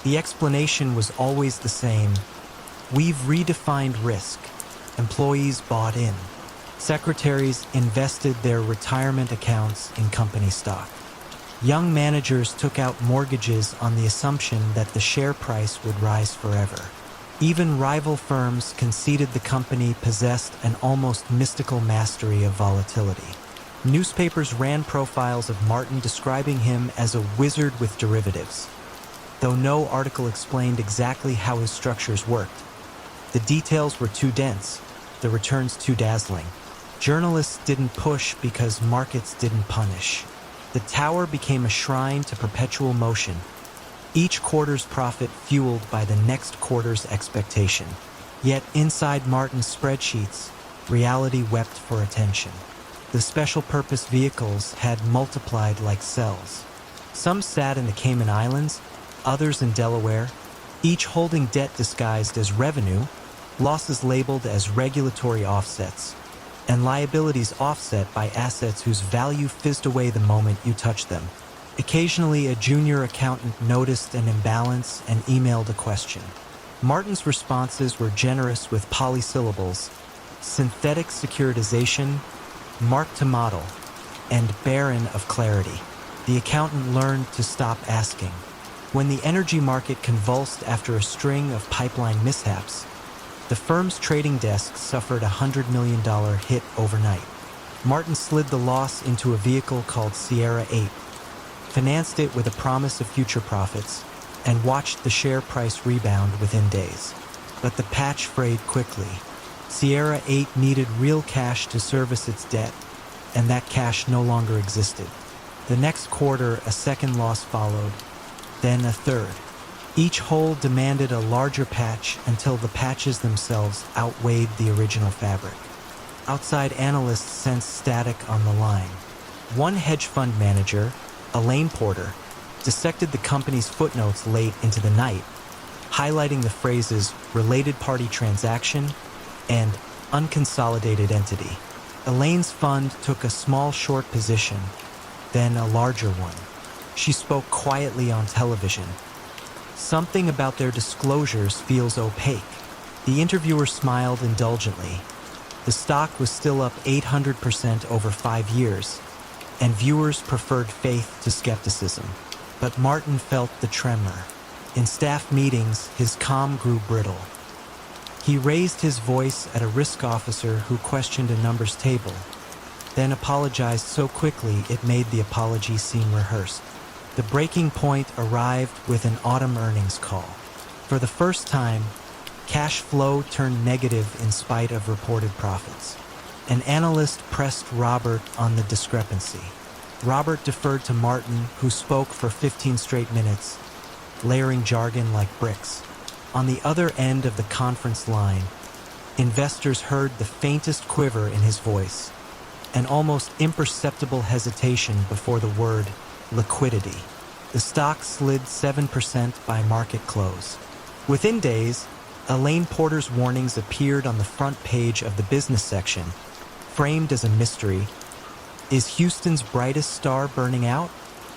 The explanation was always the same. We've redefined risk. Employees bought in. Secretaries invested their retirement accounts in company stock. Young managers took out mortgages on the assumption that the share price would rise forever. Even rival firms conceded the company possessed an almost mystical mastery of volatility. Newspapers ran profiles of Martin describing him as a wizard with derivatives. Though no article explained exactly how his structures worked, the details were too dense, the returns too dazzling. Journalists didn't push because markets didn't punish. The tower became a shrine to perpetual motion, each quarter's profit fueled by the next quarter's expectation. Yet inside Martin's spreadsheets, reality wept for attention. The special-purpose vehicles had multiplied like cells. Some sat in the Cayman Islands, others in Delaware, each holding debt disguised as revenue, losses labeled as regulatory offsets, and liabilities offset by assets whose value fizzed away the moment you touched them. Occasionally, a junior accountant noticed an imbalance and emailed a question. Martin's responses were generous with polysyllables: synthetic securitization, mark to model, and barren of clarity. The accountant learned to stop asking. When the energy market convulsed after a string of pipeline mishaps, the firm's trading desk suffered a $100 million hit overnight. Martin slid the loss into a vehicle called Sierra 8, financed it with a promise of future profits, and watched the share price rebound within days. But the patch frayed quickly. Sierra 8 needed real cash to service its debt, and that cash no longer existed. The next quarter, a second loss followed, then a third. Each hole demanded a larger patch until the patches themselves outweighed the original fabric. Outside analysts sensed static on the line. One hedge fund manager, Elaine Porter, dissected the company's footnotes late into the night, highlighting the phrases related party transaction and unconsolidated entity. Elaine's fund took a small short position, then a larger one. She spoke quietly on television. Something about their disclosures feels opaque. The interviewer smiled indulgently. The stock was still up 800% over 5 years, and viewers preferred faith to skepticism. But Martin felt the tremor. In staff meetings, his calm grew brittle. He raised his voice at a risk officer who questioned a numbers table, then apologized so quickly it made the apology seem rehearsed. The breaking point arrived with an autumn earnings call. For the first time, cash flow turned negative in spite of reported profits. An analyst pressed Robert on the discrepancy. Robert deferred to Martin, who spoke for 15 straight minutes, layering jargon like bricks. On the other end of the conference line, investors heard the faintest quiver in his voice, an almost imperceptible hesitation before the word liquidity. The stock slid 7% by market close. Within days, Elaine Porter's warnings appeared on the front page of the business section, framed as a mystery. Is Houston's brightest star burning out?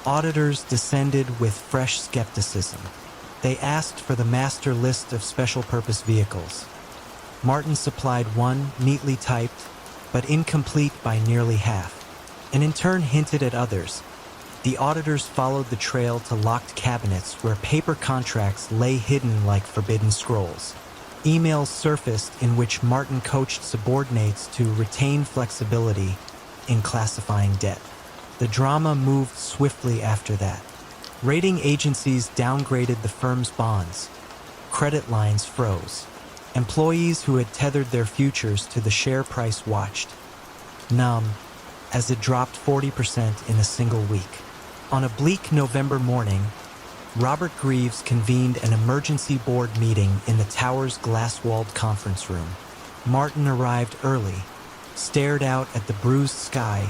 Auditors descended with fresh skepticism. They asked for the master list of special-purpose vehicles. Martin supplied one, neatly typed, but incomplete by nearly half, and in turn hinted at others. The auditors followed the trail to locked cabinets where paper contracts lay hidden like forbidden scrolls. Emails surfaced in which Martin coached subordinates to retain flexibility in classifying debt. The drama moved swiftly after that. Rating agencies downgraded the firm's bonds. Credit lines froze. Employees who had tethered their futures to the share price watched, numb, as it dropped 40% in a single week. On a bleak November morning, Robert Greaves convened an emergency board meeting in the tower's glass-walled conference room. Martin arrived early, stared out at the bruised sky,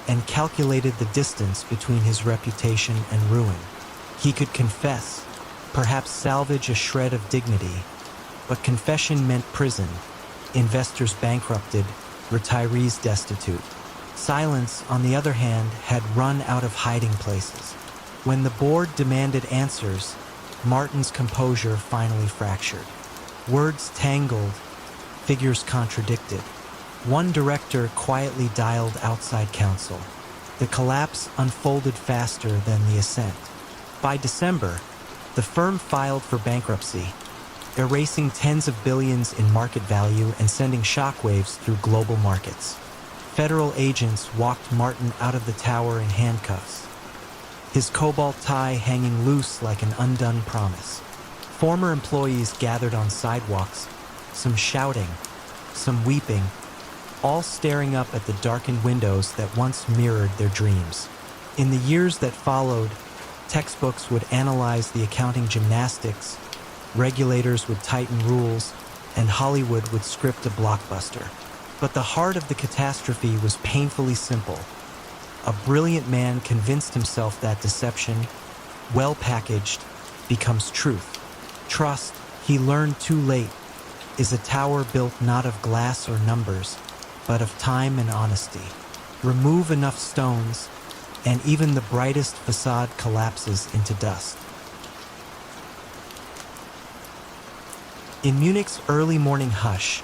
and calculated the distance between his reputation and ruin. He could confess, perhaps salvage a shred of dignity, but confession meant prison, investors bankrupted, retirees destitute. Silence, on the other hand, had run out of hiding places. When the board demanded answers, Martin's composure finally fractured. Words tangled, figures contradicted. One director quietly dialed outside counsel. The collapse unfolded faster than the ascent. By December, the firm filed for bankruptcy, erasing tens of billions in market value and sending shockwaves through global markets. Federal agents walked Martin out of the tower in handcuffs, his cobalt tie hanging loose like an undone promise. Former employees gathered on sidewalks, some shouting, some weeping, all staring up at the darkened windows that once mirrored their dreams. In the years that followed, textbooks would analyze the accounting gymnastics, regulators would tighten rules, and Hollywood would script a blockbuster. But the heart of the catastrophe was painfully simple. A brilliant man convinced himself that deception, well packaged, becomes truth. Trust, he learned too late, is a tower built not of glass or numbers, but of time and honesty. Remove enough stones, and even the brightest facade collapses into dust. In Munich's early morning hush,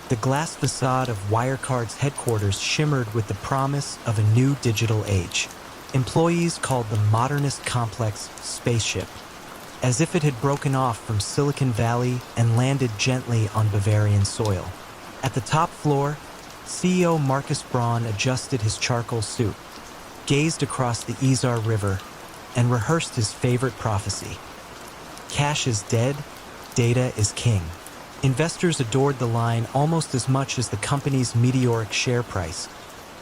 the glass facade of Wirecard's headquarters shimmered with the promise of a new digital age. Employees called the modernist complex Spaceship, as if it had broken off from Silicon Valley and landed gently on Bavarian soil. At the top floor, CEO Marcus Braun adjusted his charcoal suit, gazed across the Isar River, and rehearsed his favorite prophecy. Cash is dead, data is king. Investors adored the line almost as much as the company's meteoric share price,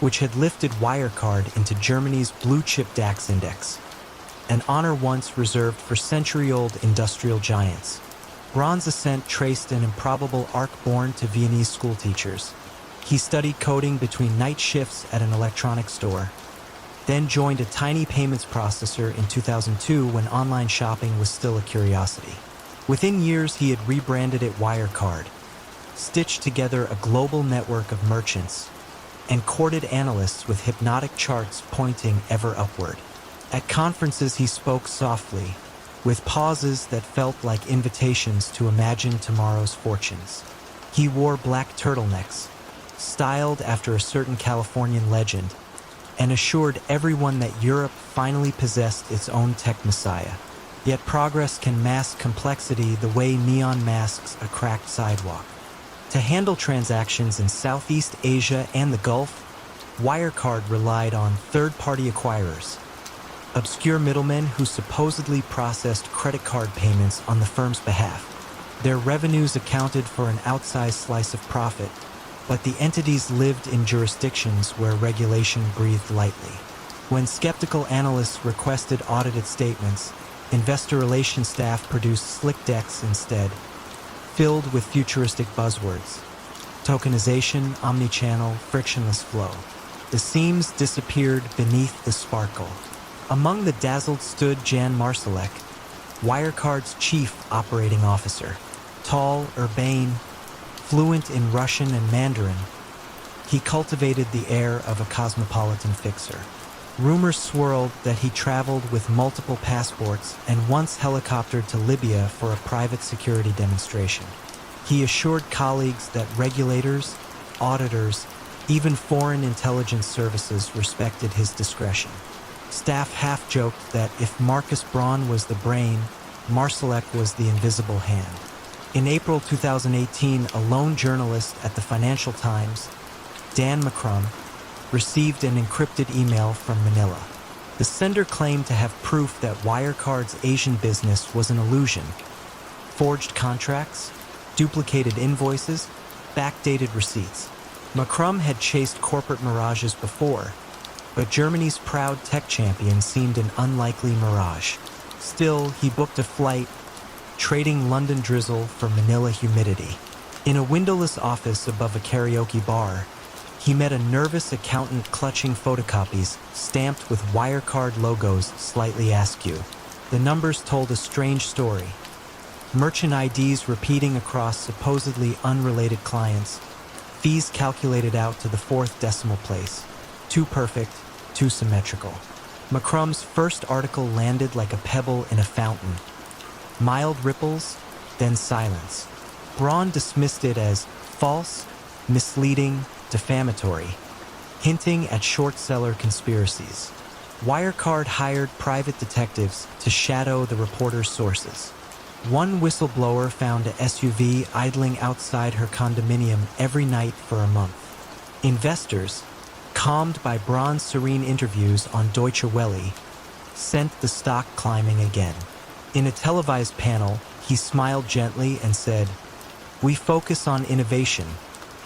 which had lifted Wirecard into Germany's blue-chip DAX index, an honor once reserved for century-old industrial giants. Braun's ascent traced an improbable arc born to Viennese schoolteachers. He studied coding between night shifts at an electronics store, then joined a tiny payments processor in 2002 when online shopping was still a curiosity. Within years, he had rebranded it Wirecard, stitched together a global network of merchants, and courted analysts with hypnotic charts pointing ever upward. At conferences, he spoke softly, with pauses that felt like invitations to imagine tomorrow's fortunes. He wore black turtlenecks, styled after a certain Californian legend, and assured everyone that Europe finally possessed its own tech messiah. Yet progress can mask complexity the way neon masks a cracked sidewalk. To handle transactions in Southeast Asia and the Gulf, Wirecard relied on third-party acquirers, obscure middlemen who supposedly processed credit card payments on the firm's behalf. Their revenues accounted for an outsized slice of profit, but the entities lived in jurisdictions where regulation breathed lightly. When skeptical analysts requested audited statements, investor relations staff produced slick decks instead, filled with futuristic buzzwords: tokenization, omnichannel, frictionless flow. The seams disappeared beneath the sparkle. Among the dazzled stood Jan Marsalek, Wirecard's chief operating officer. Tall, urbane, fluent in Russian and Mandarin, He cultivated the air of a cosmopolitan fixer. Rumors swirled that he traveled with multiple passports and once helicoptered to Libya for a private security demonstration. He assured colleagues that regulators, auditors, even foreign intelligence services respected his discretion. Staff half-joked that if Marcus Braun was the brain, Marsalek was the invisible hand. In April 2018, a lone journalist at the Financial Times, Dan McCrum, received an encrypted email from Manila. The sender claimed to have proof that Wirecard's Asian business was an illusion. Forged contracts, duplicated invoices, backdated receipts. McCrum had chased corporate mirages before, but Germany's proud tech champion seemed an unlikely mirage. Still, he booked a flight, trading London drizzle for Manila humidity. In a windowless office above a karaoke bar, he met a nervous accountant clutching photocopies stamped with Wirecard logos slightly askew. The numbers told a strange story. Merchant IDs repeating across supposedly unrelated clients, fees calculated out to the fourth decimal place. Too perfect, too symmetrical. McCrum's first article landed like a pebble in a fountain. Mild ripples, then silence. Braun dismissed it as false, misleading, defamatory, hinting at short-seller conspiracies. Wirecard hired private detectives to shadow the reporter's sources. One whistleblower found a SUV idling outside her condominium every night for a month. Investors, calmed by Braun's serene interviews on Deutsche Welle, sent the stock climbing again. In a televised panel, he smiled gently and said, "We focus on innovation,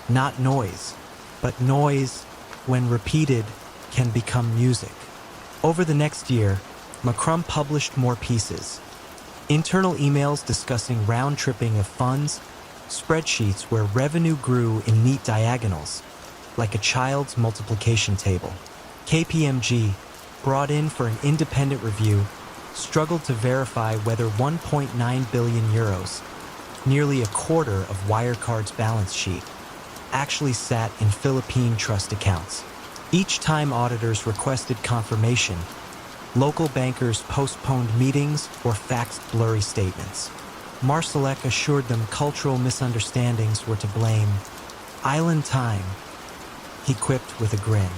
not noise. But noise, when repeated, can become music." Over the next year, McCrum published more pieces. Internal emails discussing round-tripping of funds, spreadsheets where revenue grew in neat diagonals, like a child's multiplication table. KPMG, brought in for an independent review, struggled to verify whether 1.9 billion euros, nearly a quarter of Wirecard's balance sheet, actually sat in Philippine trust accounts. Each time auditors requested confirmation, local bankers postponed meetings or faxed blurry statements. Marsalek assured them cultural misunderstandings were to blame. "Island time," he quipped with a grin.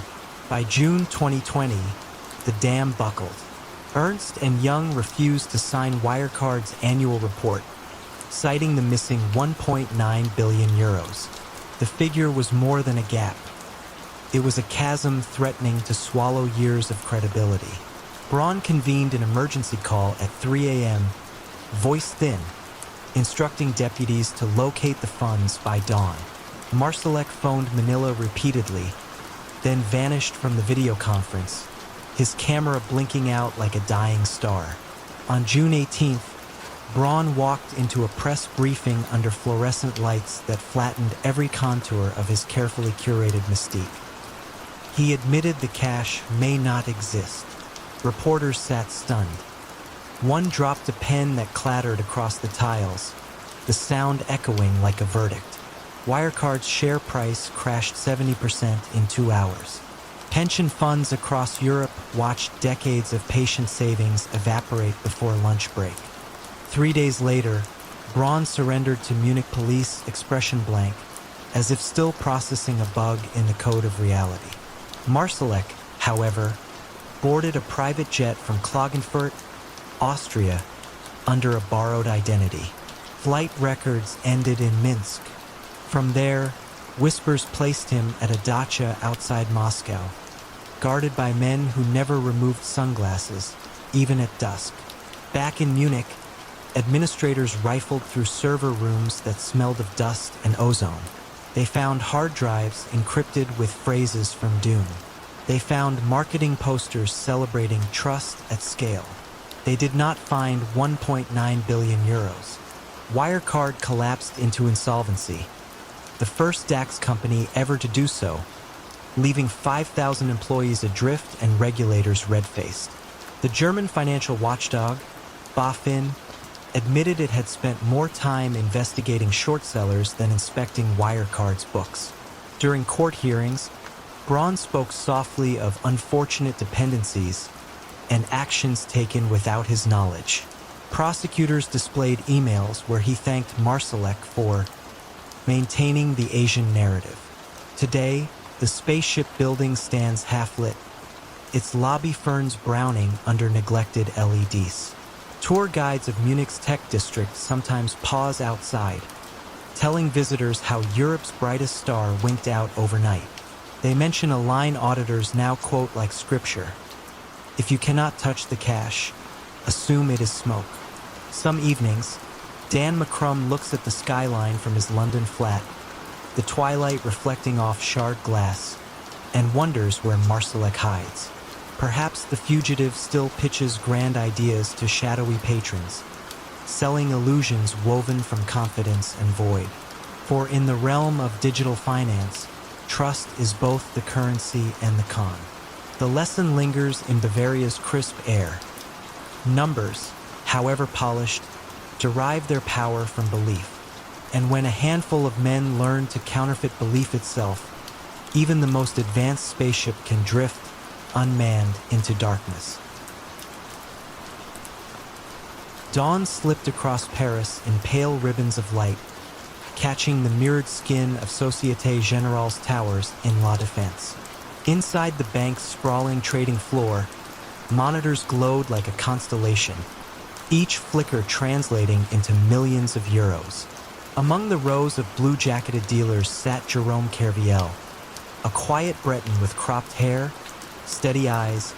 By June 2020, the dam buckled. Ernst & Young refused to sign Wirecard's annual report, citing the missing 1.9 billion euros. The figure was more than a gap. It was a chasm threatening to swallow years of credibility. Braun convened an emergency call at 3 a.m., voice thin, instructing deputies to locate the funds by dawn. Marsalek phoned Manila repeatedly, then vanished from the video conference, his camera blinking out like a dying star. On June 18th, Braun walked into a press briefing under fluorescent lights that flattened every contour of his carefully curated mystique. He admitted the cash may not exist. Reporters sat stunned. One dropped a pen that clattered across the tiles, the sound echoing like a verdict. Wirecard's share price crashed 70% in 2 hours. Pension funds across Europe watched decades of patient savings evaporate before lunch break. 3 days later, Braun surrendered to Munich police, expression blank, as if still processing a bug in the code of reality. Marsalek, however, boarded a private jet from Klagenfurt, Austria, under a borrowed identity. Flight records ended in Minsk. From there, whispers placed him at a dacha outside Moscow, guarded by men who never removed sunglasses, even at dusk. Back in Munich, administrators rifled through server rooms that smelled of dust and ozone. They found hard drives encrypted with phrases from Dune. They found marketing posters celebrating trust at scale. They did not find 1.9 billion euros. Wirecard collapsed into insolvency, the first DAX company ever to do so, leaving 5,000 employees adrift and regulators red-faced. The German financial watchdog, BaFin, admitted it had spent more time investigating short sellers than inspecting Wirecard's books. During court hearings, Braun spoke softly of unfortunate dependencies and actions taken without his knowledge. Prosecutors displayed emails where he thanked Marsalek for maintaining the Asian narrative. Today, the spaceship building stands half-lit, its lobby ferns browning under neglected LEDs. Tour guides of Munich's tech district sometimes pause outside, telling visitors how Europe's brightest star winked out overnight. They mention a line auditors now quote like scripture: "If you cannot touch the cash, assume it is smoke." Some evenings, Dan McCrum looks at the skyline from his London flat, the twilight reflecting off shard glass, and wonders where Marsalek hides. Perhaps the fugitive still pitches grand ideas to shadowy patrons, selling illusions woven from confidence and void. For in the realm of digital finance, trust is both the currency and the con. The lesson lingers in Bavaria's crisp air. Numbers, however polished, derive their power from belief. And when a handful of men learn to counterfeit belief itself, even the most advanced spaceship can drift, unmanned, into darkness. Dawn slipped across Paris in pale ribbons of light, catching the mirrored skin of Société Générale's towers in La Défense. Inside the bank's sprawling trading floor, monitors glowed like a constellation, each flicker translating into millions of euros. Among the rows of blue-jacketed dealers sat Jerome Kerviel, a quiet Breton with cropped hair, steady eyes,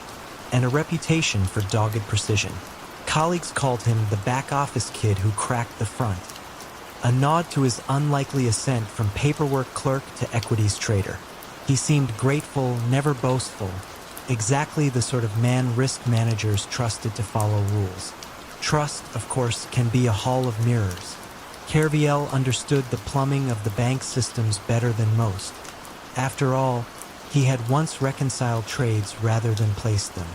and a reputation for dogged precision. Colleagues called him the back-office kid who cracked the front, a nod to his unlikely ascent from paperwork clerk to equities trader. He seemed grateful, never boastful, exactly the sort of man risk managers trusted to follow rules. Trust, of course, can be a hall of mirrors. Kerviel understood the plumbing of the bank systems better than most. After all, he had once reconciled trades rather than placed them.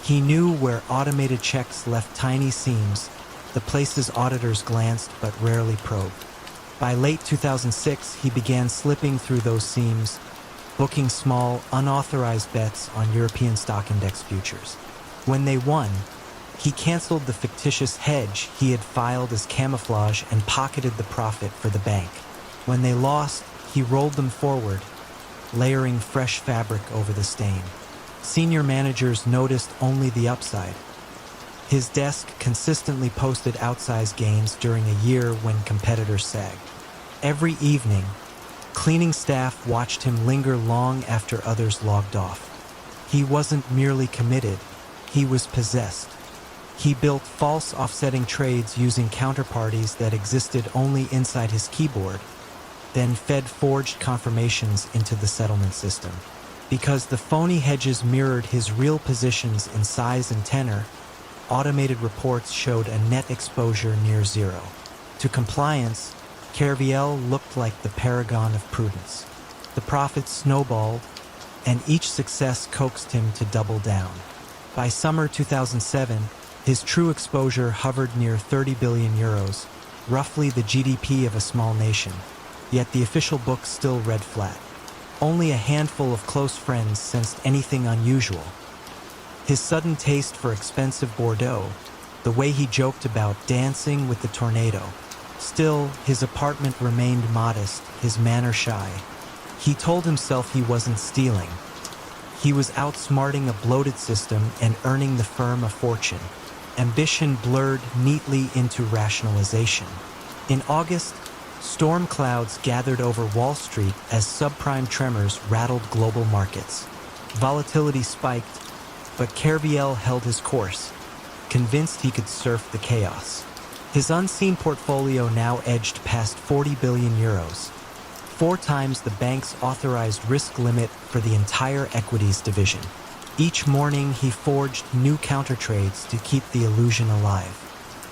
He knew where automated checks left tiny seams, the places auditors glanced but rarely probed. By late 2006, he began slipping through those seams, booking small, unauthorized bets on European stock index futures. When they won, he canceled the fictitious hedge he had filed as camouflage and pocketed the profit for the bank. When they lost, he rolled them forward, layering fresh fabric over the stain. Senior managers noticed only the upside. His desk consistently posted outsized gains during a year when competitors sagged. Every evening, cleaning staff watched him linger long after others logged off. He wasn't merely committed, he was possessed. He built false offsetting trades using counterparties that existed only inside his keyboard, then fed forged confirmations into the settlement system. Because the phony hedges mirrored his real positions in size and tenor, automated reports showed a net exposure near zero. To compliance, Kerviel looked like the paragon of prudence. The profits snowballed, and each success coaxed him to double down. By summer 2007, his true exposure hovered near 30 billion euros, roughly the GDP of a small nation, yet the official books still read flat. Only a handful of close friends sensed anything unusual. His sudden taste for expensive Bordeaux, the way he joked about dancing with the tornado. Still, his apartment remained modest, his manner shy. He told himself he wasn't stealing. He was outsmarting a bloated system and earning the firm a fortune. Ambition blurred neatly into rationalization. In August, storm clouds gathered over Wall Street as subprime tremors rattled global markets. Volatility spiked, but Kerviel held his course, convinced he could surf the chaos. His unseen portfolio now edged past 40 billion euros, 4 times the bank's authorized risk limit for the entire equities division. Each morning, he forged new countertrades to keep the illusion alive.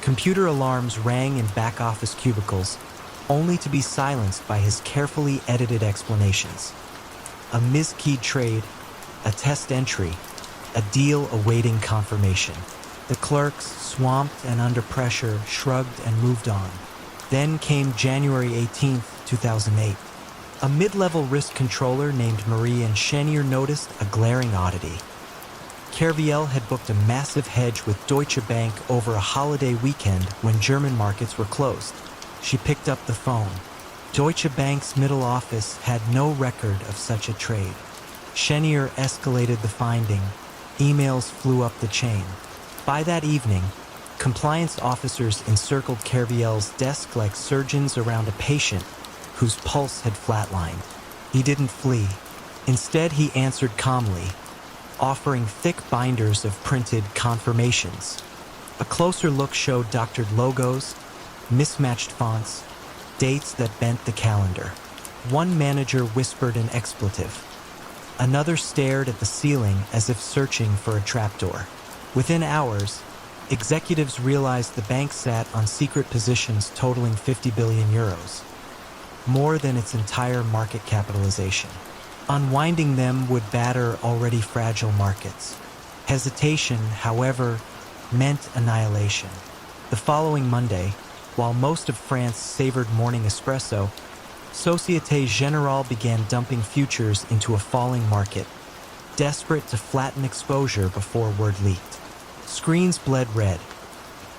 Computer alarms rang in back-office cubicles, only to be silenced by his carefully edited explanations. A miskeyed trade, a test entry, a deal awaiting confirmation. The clerks, swamped and under pressure, shrugged and moved on. Then came January 18, 2008. A mid-level risk controller named Marie and Chenier noticed a glaring oddity. Kerviel had booked a massive hedge with Deutsche Bank over a holiday weekend when German markets were closed. She picked up the phone. Deutsche Bank's middle office had no record of such a trade. Chenier escalated the finding. Emails flew up the chain. By that evening, compliance officers encircled Kerviel's desk like surgeons around a patient whose pulse had flatlined. He didn't flee. Instead, he answered calmly, offering thick binders of printed confirmations. A closer look showed doctored logos, mismatched fonts, dates that bent the calendar. One manager whispered an expletive. Another stared at the ceiling as if searching for a trapdoor. Within hours, executives realized the bank sat on secret positions totaling 50 billion euros, more than its entire market capitalization. Unwinding them would batter already fragile markets. Hesitation, however, meant annihilation. The following Monday, while most of France savored morning espresso, Société Générale began dumping futures into a falling market, desperate to flatten exposure before word leaked. Screens bled red.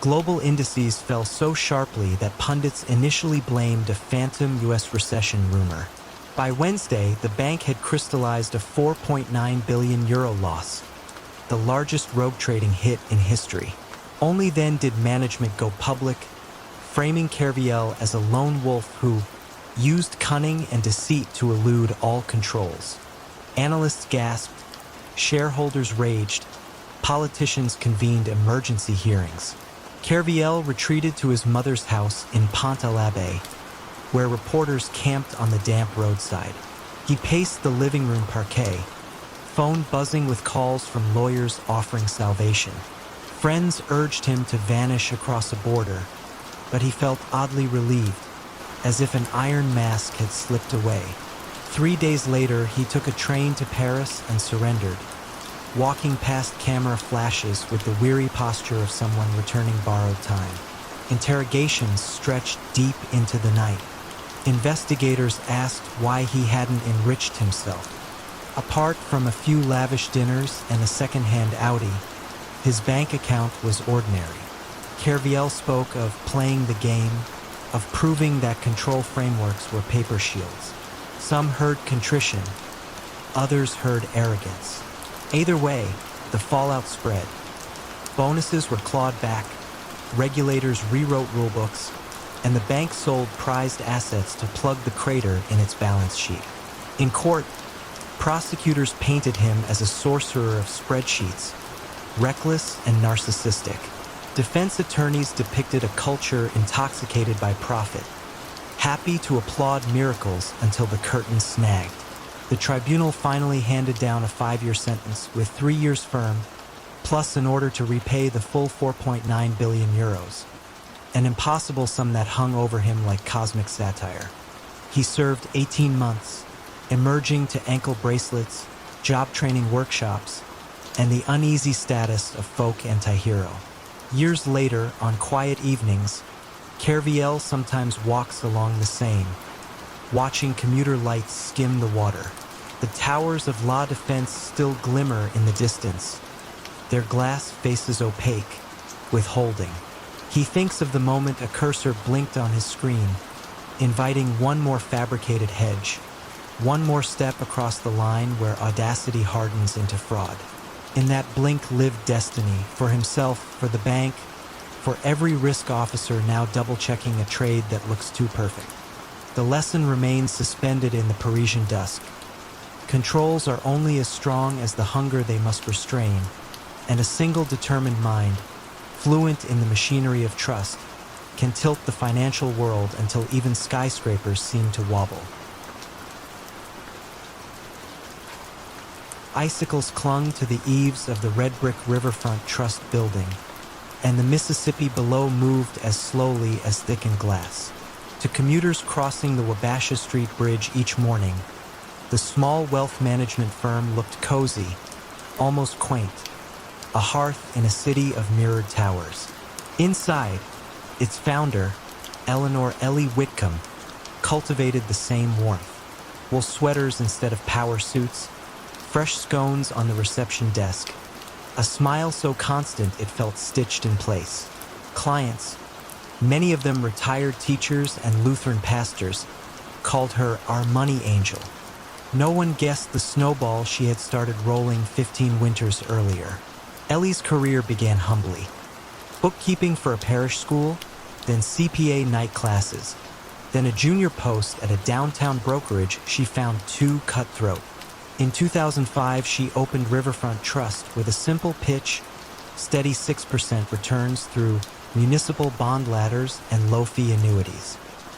Global indices fell so sharply that pundits initially blamed a phantom U.S. recession rumor. By Wednesday, the bank had crystallized a 4.9 billion euro loss, the largest rogue trading hit in history. Only then did management go public, framing Kerviel as a lone wolf who used cunning and deceit to elude all controls. Analysts gasped, shareholders raged, politicians convened emergency hearings. Kerviel retreated to his mother's house in Pont-à-l'Abbé, where reporters camped on the damp roadside. He paced the living room parquet, phone buzzing with calls from lawyers offering salvation. Friends urged him to vanish across a border, but he felt oddly relieved, as if an iron mask had slipped away. 3 days later, he took a train to Paris and surrendered, walking past camera flashes with the weary posture of someone returning borrowed time. Interrogations stretched deep into the night. Investigators asked why he hadn't enriched himself. Apart from a few lavish dinners and a second-hand Audi, his bank account was ordinary. Kerviel spoke of playing the game, of proving that control frameworks were paper shields. Some heard contrition, others heard arrogance. Either way, the fallout spread. Bonuses were clawed back, regulators rewrote rulebooks, and the bank sold prized assets to plug the crater in its balance sheet. In court, prosecutors painted him as a sorcerer of spreadsheets, reckless and narcissistic. Defense attorneys depicted a culture intoxicated by profit, happy to applaud miracles until the curtain snagged. The tribunal finally handed down a 5-year sentence with 3 years firm, plus an order to repay the full 4.9 billion euros, an impossible sum that hung over him like cosmic satire. He served 18 months, emerging to ankle bracelets, job training workshops, and the uneasy status of folk antihero. Years later, on quiet evenings, Kerviel sometimes walks along the Seine, watching commuter lights skim the water. The towers of La Défense still glimmer in the distance, their glass faces opaque, withholding. He thinks of the moment a cursor blinked on his screen, inviting one more fabricated hedge, one more step across the line where audacity hardens into fraud. In that blink lived destiny, for himself, for the bank, for every risk officer now double-checking a trade that looks too perfect. The lesson remains suspended in the Parisian dusk. Controls are only as strong as the hunger they must restrain, and a single determined mind, fluent in the machinery of trust, can tilt the financial world until even skyscrapers seem to wobble. Icicles clung to the eaves of the red brick riverfront trust building, and the Mississippi below moved as slowly as thickened glass. To commuters crossing the Wabasha Street Bridge each morning, the small wealth management firm looked cozy, almost quaint, a hearth in a city of mirrored towers. Inside, its founder, Eleanor Ellie Whitcomb, cultivated the same warmth. wool sweaters instead of power suits, fresh scones on the reception desk, a smile so constant it felt stitched in place. Clients, many of them retired teachers and Lutheran pastors, called her our money angel. No one guessed the snowball she had started rolling 15 winters earlier. Ellie's career began humbly. Bookkeeping for a parish school, then CPA night classes, then a junior post at a downtown brokerage she found too cutthroat. In 2005, she opened Riverfront Trust with a simple pitch, steady 6% returns through municipal bond ladders and low-fee annuities.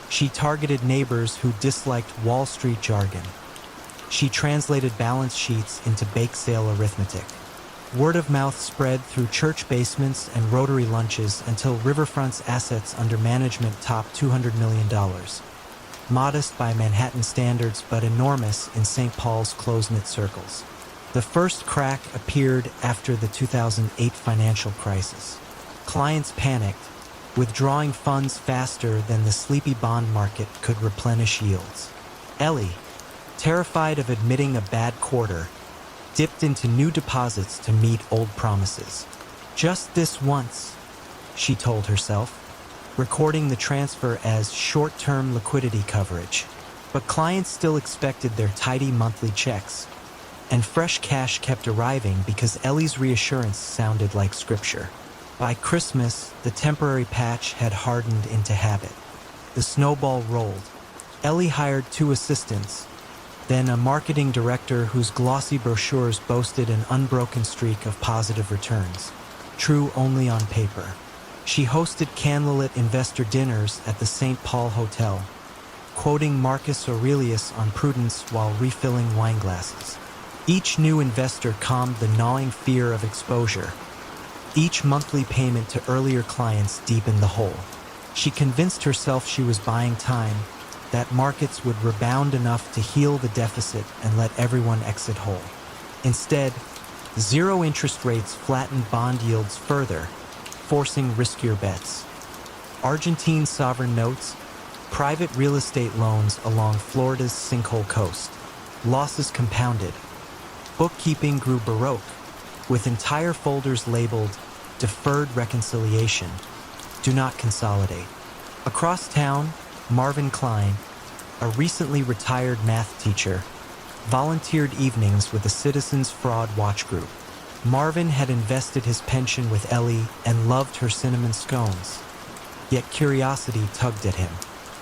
She targeted neighbors who disliked Wall Street jargon. She translated balance sheets into bake sale arithmetic. Word of mouth spread through church basements and Rotary lunches until Riverfront's assets under management topped $200 million. Modest by Manhattan standards, but enormous in St. Paul's close-knit circles. The first crack appeared after the 2008 financial crisis. Clients panicked, withdrawing funds faster than the sleepy bond market could replenish yields. Ellie, terrified of admitting a bad quarter, dipped into new deposits to meet old promises. Just this once, she told herself, recording the transfer as short-term liquidity coverage. But clients still expected their tidy monthly checks, and fresh cash kept arriving because Ellie's reassurance sounded like scripture. By Christmas, the temporary patch had hardened into habit. The snowball rolled. Ellie hired 2 assistants, then a marketing director whose glossy brochures boasted an unbroken streak of positive returns, true only on paper. She hosted candlelit investor dinners at the St. Paul Hotel, quoting Marcus Aurelius on prudence while refilling wine glasses. Each new investor calmed the gnawing fear of exposure. Each monthly payment to earlier clients deepened the hole. She convinced herself she was buying time, that markets would rebound enough to heal the deficit and let everyone exit whole. Instead, zero interest rates flattened bond yields further, forcing riskier bets. Argentine sovereign notes, private real estate loans along Florida's sinkhole coast. Losses compounded. Bookkeeping grew baroque, with entire folders labeled Deferred Reconciliation, Do Not Consolidate. Across town, Marvin Klein, a recently retired math teacher, volunteered evenings with the Citizens Fraud Watch Group. Marvin had invested his pension with Ellie and loved her cinnamon scones. Yet curiosity tugged at him.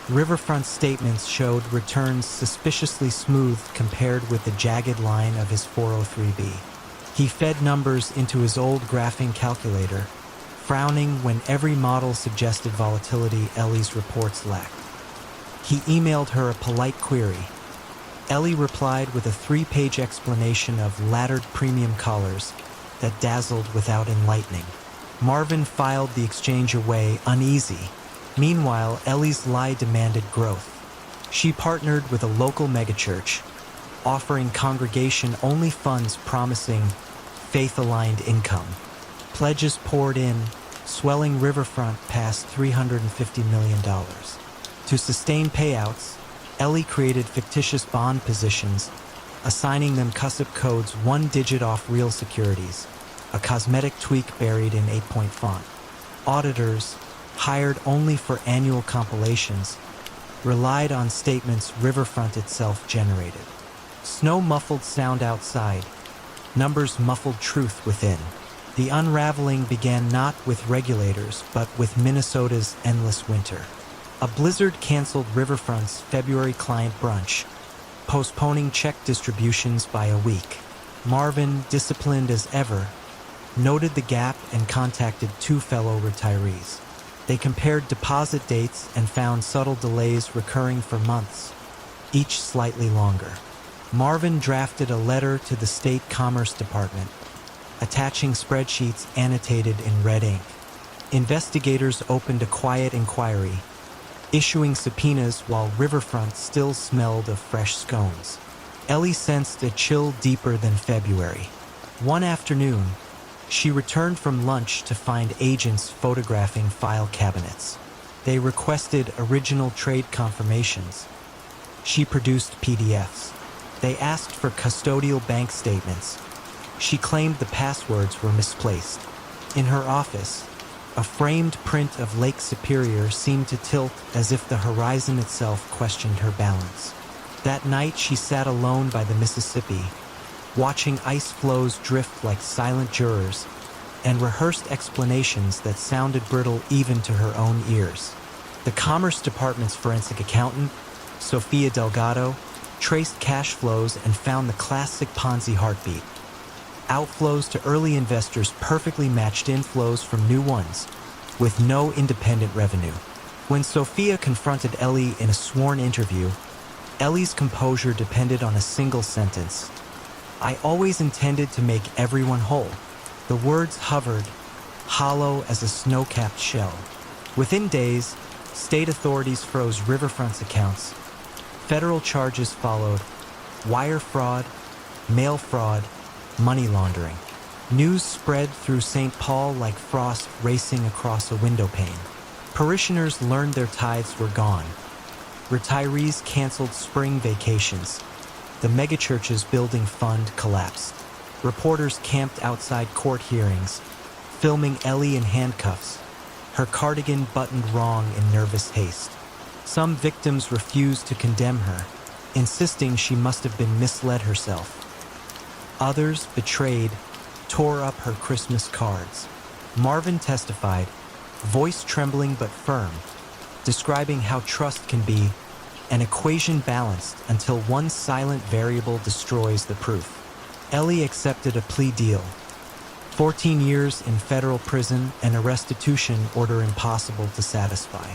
Riverfront statements showed returns suspiciously smooth compared with the jagged line of his 403b. He fed numbers into his old graphing calculator, frowning when every model suggested volatility Ellie's reports lacked. He emailed her a polite query. Ellie replied with a 3-page explanation of laddered premium collars that dazzled without enlightening. Marvin filed the exchange away, uneasy. Meanwhile, Ellie's lie demanded growth. She partnered with a local megachurch, offering congregation-only funds promising faith-aligned income. Pledges poured in, swelling Riverfront past $350 million. To sustain payouts, Ellie created fictitious bond positions, assigning them CUSIP codes 1 digit off real securities, a cosmetic tweak buried in 8-point font. Auditors, hired only for annual compilations, relied on statements Riverfront itself generated. Snow muffled sound outside, numbers muffled truth within. The unraveling began not with regulators, but with Minnesota's endless winter. A blizzard canceled Riverfront's February client brunch, postponing check distributions by a week. Marvin, disciplined as ever, noted the gap and contacted 2 fellow retirees. They compared deposit dates and found subtle delays recurring for months, each slightly longer. Marvin drafted a letter to the State Commerce Department, attaching spreadsheets annotated in red ink. Investigators opened a quiet inquiry, issuing subpoenas while Riverfront still smelled of fresh scones. Ellie sensed a chill deeper than February. One afternoon, she returned from lunch to find agents photographing file cabinets. They requested original trade confirmations, She produced PDFs. They asked for custodial bank statements. She claimed the passwords were misplaced. In her office, a framed print of Lake Superior seemed to tilt as if the horizon itself questioned her balance. That night, she sat alone by the Mississippi, watching ice floes drift like silent jurors, and rehearsed explanations that sounded brittle even to her own ears. The Commerce Department's forensic accountant, Sofia Delgado, traced cash flows and found the classic Ponzi heartbeat. Outflows to early investors perfectly matched inflows from new ones, with no independent revenue. When Sofia confronted Ellie in a sworn interview, Ellie's composure depended on a single sentence. "I always intended to make everyone whole." The words hovered, hollow as a snow-capped shell. Within days, state authorities froze Riverfront's accounts. Federal charges followed: wire fraud, mail fraud, money laundering. News spread through St. Paul like frost racing across a window pane. Parishioners learned their tithes were gone. Retirees canceled spring vacations. The megachurch's building fund collapsed. Reporters camped outside court hearings, filming Ellie in handcuffs, her cardigan buttoned wrong in nervous haste. Some victims refused to condemn her, insisting she must have been misled herself. Others, betrayed, tore up her Christmas cards. Marvin testified, voice trembling but firm, describing how trust can be an equation balanced until one silent variable destroys the proof. Ellie accepted a plea deal: 14 years in federal prison and a restitution order impossible to satisfy.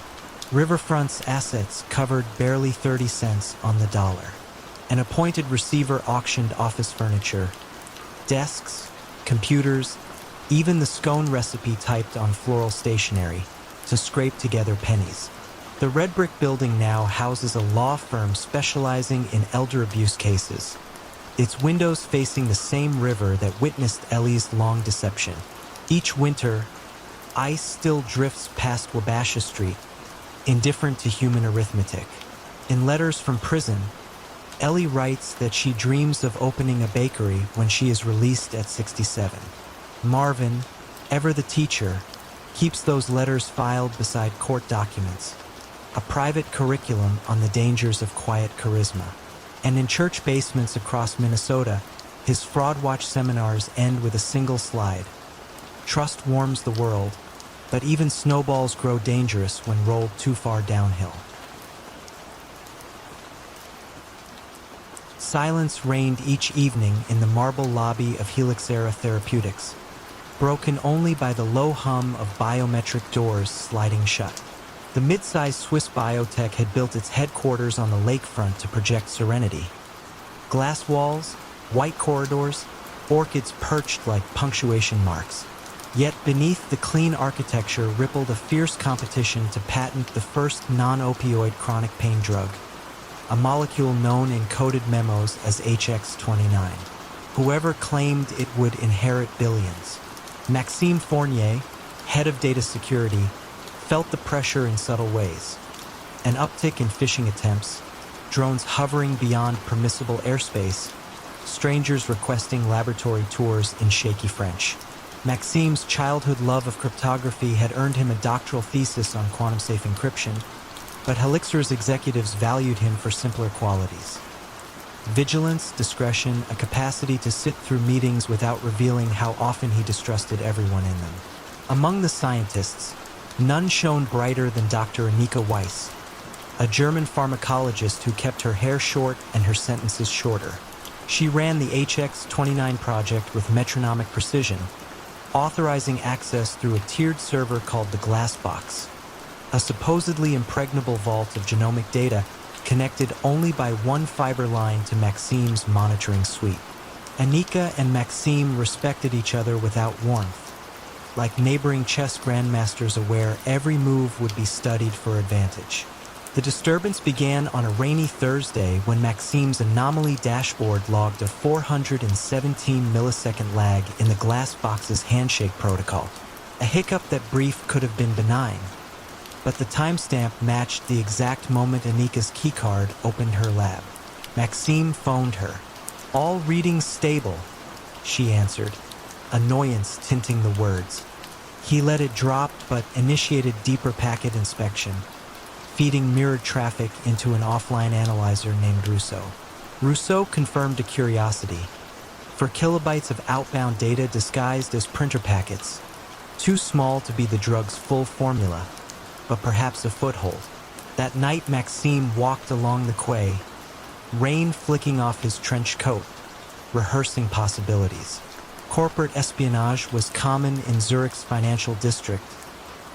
Riverfront's assets covered barely 30 cents on the dollar. An appointed receiver auctioned office furniture, desks, computers, even the scone recipe typed on floral stationery, to scrape together pennies. The red brick building now houses a law firm specializing in elder abuse cases, its windows facing the same river that witnessed Ellie's long deception. Each winter, ice still drifts past Wabasha Street, indifferent to human arithmetic. In letters from prison, Ellie writes that she dreams of opening a bakery when she is released at 67. Marvin, ever the teacher, keeps those letters filed beside court documents, a private curriculum on the dangers of quiet charisma. And in church basements across Minnesota, his Fraud Watch seminars end with a single slide: "Trust warms the world, but even snowballs grow dangerous when rolled too far downhill." Silence reigned each evening in the marble lobby of Helixera Therapeutics, broken only by the low hum of biometric doors sliding shut. The mid-sized Swiss biotech had built its headquarters on the lakefront to project serenity. Glass walls, white corridors, orchids perched like punctuation marks. Yet beneath the clean architecture rippled a fierce competition to patent the first non-opioid chronic pain drug, a molecule known in coded memos as HX29. Whoever claimed it would inherit billions. Maxime Fournier, head of data security, felt the pressure in subtle ways. An uptick in phishing attempts, drones hovering beyond permissible airspace, strangers requesting laboratory tours in shaky French. Maxime's childhood love of cryptography had earned him a doctoral thesis on quantum-safe encryption, but Helixer's executives valued him for simpler qualities: vigilance, discretion, a capacity to sit through meetings without revealing how often he distrusted everyone in them. Among the scientists, none shone brighter than Dr. Annika Weiss, a German pharmacologist who kept her hair short and her sentences shorter. She ran the HX29 project with metronomic precision, authorizing access through a tiered server called the Glass Box, a supposedly impregnable vault of genomic data connected only by one fiber line to Maxime's monitoring suite. Annika and Maxime respected each other without warmth, like neighboring chess grandmasters aware every move would be studied for advantage. The disturbance began on a rainy Thursday when Maxime's anomaly dashboard logged a 417 millisecond lag in the Glass Box's handshake protocol, a hiccup that brief could have been benign. but the timestamp matched the exact moment Anika's keycard opened her lab. Maxime phoned her. "All readings stable," she answered, annoyance tinting the words. He let it drop but initiated deeper packet inspection, feeding mirrored traffic into an offline analyzer named Rousseau. Rousseau confirmed a curiosity. For kilobytes of outbound data disguised as printer packets, too small to be the drug's full formula, but perhaps a foothold. That night Maxime walked along the quay, rain flicking off his trench coat, rehearsing possibilities. Corporate espionage was common in Zurich's financial district,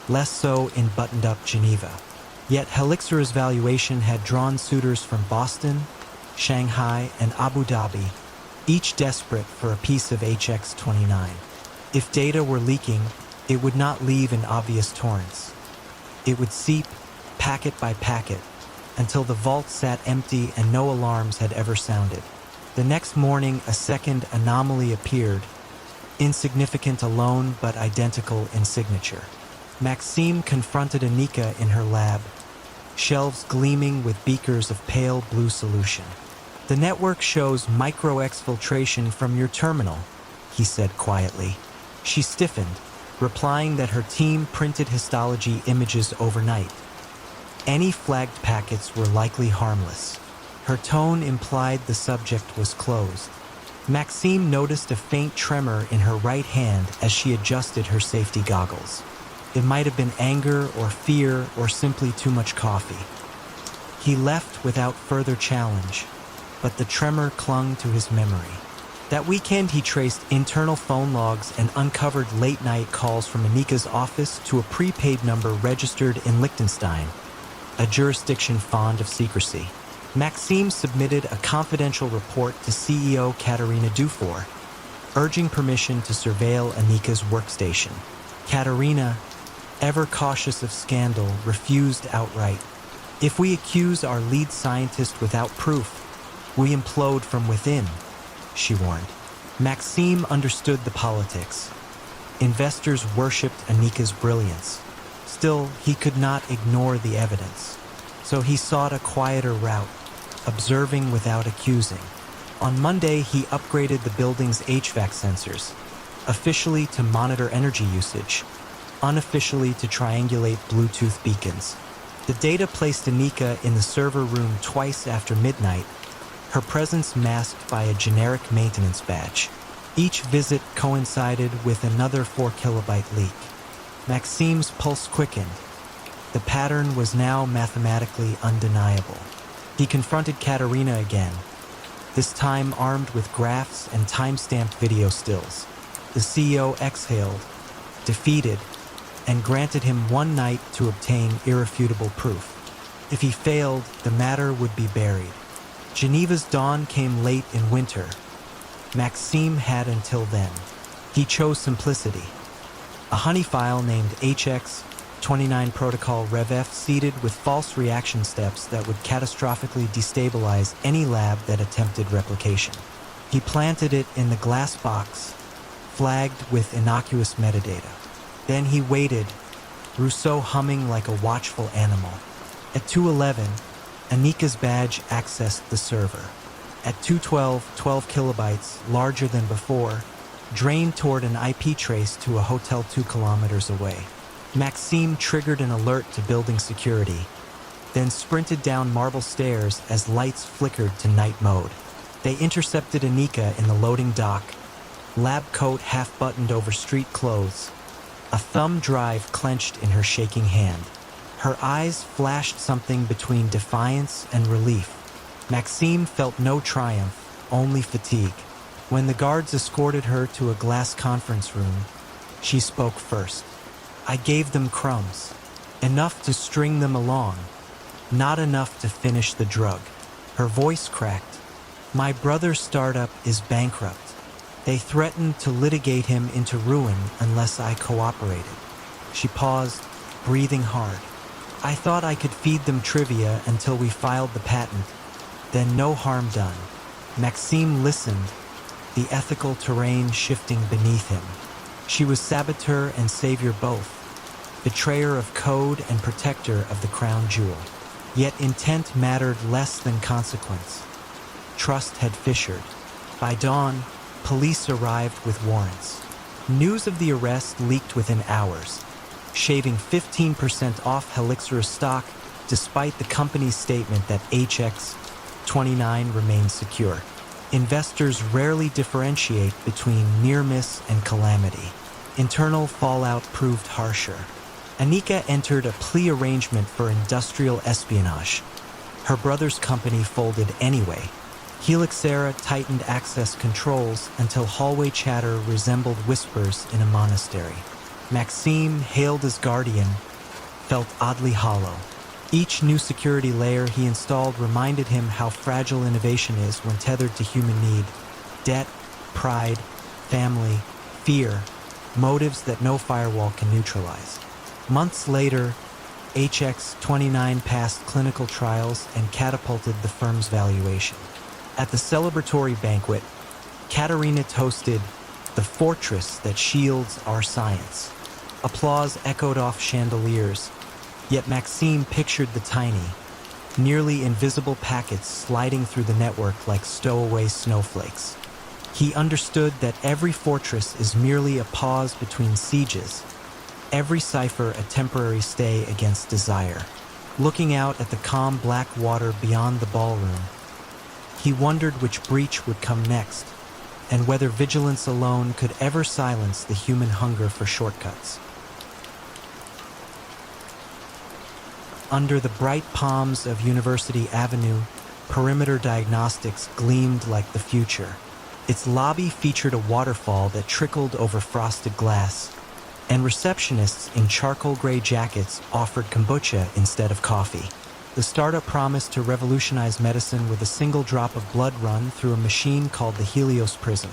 less so in buttoned-up Geneva. Yet Helixer's valuation had drawn suitors from Boston, Shanghai, and Abu Dhabi, each desperate for a piece of HX-29. If data were leaking, it would not leave in obvious torrents. It would seep, packet by packet, until the vault sat empty and no alarms had ever sounded. The next morning, a second anomaly appeared, insignificant alone but identical in signature. Maxime confronted Anika in her lab, shelves gleaming with beakers of pale blue solution. "The network shows micro-exfiltration from your terminal," he said quietly. She stiffened, replying that her team printed histology images overnight. Any flagged packets were likely harmless. Her tone implied the subject was closed. Maxime noticed a faint tremor in her right hand as she adjusted her safety goggles. It might have been anger or fear or simply too much coffee. He left without further challenge, but the tremor clung to his memory. That weekend he traced internal phone logs and uncovered late-night calls from Anika's office to a prepaid number registered in Liechtenstein, a jurisdiction fond of secrecy. Maxime submitted a confidential report to CEO Katerina Dufour, urging permission to surveil Anika's workstation. Katerina, ever cautious of scandal, refused outright. "If we accuse our lead scientist without proof, we implode from within," she warned. Maxime understood the politics. Investors worshipped Anika's brilliance. Still, he could not ignore the evidence. So he sought a quieter route, observing without accusing. On Monday, he upgraded the building's HVAC sensors, officially to monitor energy usage, unofficially to triangulate Bluetooth beacons. The data placed Anika in the server room twice after midnight, her presence masked by a generic maintenance badge. Each visit coincided with another 4-kilobyte leak. Maxime's pulse quickened. The pattern was now mathematically undeniable. He confronted Katerina again, this time armed with graphs and time-stamped video stills. The CEO exhaled, defeated, and granted him one night to obtain irrefutable proof. If he failed, the matter would be buried. Geneva's dawn came late in winter. Maxime had until then. He chose simplicity. A honey file named HX-29 protocol RevF seeded with false reaction steps that would catastrophically destabilize any lab that attempted replication. He planted it in the glass box, flagged with innocuous metadata. Then he waited, Rousseau humming like a watchful animal. At 2:11, Anika's badge accessed the server. At 2:12, 12 kilobytes, larger than before, drained toward an IP trace to a hotel 2 kilometers away. Maxime triggered an alert to building security, then sprinted down marble stairs as lights flickered to night mode. They intercepted Anika in the loading dock, lab coat half buttoned over street clothes, a thumb drive clenched in her shaking hand. Her eyes flashed something between defiance and relief. Maxime felt no triumph, only fatigue. When the guards escorted her to a glass conference room, she spoke first. "I gave them crumbs, enough to string them along, not enough to finish the drug." Her voice cracked. "My brother's startup is bankrupt. They threatened to litigate him into ruin unless I cooperated." She paused, breathing hard. "I thought I could feed them trivia until we filed the patent, then no harm done." Maxime listened, the ethical terrain shifting beneath him. She was saboteur and savior both, betrayer of code and protector of the crown jewel. Yet intent mattered less than consequence. Trust had fissured. By dawn, police arrived with warrants. News of the arrest leaked within hours, shaving 15% off Helixer's stock despite the company's statement that HX-29 remained secure. Investors rarely differentiate between near miss and calamity. Internal fallout proved harsher. Anika entered a plea arrangement for industrial espionage. Her brother's company folded anyway. Helixera tightened access controls until hallway chatter resembled whispers in a monastery. Maxime, hailed as guardian, felt oddly hollow. Each new security layer he installed reminded him how fragile innovation is when tethered to human need. Debt, pride, family, fear, motives that no firewall can neutralize. Months later, HX-29 passed clinical trials and catapulted the firm's valuation. At the celebratory banquet, Katerina toasted the fortress that shields our science. Applause echoed off chandeliers, yet Maxime pictured the tiny, nearly invisible packets sliding through the network like stowaway snowflakes. He understood that every fortress is merely a pause between sieges, every cipher a temporary stay against desire. Looking out at the calm black water beyond the ballroom, he wondered which breach would come next, and whether vigilance alone could ever silence the human hunger for shortcuts. Under the bright palms of University Avenue, Perimeter Diagnostics gleamed like the future. Its lobby featured a waterfall that trickled over frosted glass, and receptionists in charcoal gray jackets offered kombucha instead of coffee. The startup promised to revolutionize medicine with a single drop of blood run through a machine called the Helios Prism,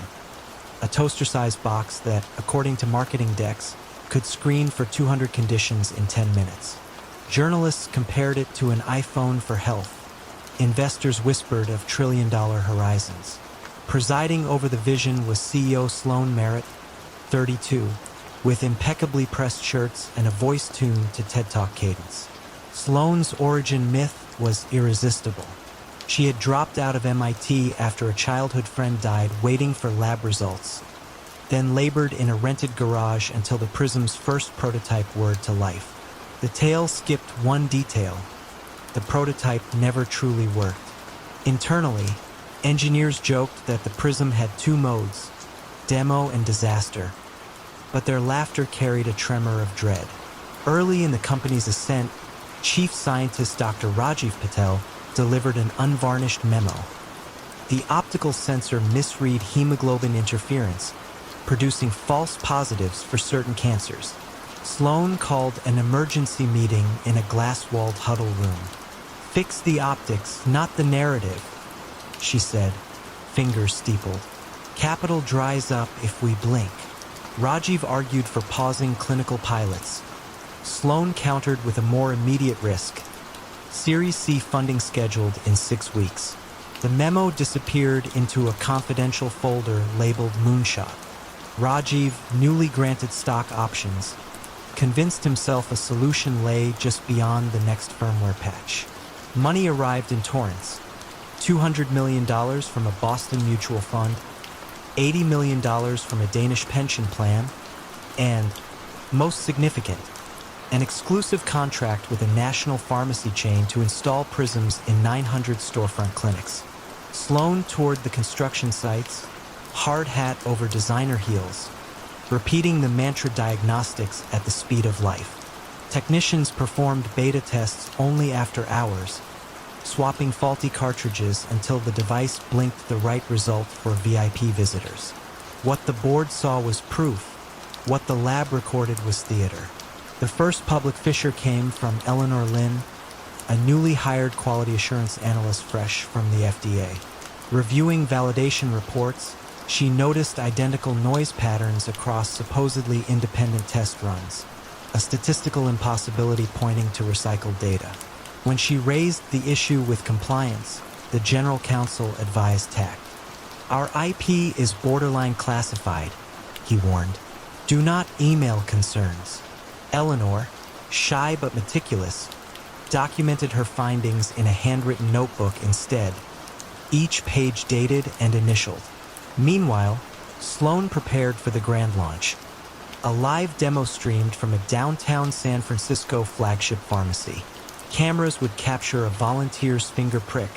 a toaster-sized box that, according to marketing decks, could screen for 200 conditions in 10 minutes. Journalists compared it to an iPhone for health. Investors whispered of trillion-dollar horizons. Presiding over the vision was CEO Sloan Merritt, 32, with impeccably pressed shirts and a voice tuned to TED Talk cadence. Sloane's origin myth was irresistible. She had dropped out of MIT after a childhood friend died waiting for lab results, then labored in a rented garage until the Prism's first prototype whirred to life. The tale skipped one detail. The prototype never truly worked. Internally, engineers joked that the Prism had two modes, demo and disaster, but their laughter carried a tremor of dread. Early in the company's ascent, Chief Scientist Dr. Rajiv Patel delivered an unvarnished memo. The optical sensor misread hemoglobin interference, producing false positives for certain cancers. Sloan called an emergency meeting in a glass-walled huddle room. "Fix the optics, not the narrative," she said, fingers steepled. "Capital dries up if we blink." Rajiv argued for pausing clinical pilots. Sloan countered with a more immediate risk: Series C funding scheduled in 6 weeks. The memo disappeared into a confidential folder labeled Moonshot. Rajiv, newly granted stock options, convinced himself a solution lay just beyond the next firmware patch. Money arrived in torrents: $200 million from a Boston mutual fund, $80 million from a Danish pension plan, and, most significant, an exclusive contract with a national pharmacy chain to install Prisms in 900 storefront clinics. Sloan toured the construction sites, hard hat over designer heels, repeating the mantra diagnostics at the speed of life. Technicians performed beta tests only after hours, swapping faulty cartridges until the device blinked the right result for VIP visitors. What the board saw was proof. What the lab recorded was theater. The first public fissure came from Eleanor Lin, a newly hired quality assurance analyst fresh from the FDA. Reviewing validation reports, she noticed identical noise patterns across supposedly independent test runs, a statistical impossibility pointing to recycled data. When she raised the issue with compliance, the general counsel advised tact. "Our IP is borderline classified," he warned. "Do not email concerns." Eleanor, shy but meticulous, documented her findings in a handwritten notebook instead, each page dated and initialed. Meanwhile, Sloan prepared for the grand launch. A live demo streamed from a downtown San Francisco flagship pharmacy. Cameras would capture a volunteer's finger prick,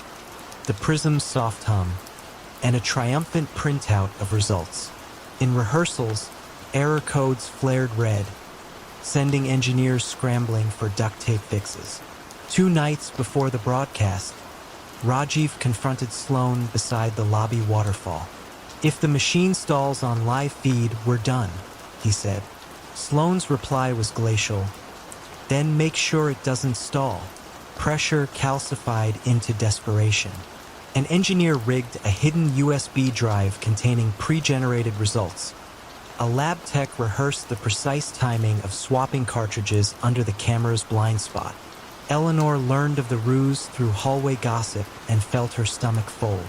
the prism's soft hum, and a triumphant printout of results. In rehearsals, error codes flared red, sending engineers scrambling for duct tape fixes. 2 nights before the broadcast, Rajiv confronted Sloan beside the lobby waterfall. "If the machine stalls on live feed, we're done," he said. Sloan's reply was glacial. "Then make sure it doesn't stall." Pressure calcified into desperation. An engineer rigged a hidden USB drive containing pre-generated results. A lab tech rehearsed the precise timing of swapping cartridges under the camera's blind spot. Eleanor learned of the ruse through hallway gossip and felt her stomach fold.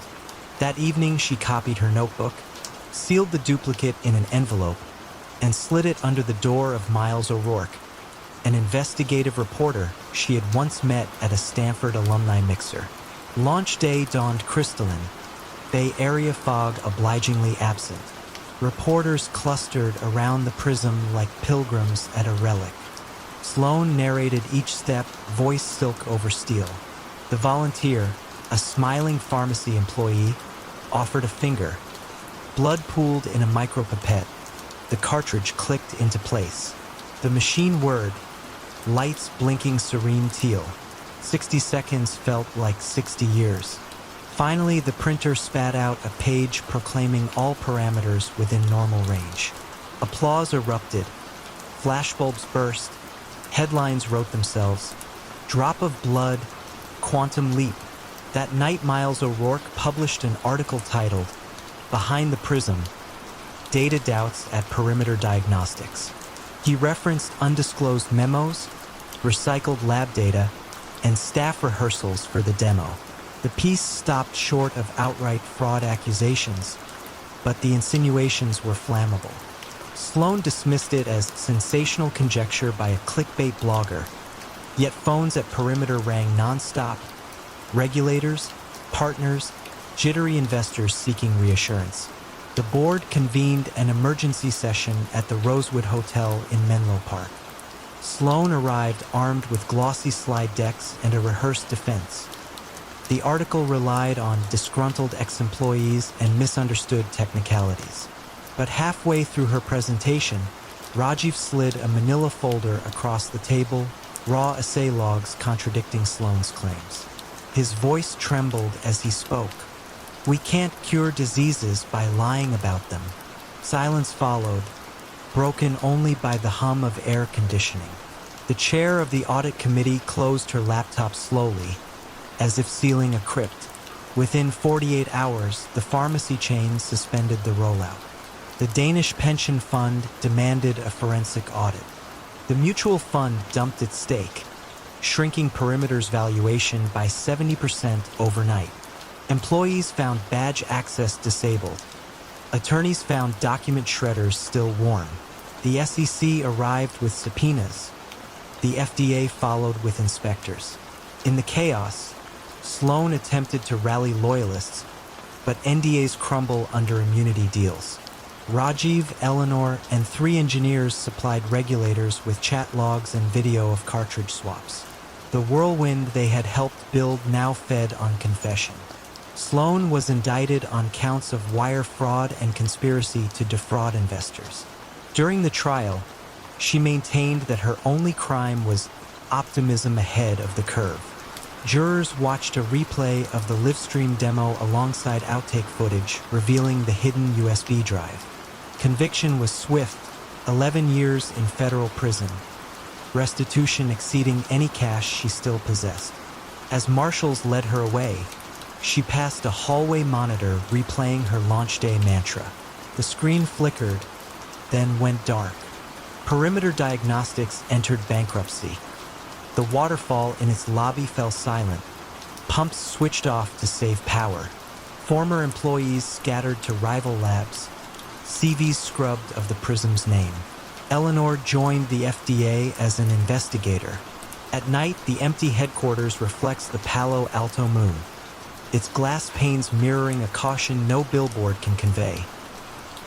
That evening, she copied her notebook, sealed the duplicate in an envelope, and slid it under the door of Miles O'Rourke, an investigative reporter she had once met at a Stanford alumni mixer. Launch day dawned crystalline, Bay Area fog obligingly absent. Reporters clustered around the prism like pilgrims at a relic. Sloan narrated each step, voice silk over steel. The volunteer, a smiling pharmacy employee, offered a finger. Blood pooled in a micropipette. The cartridge clicked into place. The machine whirred, lights blinking serene teal. 60 seconds felt like 60 years. Finally, the printer spat out a page proclaiming all parameters within normal range. Applause erupted. Flashbulbs burst. Headlines wrote themselves. Drop of blood, quantum leap. That night, Miles O'Rourke published an article titled, "Behind the Prism, Data Doubts at Perimeter Diagnostics." He referenced undisclosed memos, recycled lab data, and staff rehearsals for the demo. The piece stopped short of outright fraud accusations, but the insinuations were flammable. Sloan dismissed it as sensational conjecture by a clickbait blogger, yet phones at Perimeter rang nonstop. Regulators, partners, jittery investors seeking reassurance. The board convened an emergency session at the Rosewood Hotel in Menlo Park. Sloan arrived armed with glossy slide decks and a rehearsed defense. The article relied on disgruntled ex-employees and misunderstood technicalities. But halfway through her presentation, Rajiv slid a manila folder across the table, raw assay logs contradicting Sloan's claims. His voice trembled as he spoke. "We can't cure diseases by lying about them." Silence followed, broken only by the hum of air conditioning. The chair of the audit committee closed her laptop slowly, as if sealing a crypt. Within 48 hours, the pharmacy chain suspended the rollout. The Danish pension fund demanded a forensic audit. The mutual fund dumped its stake, shrinking Perimeter's valuation by 70% overnight. Employees found badge access disabled. Attorneys found document shredders still warm. The SEC arrived with subpoenas. The FDA followed with inspectors. In the chaos, Sloan attempted to rally loyalists, but NDAs crumble under immunity deals. Rajiv, Eleanor, and 3 engineers supplied regulators with chat logs and video of cartridge swaps. The whirlwind they had helped build now fed on confession. Sloan was indicted on counts of wire fraud and conspiracy to defraud investors. During the trial, she maintained that her only crime was optimism ahead of the curve. Jurors watched a replay of the livestream demo alongside outtake footage revealing the hidden USB drive. Conviction was swift, 11 years in federal prison, restitution exceeding any cash she still possessed. As marshals led her away, she passed a hallway monitor replaying her launch day mantra. The screen flickered, then went dark. Perimeter Diagnostics entered bankruptcy. The waterfall in its lobby fell silent. Pumps switched off to save power. Former employees scattered to rival labs, CVs scrubbed of the Prism's name. Eleanor joined the FDA as an investigator. At night, the empty headquarters reflects the Palo Alto moon, its glass panes mirroring a caution no billboard can convey.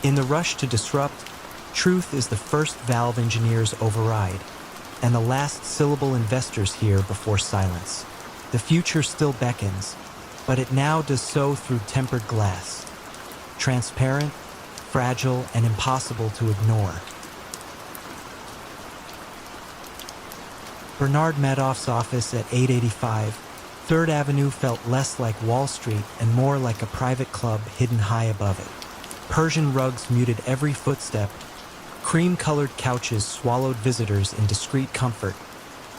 In the rush to disrupt, truth is the first valve engineers override, and the last syllable investors hear before silence. The future still beckons, but it now does so through tempered glass. Transparent, fragile, and impossible to ignore. Bernard Madoff's office at 885 3rd Avenue felt less like Wall Street and more like a private club hidden high above it. Persian rugs muted every footstep, cream-colored couches swallowed visitors in discreet comfort,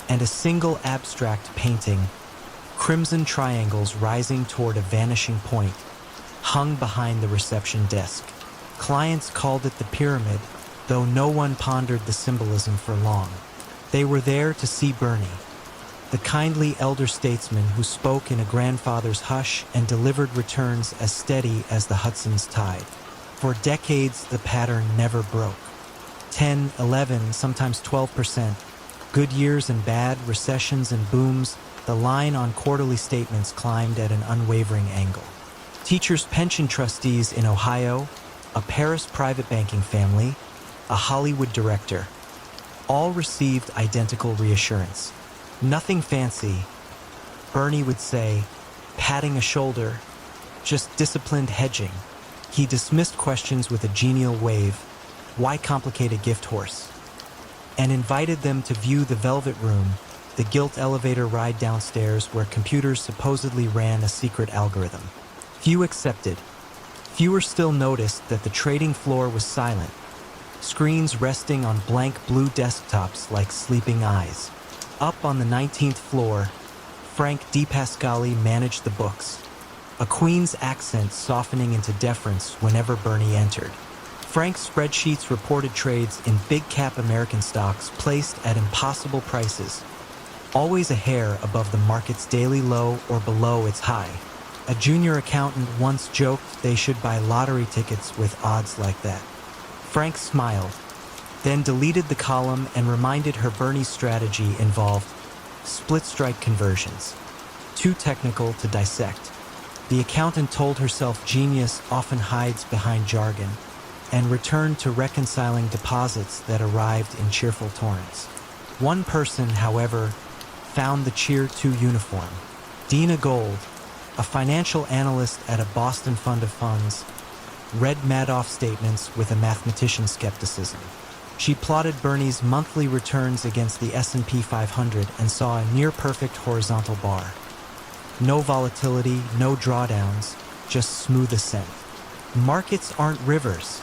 and a single abstract painting, crimson triangles rising toward a vanishing point, hung behind the reception desk. Clients called it the pyramid, though no one pondered the symbolism for long. They were there to see Bernie, the kindly elder statesman who spoke in a grandfather's hush and delivered returns as steady as the Hudson's tide. For decades, the pattern never broke. 10, 11, sometimes 12%. Good years and bad, recessions and booms, the line on quarterly statements climbed at an unwavering angle. Teachers' pension trustees in Ohio, a Paris private banking family, a Hollywood director, all received identical reassurance. Nothing fancy, Bernie would say, patting a shoulder, just disciplined hedging. He dismissed questions with a genial wave, why complicate a gift horse? And invited them to view the Velvet Room, the gilt elevator ride downstairs where computers supposedly ran a secret algorithm. Few accepted. Fewer still noticed that the trading floor was silent, screens resting on blank blue desktops like sleeping eyes. Up on the 19th floor, Frank DePascali managed the books, a Queen's accent softening into deference whenever Bernie entered. Frank's spreadsheets reported trades in big-cap American stocks placed at impossible prices, always a hair above the market's daily low or below its high. A junior accountant once joked they should buy lottery tickets with odds like that. Frank smiled, then deleted the column and reminded her Bernie's strategy involved split-strike conversions, too technical to dissect. The accountant told herself genius often hides behind jargon, and returned to reconciling deposits that arrived in cheerful torrents. One person, however, found the cheer too uniform. Dina Gold, a financial analyst at a Boston fund of funds, read Madoff statements with a mathematician's skepticism. She plotted Bernie's monthly returns against the S&P 500 and saw a near-perfect horizontal bar. No volatility, no drawdowns, just smooth ascent. Markets aren't rivers,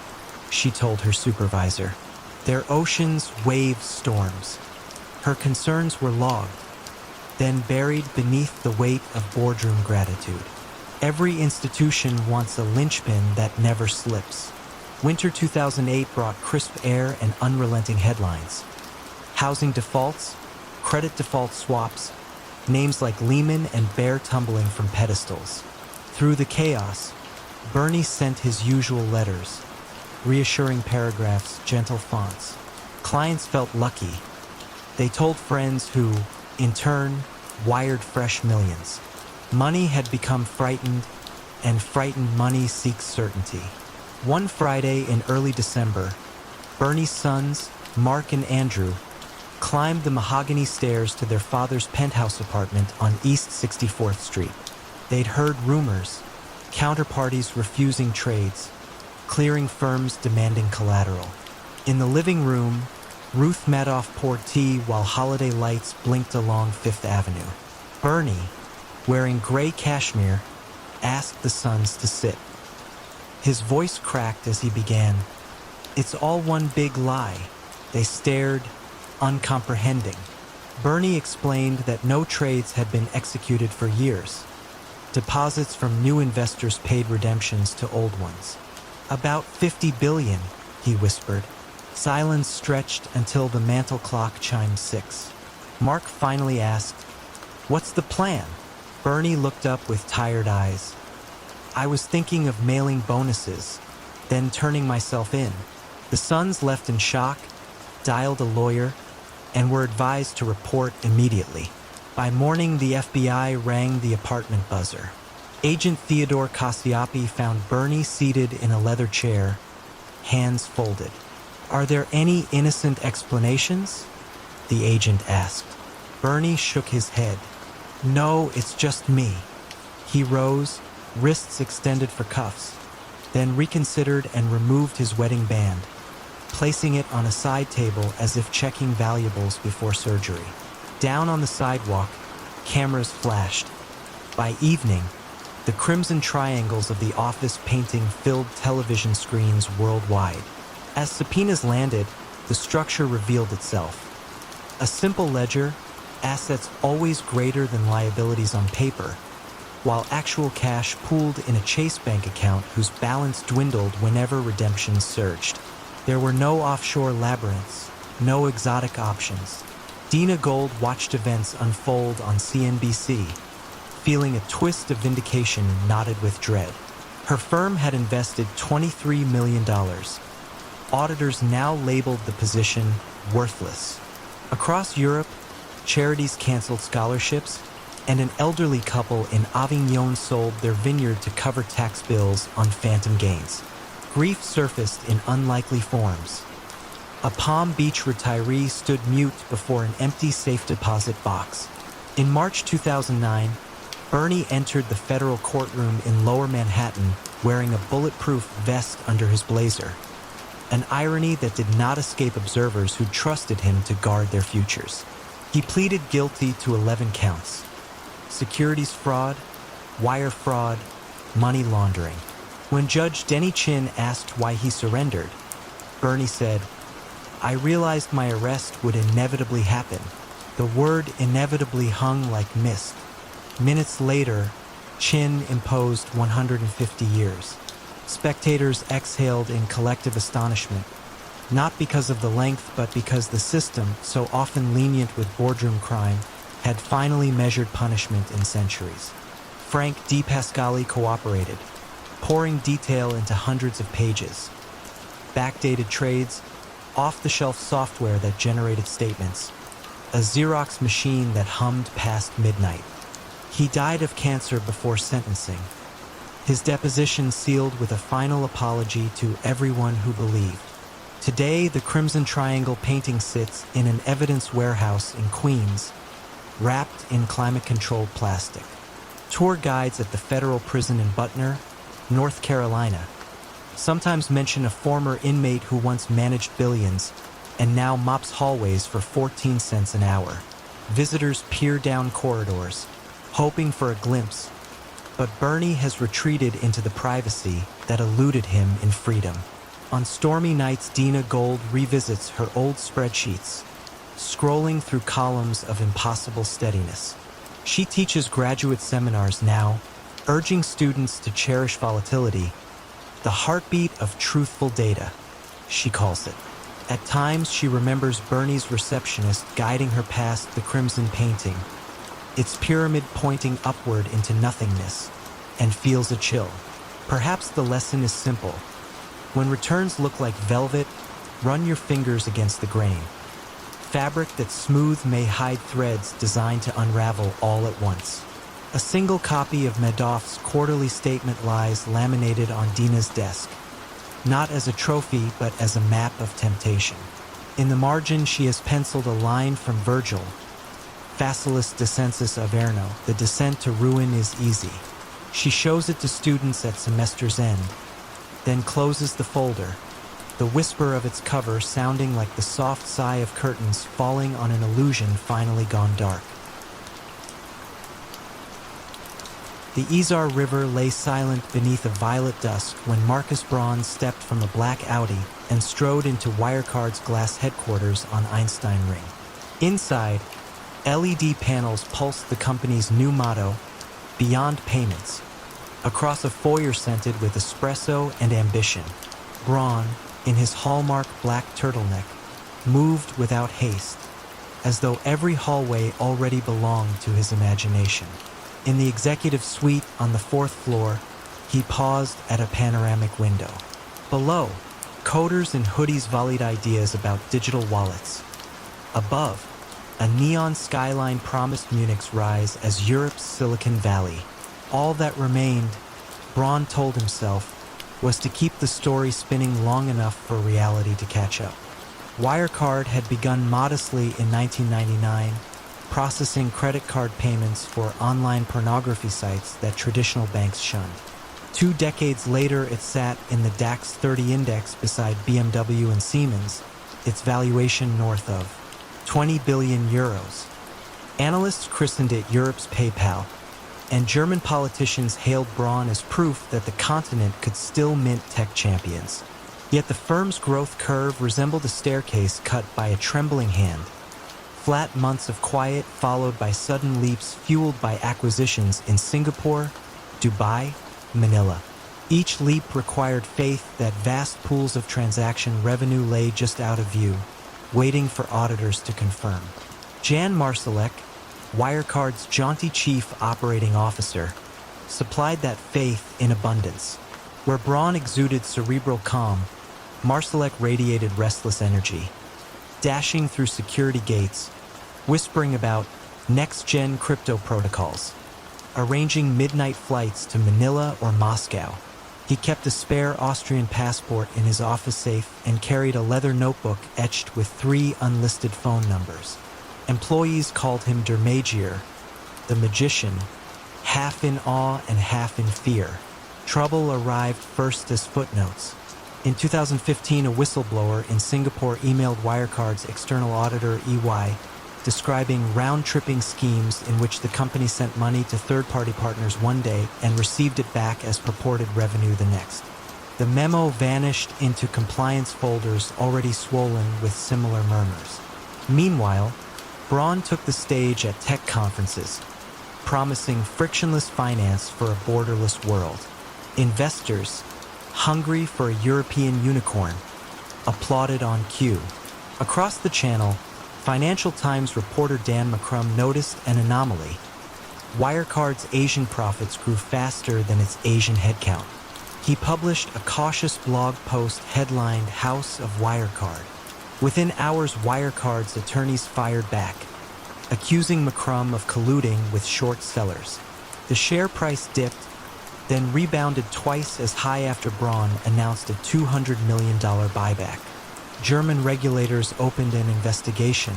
she told her supervisor. They're oceans, waves, storms. Her concerns were logged, then buried beneath the weight of boardroom gratitude. Every institution wants a linchpin that never slips. Winter 2008 brought crisp air and unrelenting headlines. Housing defaults, credit default swaps, names like Lehman and Bear tumbling from pedestals. Through the chaos, Bernie sent his usual letters, reassuring paragraphs, gentle fonts. Clients felt lucky. They told friends who, in turn, wired fresh millions. Money had become frightened, and frightened money seeks certainty. One Friday in early December, Bernie's sons, Mark and Andrew, climbed the mahogany stairs to their father's penthouse apartment on East 64th Street. They'd heard rumors, counterparties refusing trades, clearing firms demanding collateral. In the living room, Ruth Madoff poured tea while holiday lights blinked along Fifth Avenue. Bernie, wearing gray cashmere, asked the sons to sit. His voice cracked as he began. It's all one big lie. They stared, uncomprehending. Bernie explained that no trades had been executed for years. Deposits from new investors paid redemptions to old ones. About 50 billion, he whispered. Silence stretched until the mantel clock chimed 6. Mark finally asked, "What's the plan?" Bernie looked up with tired eyes. "I was thinking of mailing bonuses, then turning myself in." The sons left in shock, dialed a lawyer, and were advised to report immediately. By morning, the FBI rang the apartment buzzer. Agent Theodore Cassioppi found Bernie seated in a leather chair, hands folded. "Are there any innocent explanations?" the agent asked. Bernie shook his head. "No, it's just me." He rose, wrists extended for cuffs, then reconsidered and removed his wedding band, placing it on a side table as if checking valuables before surgery. Down on the sidewalk, cameras flashed. By evening, the crimson triangles of the office painting filled television screens worldwide. As subpoenas landed, the structure revealed itself. A simple ledger, assets always greater than liabilities on paper, while actual cash pooled in a Chase bank account whose balance dwindled whenever redemptions surged. There were no offshore labyrinths, no exotic options. Dina Gold watched events unfold on CNBC, feeling a twist of vindication knotted with dread. Her firm had invested $23 million. Auditors now labeled the position worthless. Across Europe, charities canceled scholarships, and an elderly couple in Avignon sold their vineyard to cover tax bills on phantom gains. Grief surfaced in unlikely forms. A Palm Beach retiree stood mute before an empty safe deposit box. In March 2009, Bernie entered the federal courtroom in Lower Manhattan wearing a bulletproof vest under his blazer, an irony that did not escape observers who trusted him to guard their futures. He pleaded guilty to 11 counts: securities fraud, wire fraud, money laundering. When Judge Denny Chin asked why he surrendered, Bernie said, "I realized my arrest would inevitably happen." The word inevitably hung like mist. Minutes later, Chin imposed 150 years. Spectators exhaled in collective astonishment, not because of the length, but because the system, so often lenient with boardroom crime, had finally measured punishment in centuries. Frank D. Pascali cooperated, pouring detail into hundreds of pages. Backdated trades, off-the-shelf software that generated statements, a Xerox machine that hummed past midnight. He died of cancer before sentencing, his deposition sealed with a final apology to everyone who believed. Today, the Crimson Triangle painting sits in an evidence warehouse in Queens, wrapped in climate-controlled plastic. Tour guides at the federal prison in Butner, North Carolina, sometimes mention a former inmate who once managed billions and now mops hallways for 14 cents an hour. Visitors peer down corridors, hoping for a glimpse, but Bernie has retreated into the privacy that eluded him in freedom. On stormy nights, Dina Gold revisits her old spreadsheets, scrolling through columns of impossible steadiness. She teaches graduate seminars now, urging students to cherish volatility, the heartbeat of truthful data, she calls it. At times, she remembers Bernie's receptionist guiding her past the crimson painting, its pyramid pointing upward into nothingness, and feels a chill. Perhaps the lesson is simple. When returns look like velvet, run your fingers against the grain. Fabric that's smooth may hide threads designed to unravel all at once. A single copy of Madoff's quarterly statement lies laminated on Dina's desk, not as a trophy but as a map of temptation. In the margin, she has penciled a line from Virgil, Facilis descensus Averno, the descent to ruin is easy. She shows it to students at semester's end, then closes the folder, the whisper of its cover sounding like the soft sigh of curtains falling on an illusion finally gone dark. The Isar River lay silent beneath a violet dusk when Marcus Braun stepped from a black Audi and strode into Wirecard's glass headquarters on Einstein Ring. Inside, LED panels pulsed the company's new motto, Beyond Payments, across a foyer scented with espresso and ambition. Braun, in his hallmark black turtleneck, moved without haste, as though every hallway already belonged to his imagination. In the executive suite on the 4th floor, he paused at a panoramic window. Below, coders in hoodies volleyed ideas about digital wallets. Above, a neon skyline promised Munich's rise as Europe's Silicon Valley. All that remained, Braun told himself, was to keep the story spinning long enough for reality to catch up. Wirecard had begun modestly in 1999, processing credit card payments for online pornography sites that traditional banks shunned. 2 decades later, it sat in the DAX 30 index beside BMW and Siemens, its valuation north of 20 billion euros. Analysts christened it Europe's PayPal, and German politicians hailed Braun as proof that the continent could still mint tech champions. Yet the firm's growth curve resembled a staircase cut by a trembling hand. Flat months of quiet followed by sudden leaps fueled by acquisitions in Singapore, Dubai, Manila. Each leap required faith that vast pools of transaction revenue lay just out of view, waiting for auditors to confirm. Jan Marsalek, Wirecard's jaunty chief operating officer, supplied that faith in abundance. Where Braun exuded cerebral calm, Marsalek radiated restless energy, dashing through security gates, whispering about next-gen crypto protocols, arranging midnight flights to Manila or Moscow. He kept a spare Austrian passport in his office safe and carried a leather notebook etched with 3 unlisted phone numbers. Employees called him Der Magier, the magician, half in awe and half in fear. Trouble arrived first as footnotes. In 2015, a whistleblower in Singapore emailed Wirecard's external auditor, EY, describing round-tripping schemes in which the company sent money to third-party partners one day and received it back as purported revenue the next. The memo vanished into compliance folders already swollen with similar murmurs. Meanwhile, Braun took the stage at tech conferences, promising frictionless finance for a borderless world. Investors, hungry for a European unicorn, applauded on cue. Across the channel, Financial Times reporter Dan McCrum noticed an anomaly. Wirecard's Asian profits grew faster than its Asian headcount. He published a cautious blog post headlined House of Wirecard. Within hours, Wirecard's attorneys fired back, accusing McCrum of colluding with short sellers. The share price dipped, then rebounded twice as high after Braun announced a $200 million buyback. German regulators opened an investigation,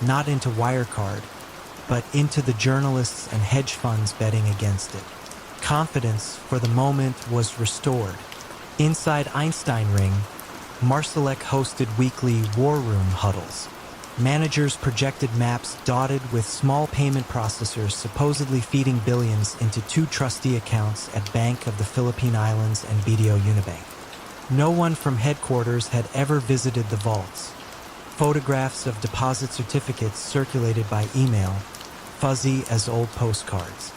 not into Wirecard, but into the journalists and hedge funds betting against it. Confidence, for the moment, was restored. Inside Einstein Ring, Marsalek hosted weekly war room huddles. Managers projected maps dotted with small payment processors supposedly feeding billions into 2 trustee accounts at Bank of the Philippine Islands and BDO Unibank. No one from headquarters had ever visited the vaults. Photographs of deposit certificates circulated by email, fuzzy as old postcards.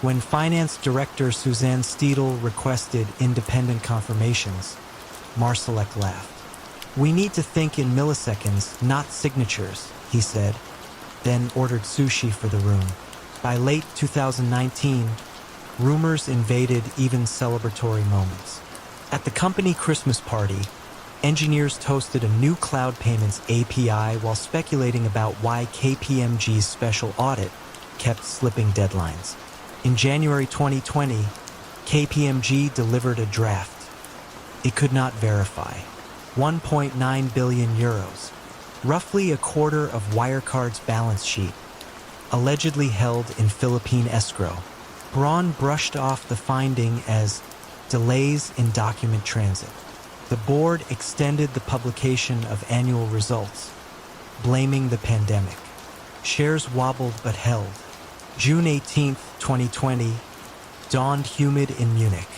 When Finance Director Suzanne Steedle requested independent confirmations, Marsalek laughed. "We need to think in milliseconds, not signatures," he said, then ordered sushi for the room. By late 2019, rumors invaded even celebratory moments. At the company Christmas party, engineers toasted a new cloud payments API while speculating about why KPMG's special audit kept slipping deadlines. In January 2020, KPMG delivered a draft. It could not verify. 1.9 billion euros, roughly a quarter of Wirecard's balance sheet, allegedly held in Philippine escrow. Braun brushed off the finding as delays in document transit. The board extended the publication of annual results, blaming the pandemic. Shares wobbled but held. June 18, 2020, dawned humid in Munich.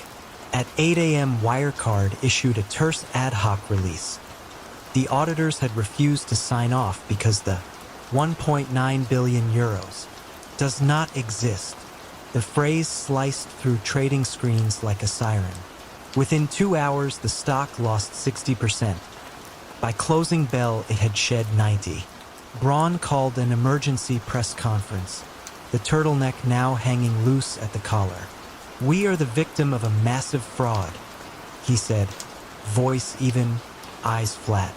At 8 a.m., Wirecard issued a terse ad hoc release. The auditors had refused to sign off because the 1.9 billion euros does not exist. The phrase sliced through trading screens like a siren. Within 2 hours, the stock lost 60%. By closing bell, it had shed 90%. Braun called an emergency press conference, the turtleneck now hanging loose at the collar. "We are the victim of a massive fraud," he said, voice even eyes flat.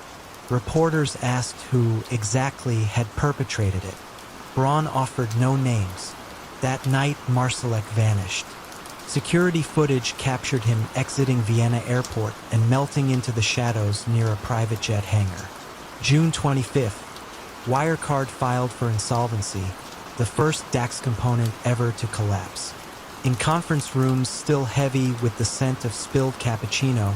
Reporters asked who exactly had perpetrated it. Braun offered no names. That night, Marsalek vanished. Security footage captured him exiting Vienna airport and melting into the shadows near a private jet hangar. June 25th, Wirecard filed for insolvency, the first DAX component ever to collapse. In conference rooms still heavy with the scent of spilled cappuccino,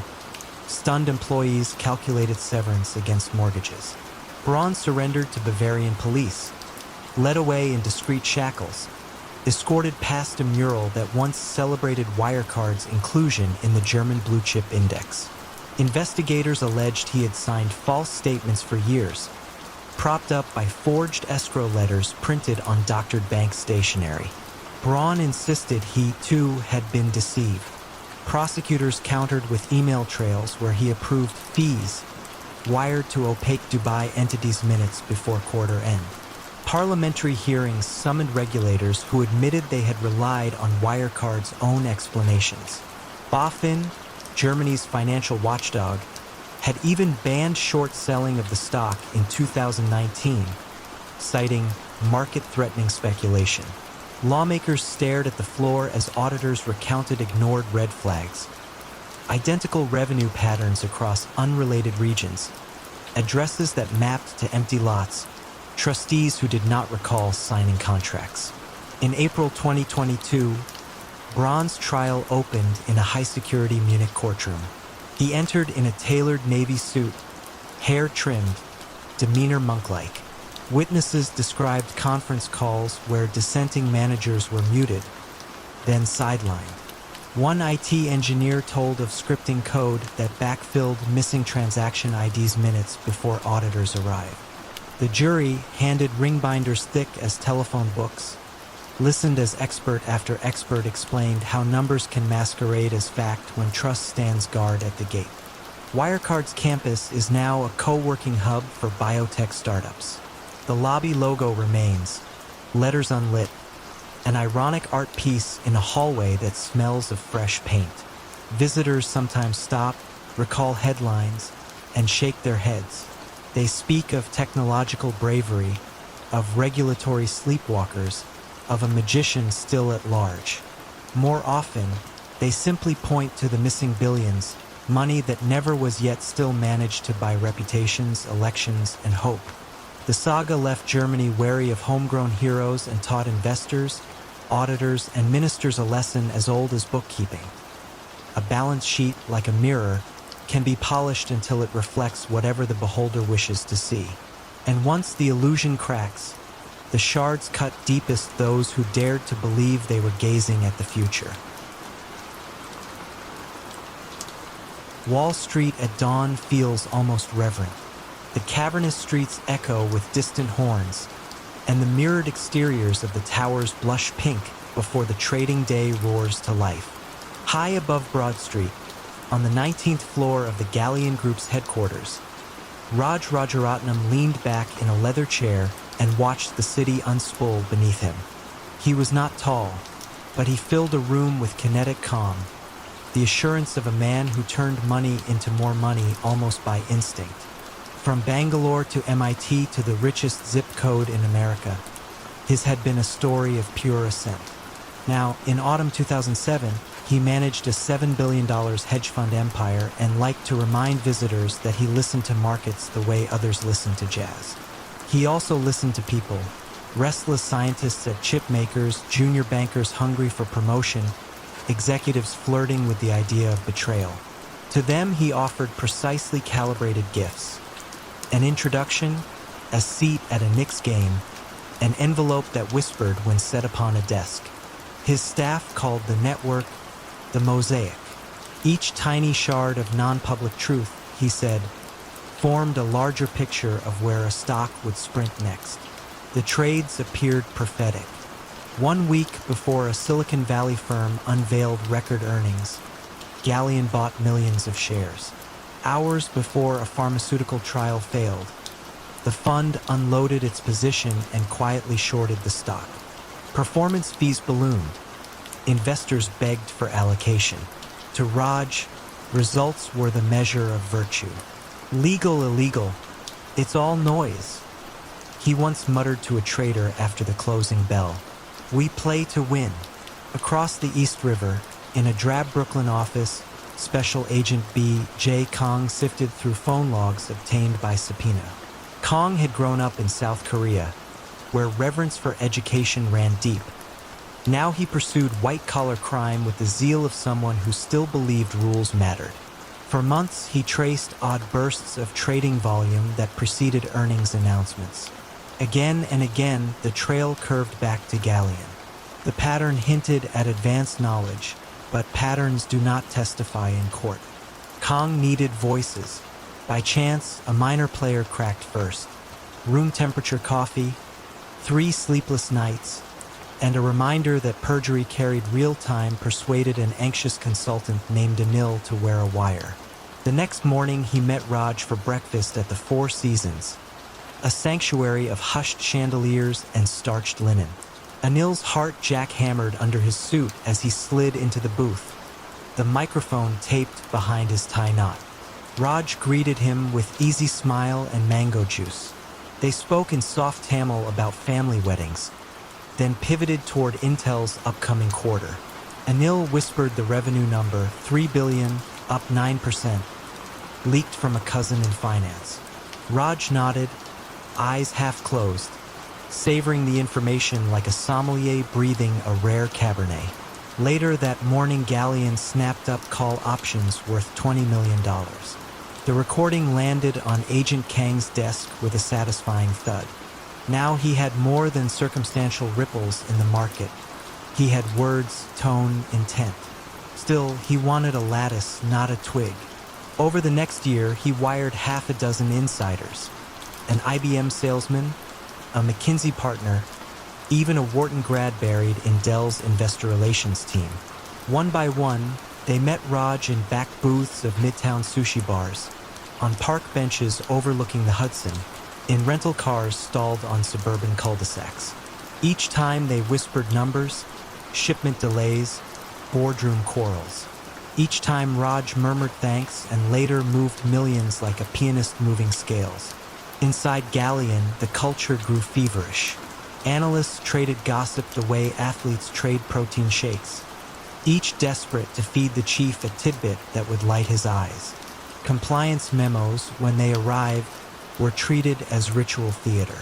stunned employees calculated severance against mortgages. Braun surrendered to Bavarian police, led away in discreet shackles, escorted past a mural that once celebrated Wirecard's inclusion in the German blue chip index. Investigators alleged he had signed false statements for years, propped up by forged escrow letters printed on doctored bank stationery. Braun insisted he, too, had been deceived. Prosecutors countered with email trails where he approved fees wired to opaque Dubai entities minutes before quarter end. Parliamentary hearings summoned regulators who admitted they had relied on Wirecard's own explanations. BaFin, Germany's financial watchdog, had even banned short selling of the stock in 2019, citing market-threatening speculation. Lawmakers stared at the floor as auditors recounted ignored red flags. Identical revenue patterns across unrelated regions, addresses that mapped to empty lots, trustees who did not recall signing contracts. In April 2022, Braun's trial opened in a high-security Munich courtroom. He entered in a tailored navy suit, hair trimmed, demeanor monk-like. Witnesses described conference calls where dissenting managers were muted, then sidelined. One IT engineer told of scripting code that backfilled missing transaction IDs minutes before auditors arrived. The jury, handed ring binders thick as telephone books, listened as expert after expert explained how numbers can masquerade as fact when trust stands guard at the gate. Wirecard's campus is now a co-working hub for biotech startups. The lobby logo remains, letters unlit, an ironic art piece in a hallway that smells of fresh paint. Visitors sometimes stop, recall headlines, and shake their heads. They speak of technological bravery, of regulatory sleepwalkers, of a magician still at large. More often, they simply point to the missing billions, money that never was yet still managed to buy reputations, elections, and hope. The saga left Germany wary of homegrown heroes and taught investors, auditors, and ministers a lesson as old as bookkeeping. A balance sheet, like a mirror, can be polished until it reflects whatever the beholder wishes to see. And once the illusion cracks, the shards cut deepest those who dared to believe they were gazing at the future. Wall Street at dawn feels almost reverent. The cavernous streets echo with distant horns, and the mirrored exteriors of the towers blush pink before the trading day roars to life. High above Broad Street, on the 19th floor of the Galleon Group's headquarters, Raj Rajaratnam leaned back in a leather chair and watched the city unspool beneath him. He was not tall, but he filled a room with kinetic calm, the assurance of a man who turned money into more money almost by instinct. From Bangalore to MIT to the richest zip code in America, his had been a story of pure ascent. Now, in autumn 2007, he managed a $7 billion hedge fund empire and liked to remind visitors that he listened to markets the way others listen to jazz. He also listened to people, restless scientists at chip makers, junior bankers hungry for promotion, executives flirting with the idea of betrayal. To them, he offered precisely calibrated gifts: an introduction, a seat at a Knicks game, an envelope that whispered when set upon a desk. His staff called the network the mosaic. Each tiny shard of non-public truth, he said, formed a larger picture of where a stock would sprint next. The trades appeared prophetic. 1 week before a Silicon Valley firm unveiled record earnings, Galleon bought millions of shares. Hours before a pharmaceutical trial failed, the fund unloaded its position and quietly shorted the stock. Performance fees ballooned. Investors begged for allocation. To Raj, results were the measure of virtue. Legal, illegal. It's all noise, he once muttered to a trader after the closing bell. We play to win. Across the East River, in a drab Brooklyn office, Special Agent B.J. Kong sifted through phone logs obtained by subpoena. Kong had grown up in South Korea, where reverence for education ran deep. Now he pursued white-collar crime with the zeal of someone who still believed rules mattered. For months, he traced odd bursts of trading volume that preceded earnings announcements. Again and again, the trail curved back to Galleon. The pattern hinted at advanced knowledge, but patterns do not testify in court. Kong needed voices. By chance, a minor player cracked first. Room temperature coffee, 3 sleepless nights, and a reminder that perjury carried real time persuaded an anxious consultant named Anil to wear a wire. The next morning, he met Raj for breakfast at the Four Seasons, a sanctuary of hushed chandeliers and starched linen. Anil's heart jackhammered under his suit as he slid into the booth, the microphone taped behind his tie knot. Raj greeted him with easy smile and mango juice. They spoke in soft Tamil about family weddings, then pivoted toward Intel's upcoming quarter. Anil whispered the revenue number, 3 billion, up 9%, leaked from a cousin in finance. Raj nodded, eyes half closed, savoring the information like a sommelier breathing a rare Cabernet. Later that morning, Galleon snapped up call options worth $20 million. The recording landed on Agent Kang's desk with a satisfying thud. Now he had more than circumstantial ripples in the market. He had words, tone, intent. Still, he wanted a lattice, not a twig. Over the next year, he wired half a dozen insiders. An IBM salesman, a McKinsey partner, even a Wharton grad buried in Dell's investor relations team. One by one, they met Raj in back booths of midtown sushi bars, on park benches overlooking the Hudson, in rental cars stalled on suburban cul-de-sacs. Each time they whispered numbers, shipment delays, boardroom quarrels. Each time Raj murmured thanks and later moved millions like a pianist moving scales. Inside Galleon, the culture grew feverish. Analysts traded gossip the way athletes trade protein shakes, each desperate to feed the chief a tidbit that would light his eyes. Compliance memos, when they arrived, were treated as ritual theater.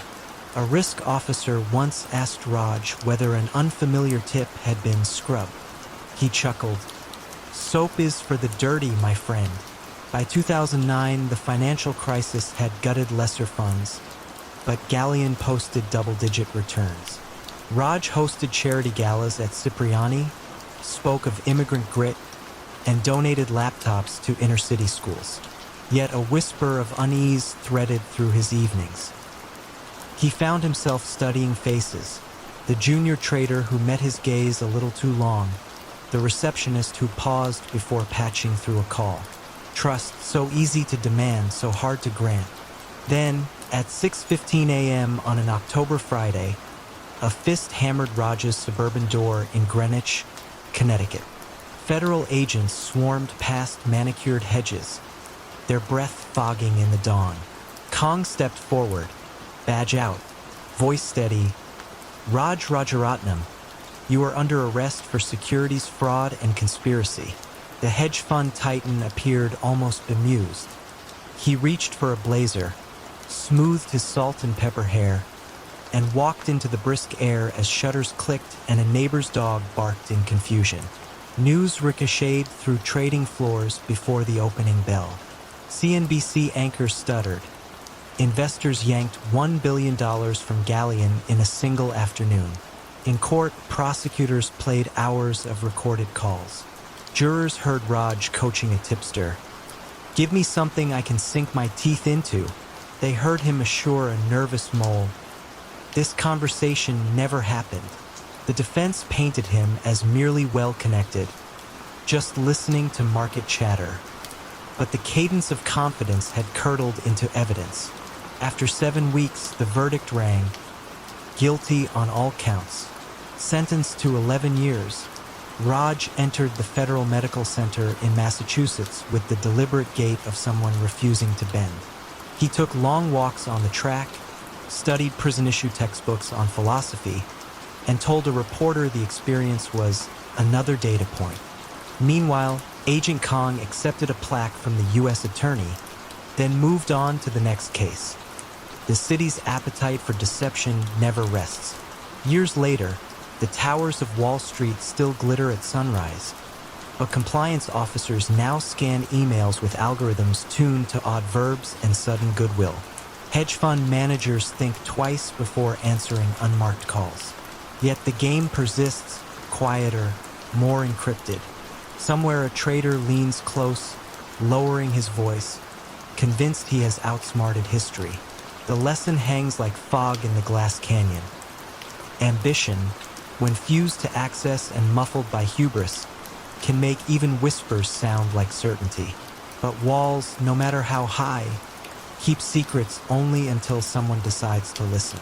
A risk officer once asked Raj whether an unfamiliar tip had been scrubbed. He chuckled, "Soap is for the dirty, my friend." By 2009, the financial crisis had gutted lesser funds, but Galleon posted double-digit returns. Raj hosted charity galas at Cipriani, spoke of immigrant grit, and donated laptops to inner-city schools. Yet a whisper of unease threaded through his evenings. He found himself studying faces, the junior trader who met his gaze a little too long, the receptionist who paused before patching through a call. Trust so easy to demand, so hard to grant. Then, at 6:15 a.m. on an October Friday, a fist hammered Raj's suburban door in Greenwich, Connecticut. Federal agents swarmed past manicured hedges, their breath fogging in the dawn. Kong stepped forward, badge out, voice steady. "Raj Rajaratnam, you are under arrest for securities fraud and conspiracy." The hedge fund titan appeared almost bemused. He reached for a blazer, smoothed his salt and pepper hair, and walked into the brisk air as shutters clicked and a neighbor's dog barked in confusion. News ricocheted through trading floors before the opening bell. CNBC anchors stuttered. Investors yanked $1 billion from Galleon in a single afternoon. In court, prosecutors played hours of recorded calls. Jurors heard Raj coaching a tipster. "Give me something I can sink my teeth into." They heard him assure a nervous mole, "This conversation never happened." The defense painted him as merely well-connected, just listening to market chatter. But the cadence of confidence had curdled into evidence. After 7 weeks, the verdict rang. Guilty on all counts. Sentenced to 11 years. Raj entered the Federal Medical Center in Massachusetts with the deliberate gait of someone refusing to bend. He took long walks on the track, studied prison-issue textbooks on philosophy, and told a reporter the experience was another data point. Meanwhile, Agent Kong accepted a plaque from the U.S. attorney, then moved on to the next case. The city's appetite for deception never rests. Years later, the towers of Wall Street still glitter at sunrise, but compliance officers now scan emails with algorithms tuned to odd verbs and sudden goodwill. Hedge fund managers think twice before answering unmarked calls. Yet the game persists, quieter, more encrypted. Somewhere a trader leans close, lowering his voice, convinced he has outsmarted history. The lesson hangs like fog in the glass canyon. Ambition, when fused to access and muffled by hubris, can make even whispers sound like certainty. But walls, no matter how high, keep secrets only until someone decides to listen.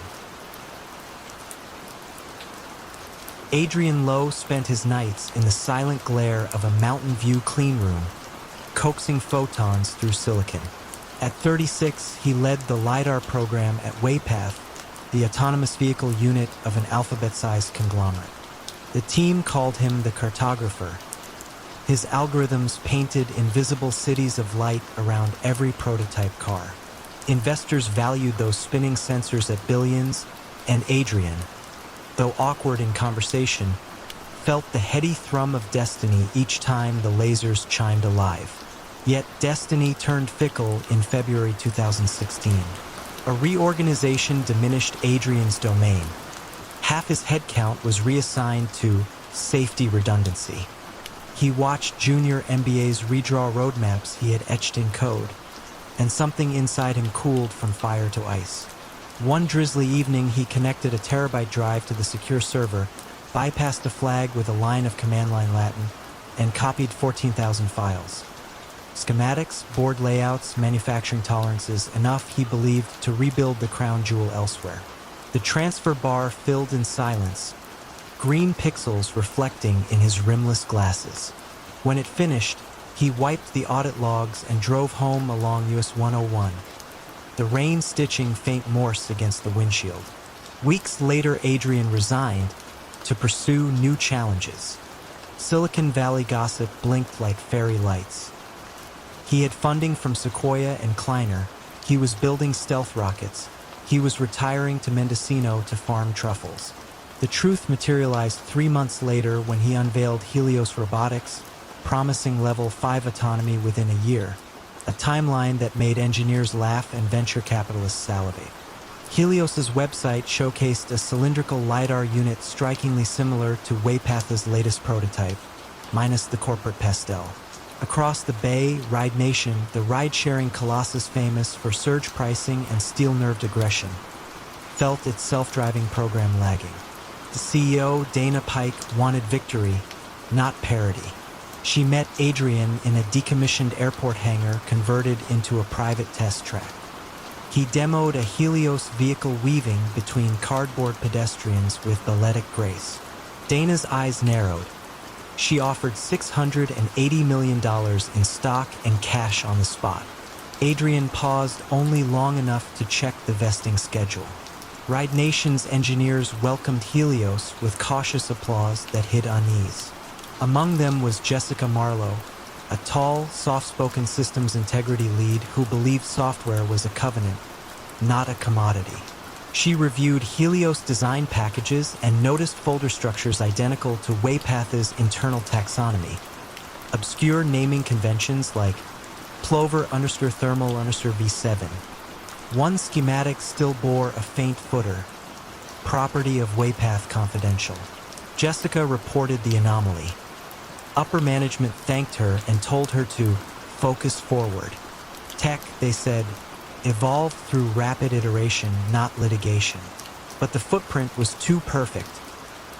Adrian Lowe spent his nights in the silent glare of a Mountain View clean room, coaxing photons through silicon. At 36, he led the LiDAR program at Waypath, the autonomous vehicle unit of an alphabet-sized conglomerate. The team called him the cartographer. His algorithms painted invisible cities of light around every prototype car. Investors valued those spinning sensors at billions, and Adrian, though awkward in conversation, felt the heady thrum of destiny each time the lasers chimed alive. Yet destiny turned fickle in February 2016. A reorganization diminished Adrian's domain. Half his headcount was reassigned to safety redundancy. He watched junior MBAs redraw roadmaps he had etched in code, and something inside him cooled from fire to ice. One drizzly evening, he connected a terabyte drive to the secure server, bypassed a flag with a line of command line Latin, and copied 14,000 files. Schematics, board layouts, manufacturing tolerances, enough, he believed, to rebuild the crown jewel elsewhere. The transfer bar filled in silence, green pixels reflecting in his rimless glasses. When it finished, he wiped the audit logs and drove home along US 101, the rain stitching faint Morse against the windshield. Weeks later, Adrian resigned to pursue new challenges. Silicon Valley gossip blinked like fairy lights. He had funding from Sequoia and Kleiner. He was building stealth rockets. He was retiring to Mendocino to farm truffles. The truth materialized 3 months later when he unveiled Helios Robotics, promising level 5 autonomy within a year, a timeline that made engineers laugh and venture capitalists salivate. Helios's website showcased a cylindrical LiDAR unit strikingly similar to Waypath's latest prototype, minus the corporate pastel. Across the Bay, Ride Nation, the ride-sharing colossus famous for surge pricing and steel-nerved aggression, felt its self-driving program lagging. The CEO, Dana Pike, wanted victory, not parity. She met Adrian in a decommissioned airport hangar converted into a private test track. He demoed a Helios vehicle weaving between cardboard pedestrians with balletic grace. Dana's eyes narrowed. She offered $680 million in stock and cash on the spot. Adrian paused only long enough to check the vesting schedule. Ride Nation's engineers welcomed Helios with cautious applause that hid unease. Among them was Jessica Marlowe, a tall, soft-spoken systems integrity lead who believed software was a covenant, not a commodity. She reviewed Helios design packages and noticed folder structures identical to Waypath's internal taxonomy. Obscure naming conventions like Plover_thermal_V7. One schematic still bore a faint footer, property of Waypath Confidential. Jessica reported the anomaly. Upper management thanked her and told her to focus forward. Tech, they said, evolved through rapid iteration, not litigation. But the footprint was too perfect,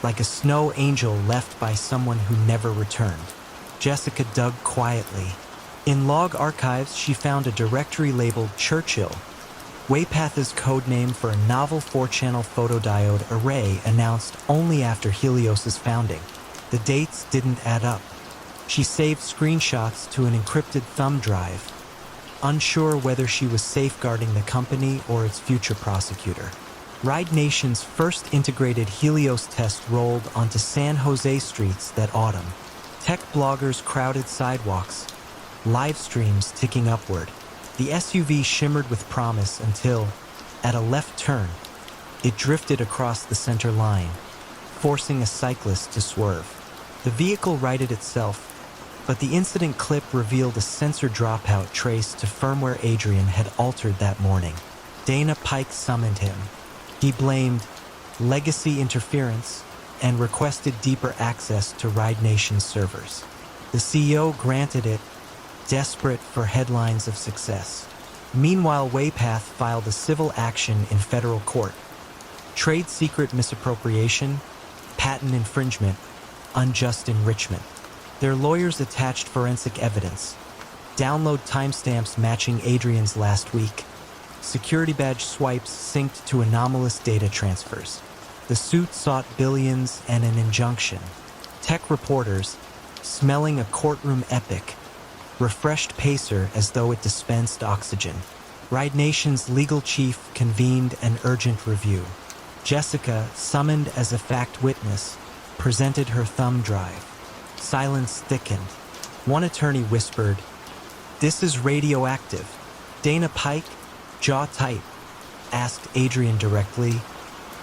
like a snow angel left by someone who never returned. Jessica dug quietly. In log archives, she found a directory labeled Churchill, Waypath's code name for a novel 4-channel photodiode array announced only after Helios's founding. The dates didn't add up. She saved screenshots to an encrypted thumb drive, unsure whether she was safeguarding the company or its future prosecutor. Ride Nation's first integrated Helios test rolled onto San Jose streets that autumn. Tech bloggers crowded sidewalks, live streams ticking upward. The SUV shimmered with promise until, at a left turn, it drifted across the center line, forcing a cyclist to swerve. The vehicle righted itself, but the incident clip revealed a sensor dropout trace to firmware Adrian had altered that morning. Dana Pike summoned him. He blamed legacy interference and requested deeper access to Ride Nation's servers. The CEO granted it, desperate for headlines of success. Meanwhile, Waypath filed a civil action in federal court. Trade secret misappropriation, patent infringement, unjust enrichment. Their lawyers attached forensic evidence. Download timestamps matching Adrian's last week. Security badge swipes synced to anomalous data transfers. The suit sought billions and an injunction. Tech reporters, smelling a courtroom epic, refreshed Pacer as though it dispensed oxygen. Ride Nation's legal chief convened an urgent review. Jessica, summoned as a fact witness, presented her thumb drive. Silence thickened. One attorney whispered, "This is radioactive." Dana Pike, jaw tight, asked Adrian directly,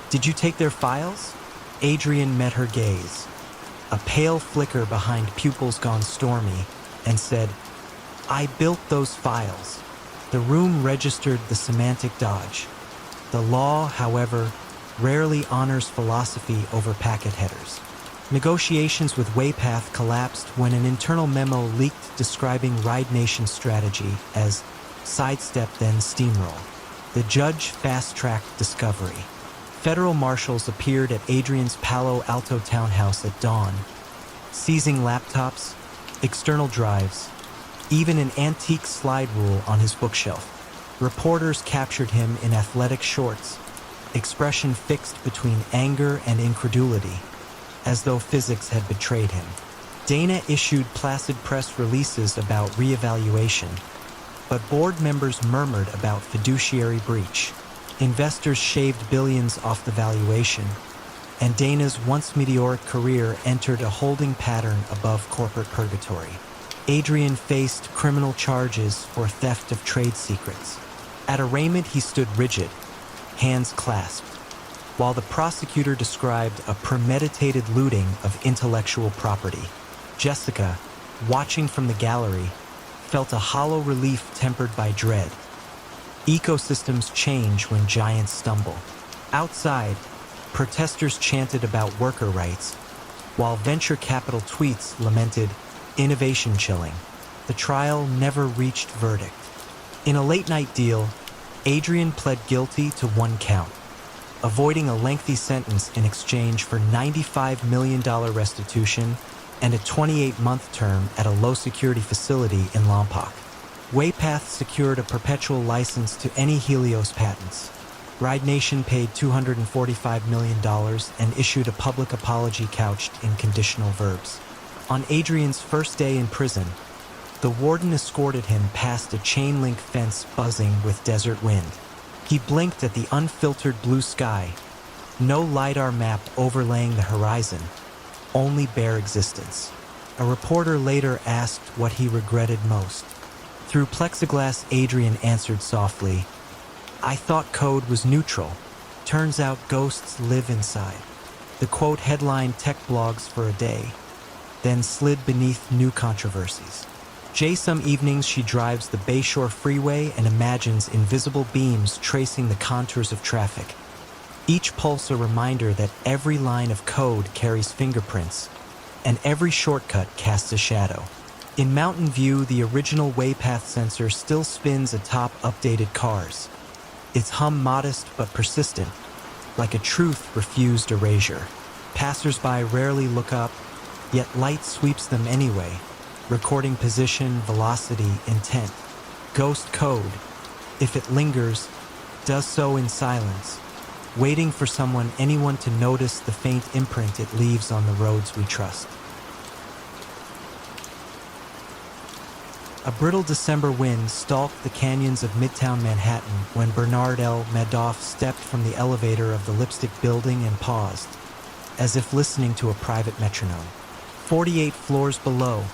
"Did you take their files?" Adrian met her gaze, a pale flicker behind pupils gone stormy, and said, "I built those files." The room registered the semantic dodge. The law, however, rarely honors philosophy over packet headers. Negotiations with Waypath collapsed when an internal memo leaked describing Ride Nation's strategy as sidestep then steamroll. The judge fast-tracked discovery. Federal marshals appeared at Adrian's Palo Alto townhouse at dawn, seizing laptops, external drives, even an antique slide rule on his bookshelf. Reporters captured him in athletic shorts, expression fixed between anger and incredulity, as though physics had betrayed him. Dana issued placid press releases about reevaluation, but board members murmured about fiduciary breach. Investors shaved billions off the valuation, and Dana's once meteoric career entered a holding pattern above corporate purgatory. Adrian faced criminal charges for theft of trade secrets. At arraignment, he stood rigid, hands clasped, while the prosecutor described a premeditated looting of intellectual property. Jessica, watching from the gallery, felt a hollow relief tempered by dread. Ecosystems change when giants stumble. Outside, protesters chanted about worker rights, while venture capital tweets lamented innovation chilling. The trial never reached verdict. In a late-night deal, Adrian pled guilty to one count, avoiding a lengthy sentence in exchange for $95 million restitution and a 28-month term at a low-security facility in Lompoc. Waypath secured a perpetual license to any Helios patents. Ride Nation paid $245 million and issued a public apology couched in conditional verbs. On Adrian's first day in prison, the warden escorted him past a chain-link fence buzzing with desert wind. He blinked at the unfiltered blue sky, no LiDAR map overlaying the horizon, only bare existence. A reporter later asked what he regretted most. Through plexiglass, Adrian answered softly, "I thought code was neutral. Turns out ghosts live inside." The quote headlined tech blogs for a day, then slid beneath new controversies. Some evenings she drives the Bayshore Freeway and imagines invisible beams tracing the contours of traffic. Each pulse a reminder that every line of code carries fingerprints, and every shortcut casts a shadow. In Mountain View, the original Waypath sensor still spins atop updated cars. Its hum modest but persistent, like a truth-refused erasure. Passers-by rarely look up, yet light sweeps them anyway, recording position, velocity, intent. Ghost code, if it lingers, does so in silence, waiting for anyone to notice the faint imprint it leaves on the roads we trust. A brittle December wind stalked the canyons of Midtown Manhattan when Bernard L. Madoff stepped from the elevator of the Lipstick Building and paused, as if listening to a private metronome. 48 floors below,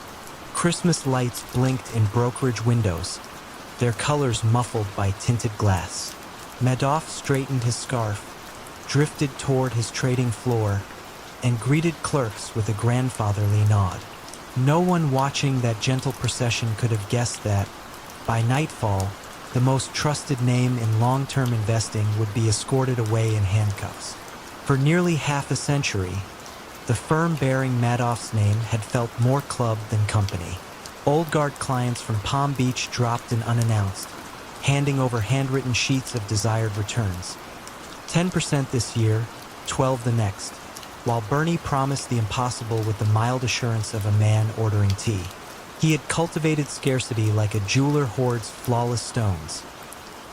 Christmas lights blinked in brokerage windows, their colors muffled by tinted glass. Madoff straightened his scarf, drifted toward his trading floor, and greeted clerks with a grandfatherly nod. No one watching that gentle procession could have guessed that, by nightfall, the most trusted name in long-term investing would be escorted away in handcuffs. For nearly half a century, the firm bearing Madoff's name had felt more club than company. Old guard clients from Palm Beach dropped in unannounced, handing over handwritten sheets of desired returns. 10% this year, 12 the next, while Bernie promised the impossible with the mild assurance of a man ordering tea. He had cultivated scarcity like a jeweler hoards flawless stones.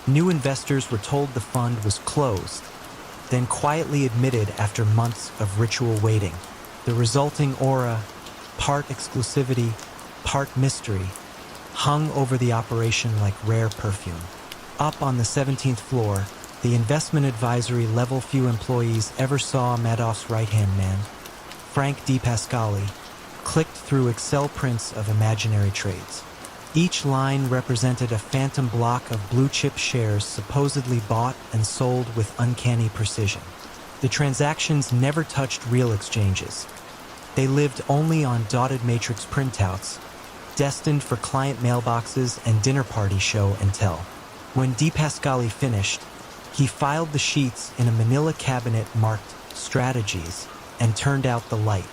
New investors were told the fund was closed, then quietly admitted after months of ritual waiting. The resulting aura, part exclusivity, part mystery, hung over the operation like rare perfume. Up on the 17th floor, the investment advisory level few employees ever saw Madoff's right-hand man, Frank DiPascali, clicked through Excel prints of imaginary trades. Each line represented a phantom block of blue-chip shares supposedly bought and sold with uncanny precision. The transactions never touched real exchanges. They lived only on dotted matrix printouts, destined for client mailboxes and dinner party show and tell. When DiPascali finished, he filed the sheets in a manila cabinet marked Strategies and turned out the light.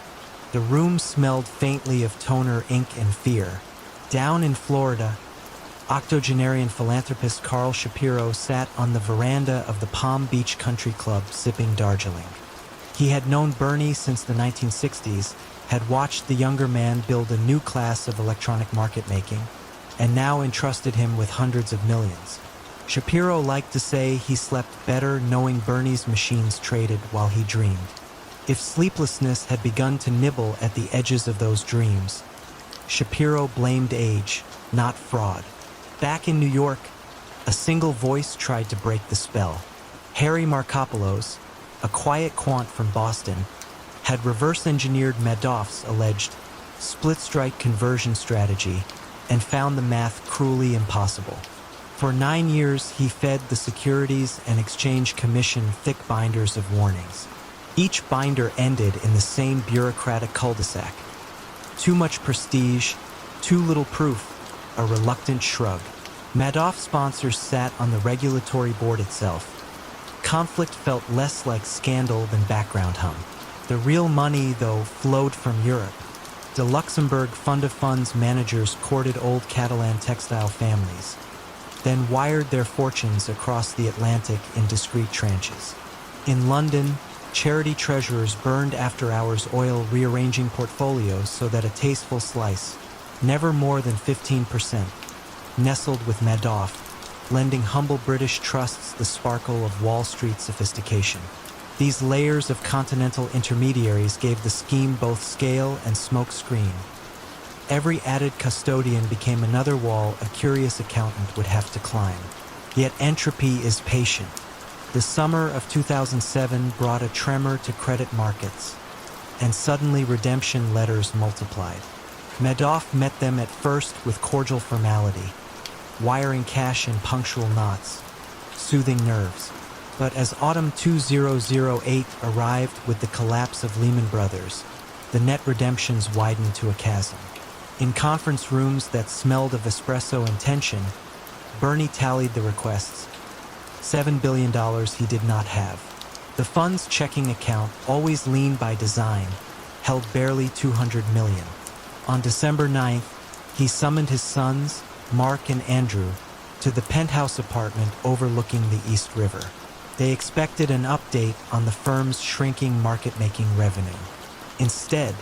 The room smelled faintly of toner, ink, and fear. Down in Florida, octogenarian philanthropist Carl Shapiro sat on the veranda of the Palm Beach Country Club sipping Darjeeling. He had known Bernie since the 1960s, had watched the younger man build a new class of electronic market making, and now entrusted him with hundreds of millions. Shapiro liked to say he slept better knowing Bernie's machines traded while he dreamed. If sleeplessness had begun to nibble at the edges of those dreams, Shapiro blamed age, not fraud. Back in New York, a single voice tried to break the spell. Harry Markopoulos, a quiet quant from Boston, had reverse-engineered Madoff's alleged split-strike conversion strategy and found the math cruelly impossible. For 9 years, he fed the Securities and Exchange Commission thick binders of warnings. Each binder ended in the same bureaucratic cul-de-sac. Too much prestige, too little proof, a reluctant shrug. Madoff's sponsors sat on the regulatory board itself. Conflict felt less like scandal than background hum. The real money, though, flowed from Europe. The Luxembourg Fund of Funds managers courted old Catalan textile families, then wired their fortunes across the Atlantic in discreet tranches. In London, charity treasurers burned after-hours oil rearranging portfolios so that a tasteful slice, never more than 15%, nestled with Madoff, lending humble British trusts the sparkle of Wall Street sophistication. These layers of continental intermediaries gave the scheme both scale and smoke screen. Every added custodian became another wall a curious accountant would have to climb. Yet entropy is patient. The summer of 2007 brought a tremor to credit markets, and suddenly redemption letters multiplied. Madoff met them at first with cordial formality, wiring cash in punctual knots, soothing nerves. But as autumn 2008 arrived with the collapse of Lehman Brothers, the net redemptions widened to a chasm. In conference rooms that smelled of espresso and tension, Bernie tallied the requests. $7 billion he did not have. The fund's checking account, always lean by design, held barely $200 million. On December 9th, he summoned his sons, Mark and Andrew, to the penthouse apartment overlooking the East River. They expected an update on the firm's shrinking market-making revenue. Instead,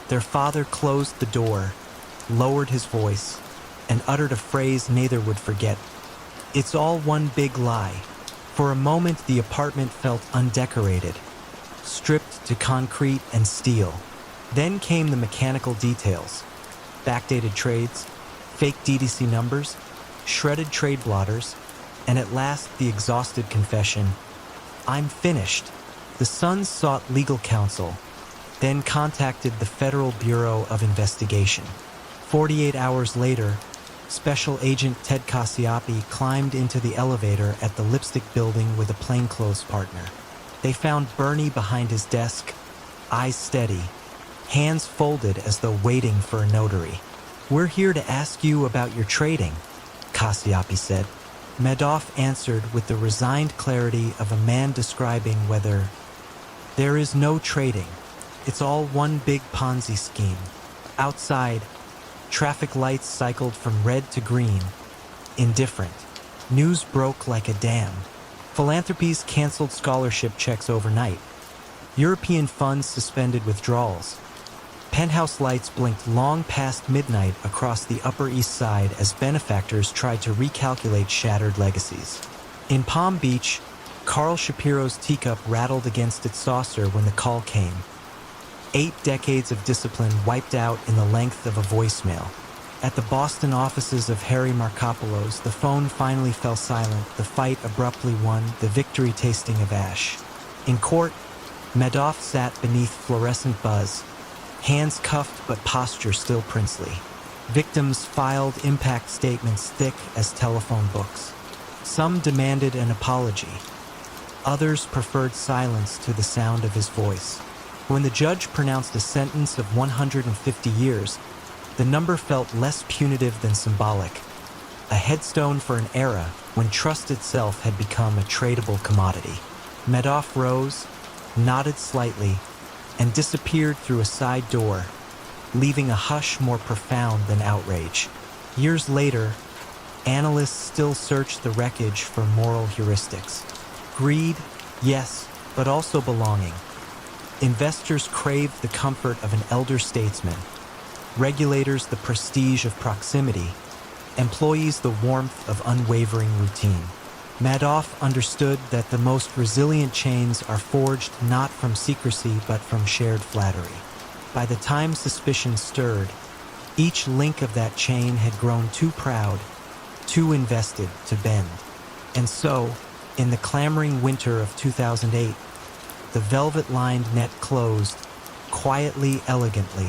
their father closed the door, lowered his voice, and uttered a phrase neither would forget. "It's all one big lie. For a moment, the apartment felt undecorated, stripped to concrete and steel. Then came the mechanical details: backdated trades, fake DDC numbers, shredded trade blotters, and at last the exhausted confession: "I'm finished." The Sons sought legal counsel, then contacted the Federal Bureau of Investigation. 48 hours later, Special Agent Ted Cassioppi climbed into the elevator at the Lipstick Building with a plainclothes partner. They found Bernie behind his desk, eyes steady, hands folded as though waiting for a notary. "We're here to ask you about your trading," Cassioppi said. Madoff answered with the resigned clarity of a man describing whether there is no trading. It's all one big Ponzi scheme. Outside, traffic lights cycled from red to green. Indifferent. News broke like a dam. Philanthropies canceled scholarship checks overnight. European funds suspended withdrawals. Penthouse lights blinked long past midnight across the Upper East Side as benefactors tried to recalculate shattered legacies. In Palm Beach, Carl Shapiro's teacup rattled against its saucer when the call came. 8 decades of discipline wiped out in the length of a voicemail. At the Boston offices of Harry Markopoulos, the phone finally fell silent, the fight abruptly won, the victory tasting of ash. In court, Madoff sat beneath fluorescent buzz, hands cuffed but posture still princely. Victims filed impact statements thick as telephone books. Some demanded an apology. Others preferred silence to the sound of his voice. When the judge pronounced a sentence of 150 years, the number felt less punitive than symbolic, a headstone for an era when trust itself had become a tradable commodity. Madoff rose, nodded slightly, and disappeared through a side door, leaving a hush more profound than outrage. Years later, analysts still searched the wreckage for moral heuristics. Greed, yes, but also belonging. Investors craved the comfort of an elder statesman, regulators the prestige of proximity, employees the warmth of unwavering routine. Madoff understood that the most resilient chains are forged not from secrecy but from shared flattery. By the time suspicion stirred, each link of that chain had grown too proud, too invested to bend. And so, in the clamoring winter of 2008, the velvet-lined net closed, quietly, elegantly,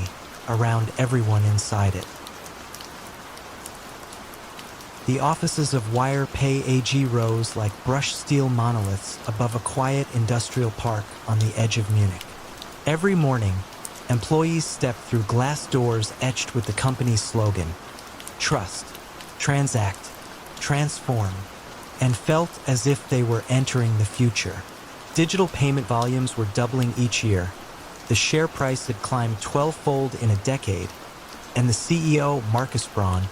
around everyone inside it. The offices of WirePay AG rose like brushed steel monoliths above a quiet industrial park on the edge of Munich. Every morning, employees stepped through glass doors etched with the company's slogan: trust, transact, transform, and felt as if they were entering the future. Digital payment volumes were doubling each year. The share price had climbed 12-fold in a decade, and the CEO, Marcus Braun,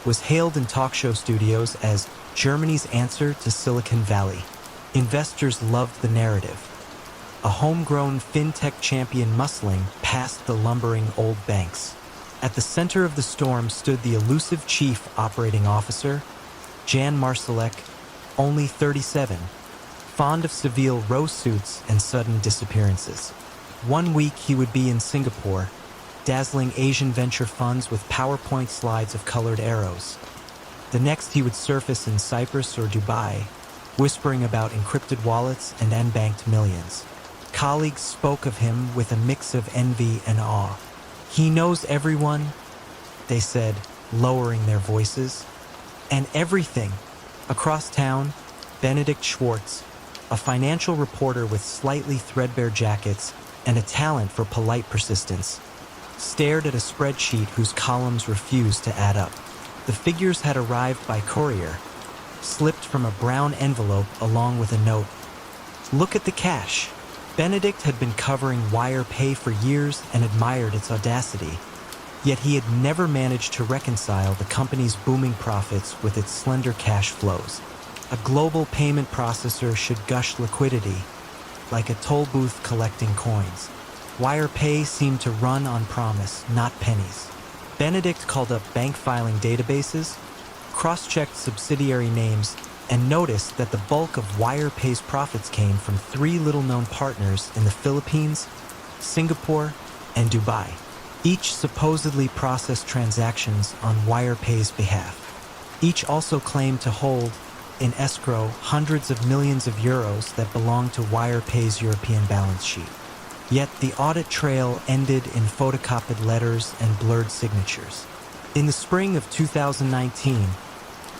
was hailed in talk show studios as Germany's answer to Silicon Valley. Investors loved the narrative. A homegrown fintech champion muscling past the lumbering old banks. At the center of the storm stood the elusive chief operating officer, Jan Marsalek, only 37, fond of Seville rose suits and sudden disappearances. One week he would be in Singapore, dazzling Asian venture funds with PowerPoint slides of colored arrows. The next he would surface in Cyprus or Dubai, whispering about encrypted wallets and unbanked millions. Colleagues spoke of him with a mix of envy and awe. "He knows everyone," they said, lowering their voices. "And everything." Across town, Benedict Schwartz, a financial reporter with slightly threadbare jackets and a talent for polite persistence, stared at a spreadsheet whose columns refused to add up. The figures had arrived by courier, slipped from a brown envelope along with a note. "Look at the cash." Benedict had been covering WirePay for years and admired its audacity, yet he had never managed to reconcile the company's booming profits with its slender cash flows. A global payment processor should gush liquidity, like a toll booth collecting coins. WirePay seemed to run on promise, not pennies. Benedict called up bank filing databases, cross-checked subsidiary names, and noticed that the bulk of WirePay's profits came from three little-known partners in the Philippines, Singapore, and Dubai. Each supposedly processed transactions on WirePay's behalf. Each also claimed to hold, in escrow, hundreds of millions of euros that belonged to WirePay's European balance sheet. Yet the audit trail ended in photocopied letters and blurred signatures. In the spring of 2019,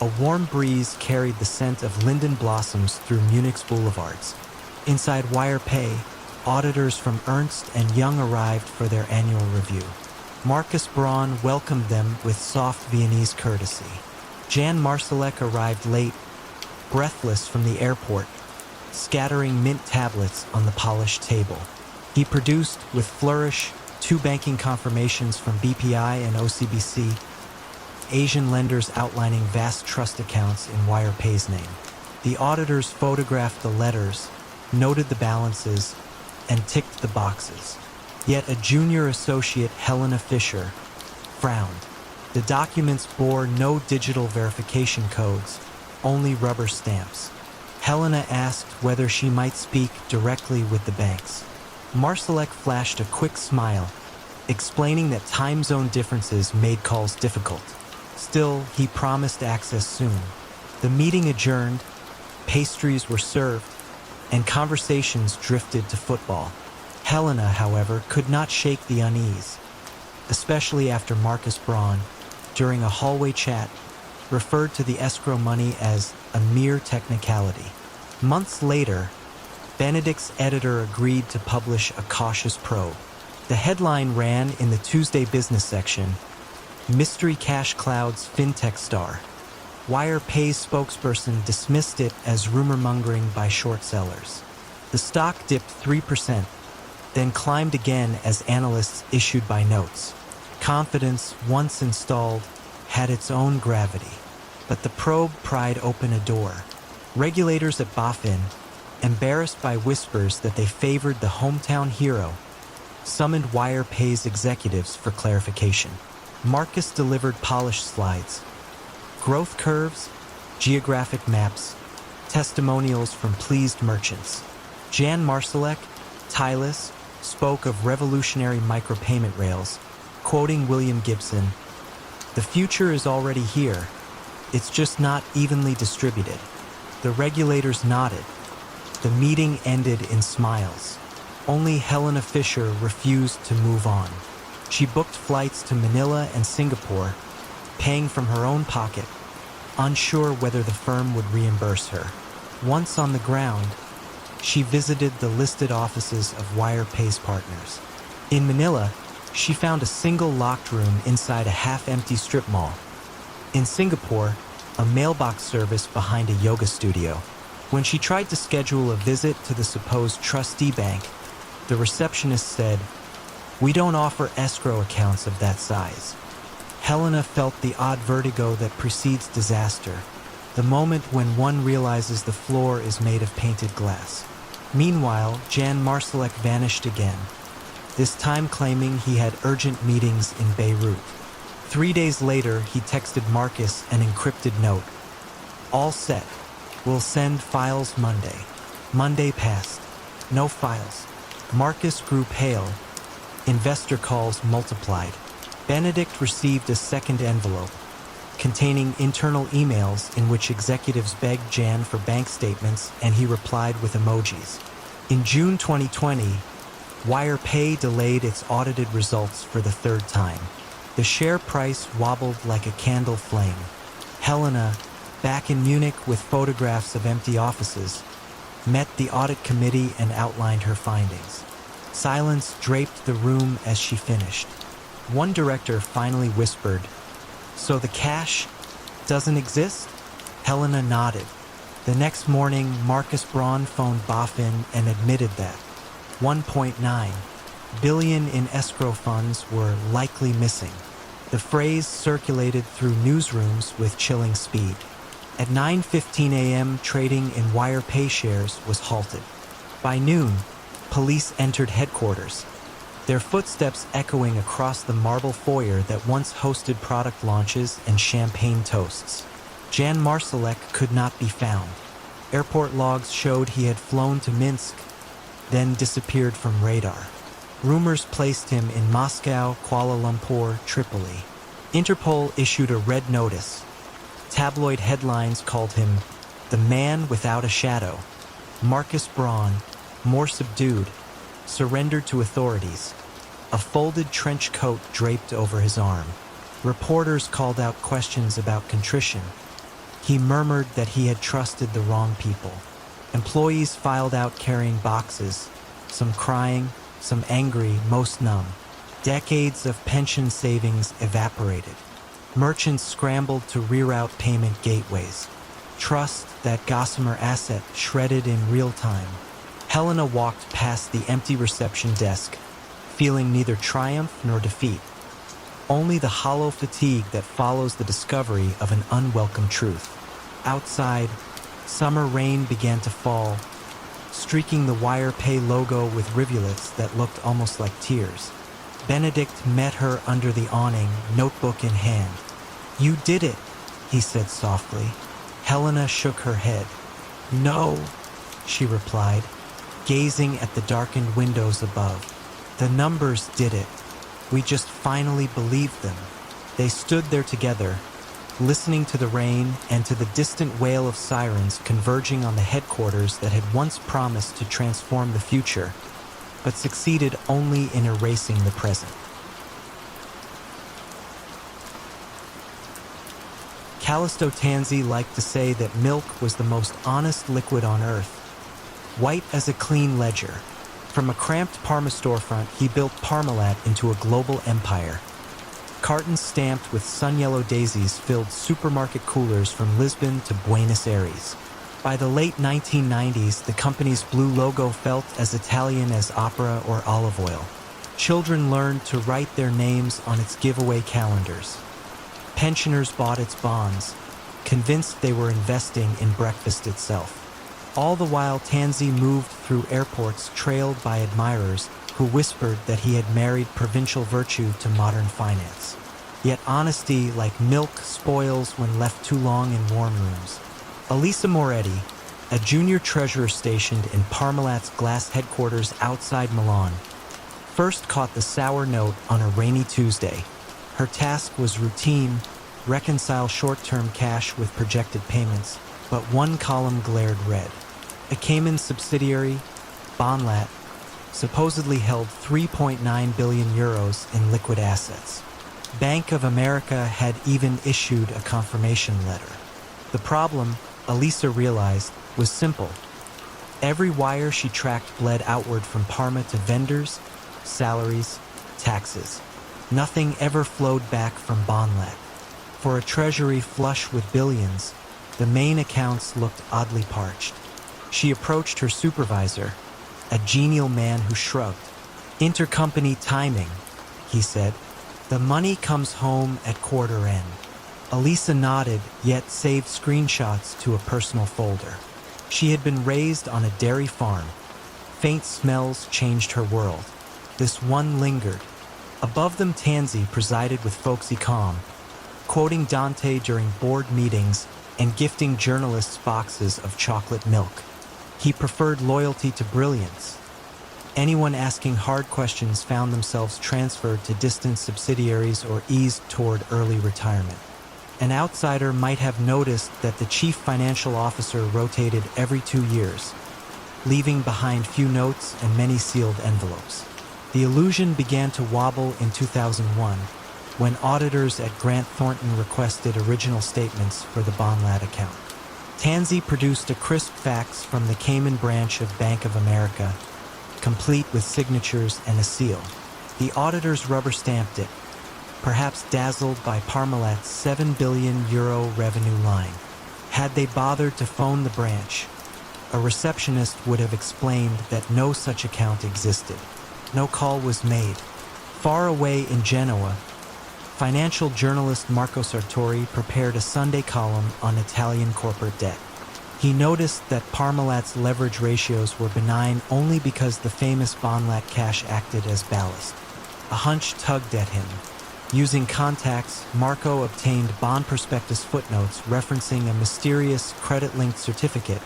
a warm breeze carried the scent of linden blossoms through Munich's boulevards. Inside WirePay, auditors from Ernst & Young arrived for their annual review. Marcus Braun welcomed them with soft Viennese courtesy. Jan Marsalek arrived late, breathless from the airport, scattering mint tablets on the polished table. He produced, with flourish, 2 banking confirmations from BPI and OCBC, Asian lenders outlining vast trust accounts in WirePay's name. The auditors photographed the letters, noted the balances, and ticked the boxes. Yet a junior associate, Helena Fisher, frowned. The documents bore no digital verification codes, only rubber stamps. Helena asked whether she might speak directly with the banks. Marsalek flashed a quick smile, explaining that time zone differences made calls difficult. Still, he promised access soon. The meeting adjourned, pastries were served, and conversations drifted to football. Helena, however, could not shake the unease, especially after Marcus Braun, during a hallway chat, referred to the escrow money as a mere technicality. Months later, Benedict's editor agreed to publish a cautious probe. The headline ran in the Tuesday business section, "Mystery Cash Cloud's FinTech Star." WirePay's spokesperson dismissed it as rumor-mongering by short sellers. The stock dipped 3%, then climbed again as analysts issued by notes. Confidence, once installed, had its own gravity. But the probe pried open a door. Regulators at BaFin, embarrassed by whispers that they favored the hometown hero, summoned WirePay's executives for clarification. Marcus delivered polished slides, growth curves, geographic maps, testimonials from pleased merchants. Jan Marsalek, tireless, spoke of revolutionary micropayment rails, quoting William Gibson, "The future is already here. It's just not evenly distributed." The regulators nodded. The meeting ended in smiles. Only Helena Fisher refused to move on. She booked flights to Manila and Singapore, paying from her own pocket, unsure whether the firm would reimburse her. Once on the ground, she visited the listed offices of WirePay's partners. In Manila, she found a single locked room inside a half-empty strip mall. In Singapore, a mailbox service behind a yoga studio. When she tried to schedule a visit to the supposed trustee bank, the receptionist said, "We don't offer escrow accounts of that size." Helena felt the odd vertigo that precedes disaster, the moment when one realizes the floor is made of painted glass. Meanwhile, Jan Marsalek vanished again, this time claiming he had urgent meetings in Beirut. 3 days later, he texted Marcus an encrypted note. "All set. We'll send files Monday." Monday passed. No files. Marcus grew pale. Investor calls multiplied. Benedict received a second envelope, containing internal emails in which executives begged Jan for bank statements, and he replied with emojis. In June 2020, WirePay delayed its audited results for the third time. The share price wobbled like a candle flame. Helena, back in Munich with photographs of empty offices, met the audit committee and outlined her findings. Silence draped the room as she finished. One director finally whispered, "So the cash doesn't exist?" Helena nodded. The next morning, Marcus Braun phoned BaFin and admitted that 1.9 billion in escrow funds were likely missing. The phrase circulated through newsrooms with chilling speed. At 9:15 a.m., trading in WirePay shares was halted. By noon, police entered headquarters, their footsteps echoing across the marble foyer that once hosted product launches and champagne toasts. Jan Marsalek could not be found. Airport logs showed he had flown to Minsk, then disappeared from radar. Rumors placed him in Moscow, Kuala Lumpur, Tripoli. Interpol issued a red notice. Tabloid headlines called him the man without a shadow. Marcus Braun, more subdued, surrendered to authorities, a folded trench coat draped over his arm. Reporters called out questions about contrition. He murmured that he had trusted the wrong people. Employees filed out carrying boxes, some crying, some angry, most numb. Decades of pension savings evaporated. Merchants scrambled to reroute payment gateways. Trust, that gossamer asset, shredded in real time. Helena walked past the empty reception desk, feeling neither triumph nor defeat, only the hollow fatigue that follows the discovery of an unwelcome truth. Outside, summer rain began to fall, streaking the WirePay logo with rivulets that looked almost like tears. Benedict met her under the awning, notebook in hand. "You did it," he said softly. Helena shook her head. "No," she replied, gazing at the darkened windows above. "The numbers did it. We just finally believed them." They stood there together, listening to the rain and to the distant wail of sirens converging on the headquarters that had once promised to transform the future, but succeeded only in erasing the present. Callisto Tanzi liked to say that milk was the most honest liquid on earth, white as a clean ledger. From a cramped Parma storefront, he built Parmalat into a global empire. Cartons stamped with sun-yellow daisies filled supermarket coolers from Lisbon to Buenos Aires. By the late 1990s, the company's blue logo felt as Italian as opera or olive oil. Children learned to write their names on its giveaway calendars. Pensioners bought its bonds, convinced they were investing in breakfast itself. All the while, Tanzi moved through airports trailed by admirers who whispered that he had married provincial virtue to modern finance. Yet honesty, like milk, spoils when left too long in warm rooms. Elisa Moretti, a junior treasurer stationed in Parmalat's glass headquarters outside Milan, first caught the sour note on a rainy Tuesday. Her task was routine: reconcile short-term cash with projected payments, but one column glared red. A Cayman subsidiary, Bonlat, supposedly held 3.9 billion euros in liquid assets. Bank of America had even issued a confirmation letter. The problem, Elisa realized, was simple. Every wire she tracked bled outward from Parma to vendors, salaries, taxes. Nothing ever flowed back from Bonlat. For a treasury flush with billions, the main accounts looked oddly parched. She approached her supervisor, a genial man who shrugged. "Intercompany timing," he said. "The money comes home at quarter end." Elisa nodded, yet saved screenshots to a personal folder. She had been raised on a dairy farm. Faint smells changed her world. This one lingered. Above them, Tanzi presided with folksy calm, quoting Dante during board meetings and gifting journalists boxes of chocolate milk. He preferred loyalty to brilliance. Anyone asking hard questions found themselves transferred to distant subsidiaries or eased toward early retirement. An outsider might have noticed that the chief financial officer rotated every 2 years, leaving behind few notes and many sealed envelopes. The illusion began to wobble in 2001, when auditors at Grant Thornton requested original statements for the Bonlat account. Tanzi produced a crisp fax from the Cayman branch of Bank of America, complete with signatures and a seal. The auditors rubber-stamped it, perhaps dazzled by Parmalat's 7 billion euro revenue line. Had they bothered to phone the branch, a receptionist would have explained that no such account existed. No call was made. Far away in Genoa, financial journalist Marco Sartori prepared a Sunday column on Italian corporate debt. He noticed that Parmalat's leverage ratios were benign only because the famous Bonlat cash acted as ballast. A hunch tugged at him. Using contacts, Marco obtained bond prospectus footnotes referencing a mysterious credit-linked certificate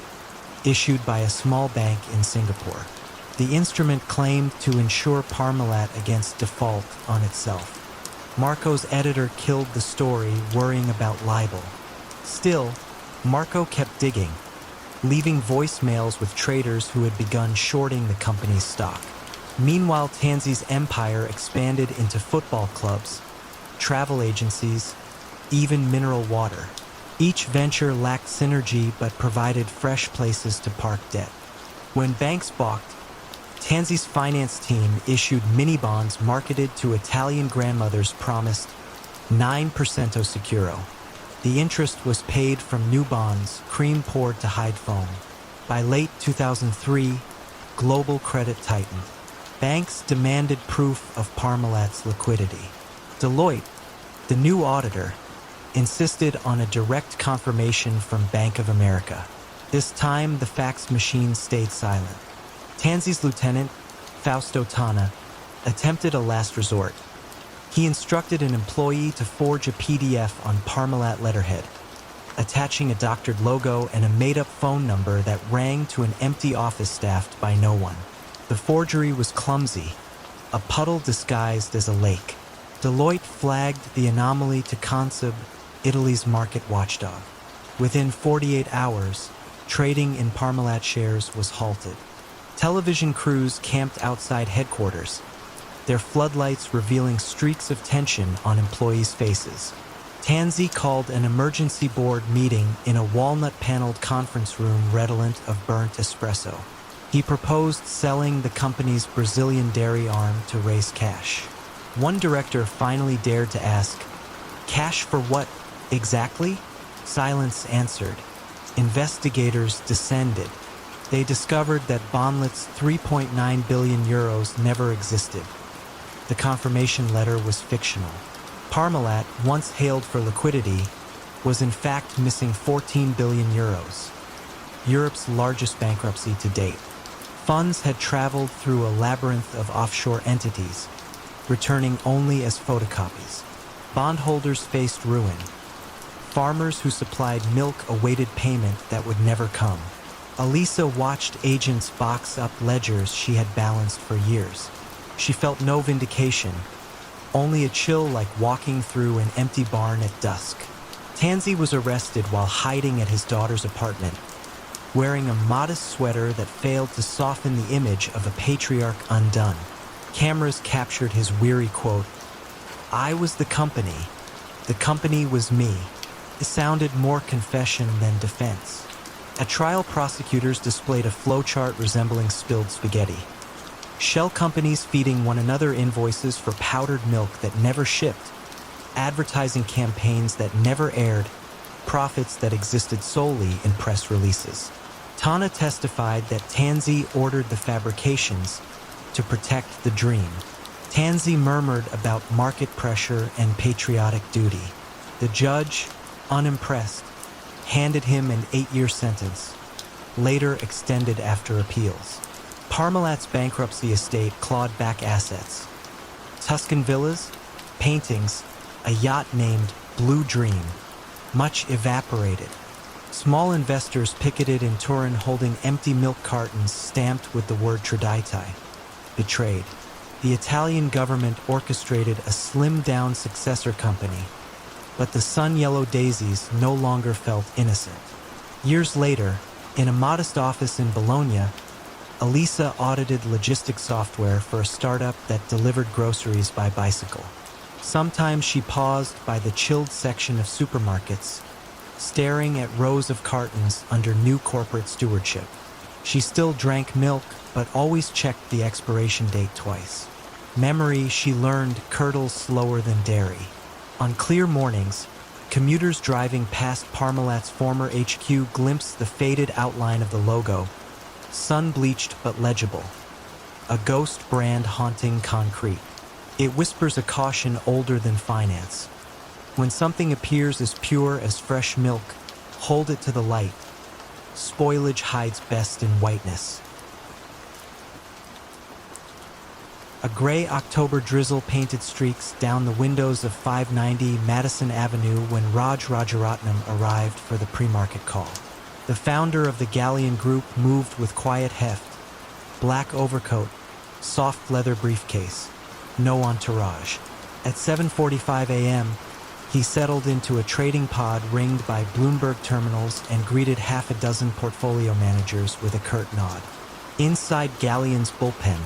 issued by a small bank in Singapore. The instrument claimed to insure Parmalat against default on itself. Marco's editor killed the story, worrying about libel. Still, Marco kept digging, leaving voicemails with traders who had begun shorting the company's stock. Meanwhile, Tansy's empire expanded into football clubs, travel agencies, even mineral water. Each venture lacked synergy but provided fresh places to park debt. When banks balked, Tansy's finance team issued mini-bonds marketed to Italian grandmothers promised 9% sicuro. The interest was paid from new bonds, cream poured to hide foam. By late 2003, global credit tightened. Banks demanded proof of Parmalat's liquidity. Deloitte, the new auditor, insisted on a direct confirmation from Bank of America. This time, the fax machine stayed silent. Tansy's lieutenant, Fausto Tana, attempted a last resort. He instructed an employee to forge a PDF on Parmalat letterhead, attaching a doctored logo and a made-up phone number that rang to an empty office staffed by no one. The forgery was clumsy, a puddle disguised as a lake. Deloitte flagged the anomaly to Consub, Italy's market watchdog. Within 48 hours, trading in Parmalat shares was halted. Television crews camped outside headquarters, their floodlights revealing streaks of tension on employees' faces. Tansy called an emergency board meeting in a walnut-paneled conference room redolent of burnt espresso. He proposed selling the company's Brazilian dairy arm to raise cash. One director finally dared to ask, "Cash for what, exactly?" Silence answered. Investigators descended. They discovered that Bonlet's 3.9 billion euros never existed. The confirmation letter was fictional. Parmalat, once hailed for liquidity, was in fact missing 14 billion euros, Europe's largest bankruptcy to date. Funds had traveled through a labyrinth of offshore entities, returning only as photocopies. Bondholders faced ruin. Farmers who supplied milk awaited payment that would never come. Elisa watched agents box up ledgers she had balanced for years. She felt no vindication, only a chill like walking through an empty barn at dusk. Tansy was arrested while hiding at his daughter's apartment, wearing a modest sweater that failed to soften the image of a patriarch undone. Cameras captured his weary quote, "I was the company was me." It sounded more confession than defense. At trial, prosecutors displayed a flowchart resembling spilled spaghetti. Shell companies feeding one another invoices for powdered milk that never shipped, advertising campaigns that never aired, profits that existed solely in press releases. Tana testified that Tansy ordered the fabrications to protect the dream. Tansy murmured about market pressure and patriotic duty. The judge, unimpressed, handed him an 8-year sentence, later extended after appeals. Parmalat's bankruptcy estate clawed back assets. Tuscan villas, paintings, a yacht named Blue Dream. Much evaporated. Small investors picketed in Turin holding empty milk cartons stamped with the word Traditai. Betrayed. The Italian government orchestrated a slimmed-down successor company, but the sun-yellow daisies no longer felt innocent. Years later, in a modest office in Bologna, Elisa audited logistics software for a startup that delivered groceries by bicycle. Sometimes she paused by the chilled section of supermarkets, staring at rows of cartons under new corporate stewardship. She still drank milk, but always checked the expiration date twice. Memory, she learned, curdles slower than dairy. On clear mornings, commuters driving past Parmalat's former HQ glimpsed the faded outline of the logo, sun-bleached but legible, a ghost brand haunting concrete. It whispers a caution older than finance. When something appears as pure as fresh milk, hold it to the light. Spoilage hides best in whiteness. A gray October drizzle painted streaks down the windows of 590 Madison Avenue when Raj Rajaratnam arrived for the pre-market call. The founder of the Galleon Group moved with quiet heft, black overcoat, soft leather briefcase, no entourage. At 7:45 a.m., he settled into a trading pod ringed by Bloomberg terminals and greeted half a dozen portfolio managers with a curt nod. Inside Galleon's bullpen,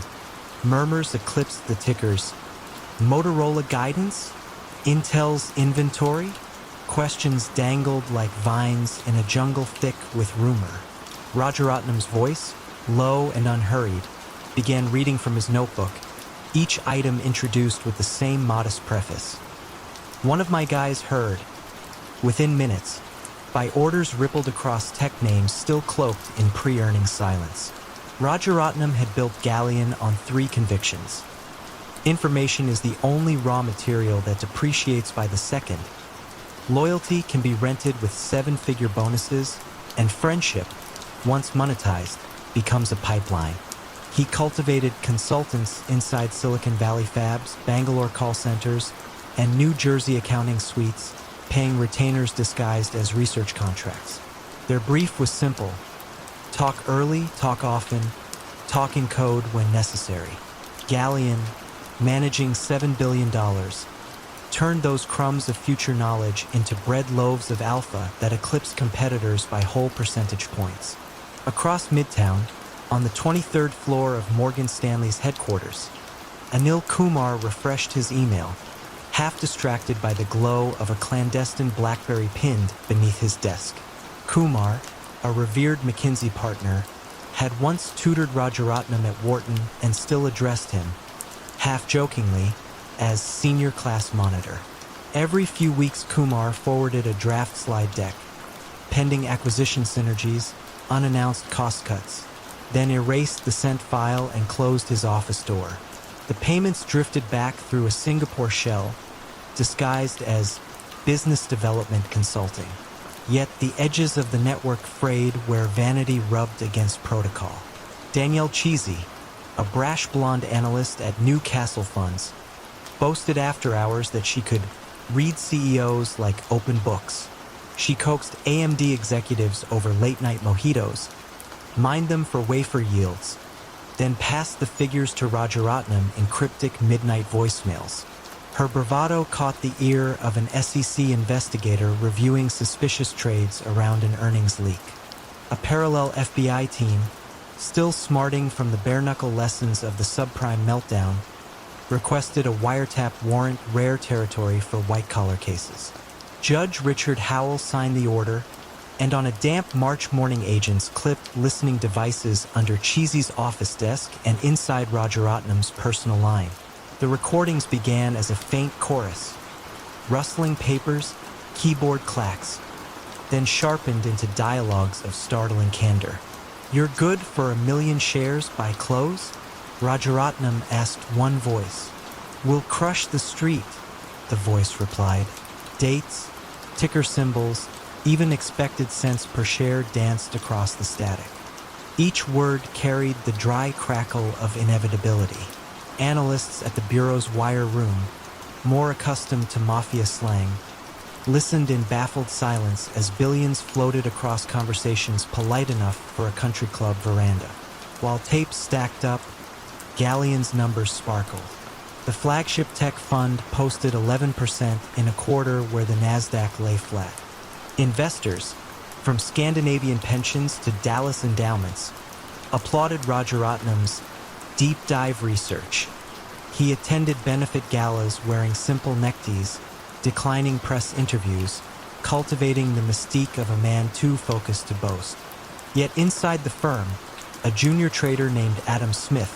murmurs eclipsed the tickers. Motorola guidance? Intel's inventory? Questions dangled like vines in a jungle thick with rumor. Rajaratnam's voice, low and unhurried, began reading from his notebook, each item introduced with the same modest preface. One of my guys heard. Within minutes, by orders rippled across tech names still cloaked in pre-earnings silence. Rajaratnam had built Galleon on 3 convictions. Information is the only raw material that depreciates by the second. Loyalty can be rented with 7-figure bonuses, and friendship, once monetized, becomes a pipeline. He cultivated consultants inside Silicon Valley fabs, Bangalore call centers, and New Jersey accounting suites, paying retainers disguised as research contracts. Their brief was simple: talk early, talk often, talk in code when necessary. Galleon, managing $7 billion, turned those crumbs of future knowledge into bread loaves of alpha that eclipsed competitors by whole percentage points. Across Midtown, on the 23rd floor of Morgan Stanley's headquarters, Anil Kumar refreshed his email, half distracted by the glow of a clandestine BlackBerry pinned beneath his desk. Kumar, a revered McKinsey partner, had once tutored Rajaratnam at Wharton and still addressed him, half-jokingly, as senior class monitor. Every few weeks Kumar forwarded a draft slide deck, pending acquisition synergies, unannounced cost cuts, then erased the sent file and closed his office door. The payments drifted back through a Singapore shell, disguised as business development consulting. Yet the edges of the network frayed where vanity rubbed against protocol. Danielle Cheesy, a brash blonde analyst at Newcastle Funds, boasted after hours that she could read CEOs like open books. She coaxed AMD executives over late-night mojitos, mined them for wafer yields, then passed the figures to Rajaratnam in cryptic midnight voicemails. Her bravado caught the ear of an SEC investigator reviewing suspicious trades around an earnings leak. A parallel FBI team, still smarting from the bare-knuckle lessons of the subprime meltdown, requested a wiretap warrant, rare territory for white-collar cases. Judge Richard Howell signed the order, and on a damp March morning agents clipped listening devices under Cheesy's office desk and inside Rajaratnam's personal line. The recordings began as a faint chorus, rustling papers, keyboard clacks, then sharpened into dialogues of startling candor. "You're good for 1 million shares by close?" Rajaratnam asked one voice. "We'll crush the street," the voice replied. Dates, ticker symbols, even expected cents per share danced across the static. Each word carried the dry crackle of inevitability. Analysts at the Bureau's wire room, more accustomed to mafia slang, listened in baffled silence as billions floated across conversations polite enough for a country club veranda. While tapes stacked up, Galleon's numbers sparkled. The flagship tech fund posted 11% in a quarter where the Nasdaq lay flat. Investors, from Scandinavian pensions to Dallas endowments, applauded Rajaratnam's deep dive research. He attended benefit galas wearing simple neckties, declining press interviews, cultivating the mystique of a man too focused to boast. Yet inside the firm, a junior trader named Adam Smith,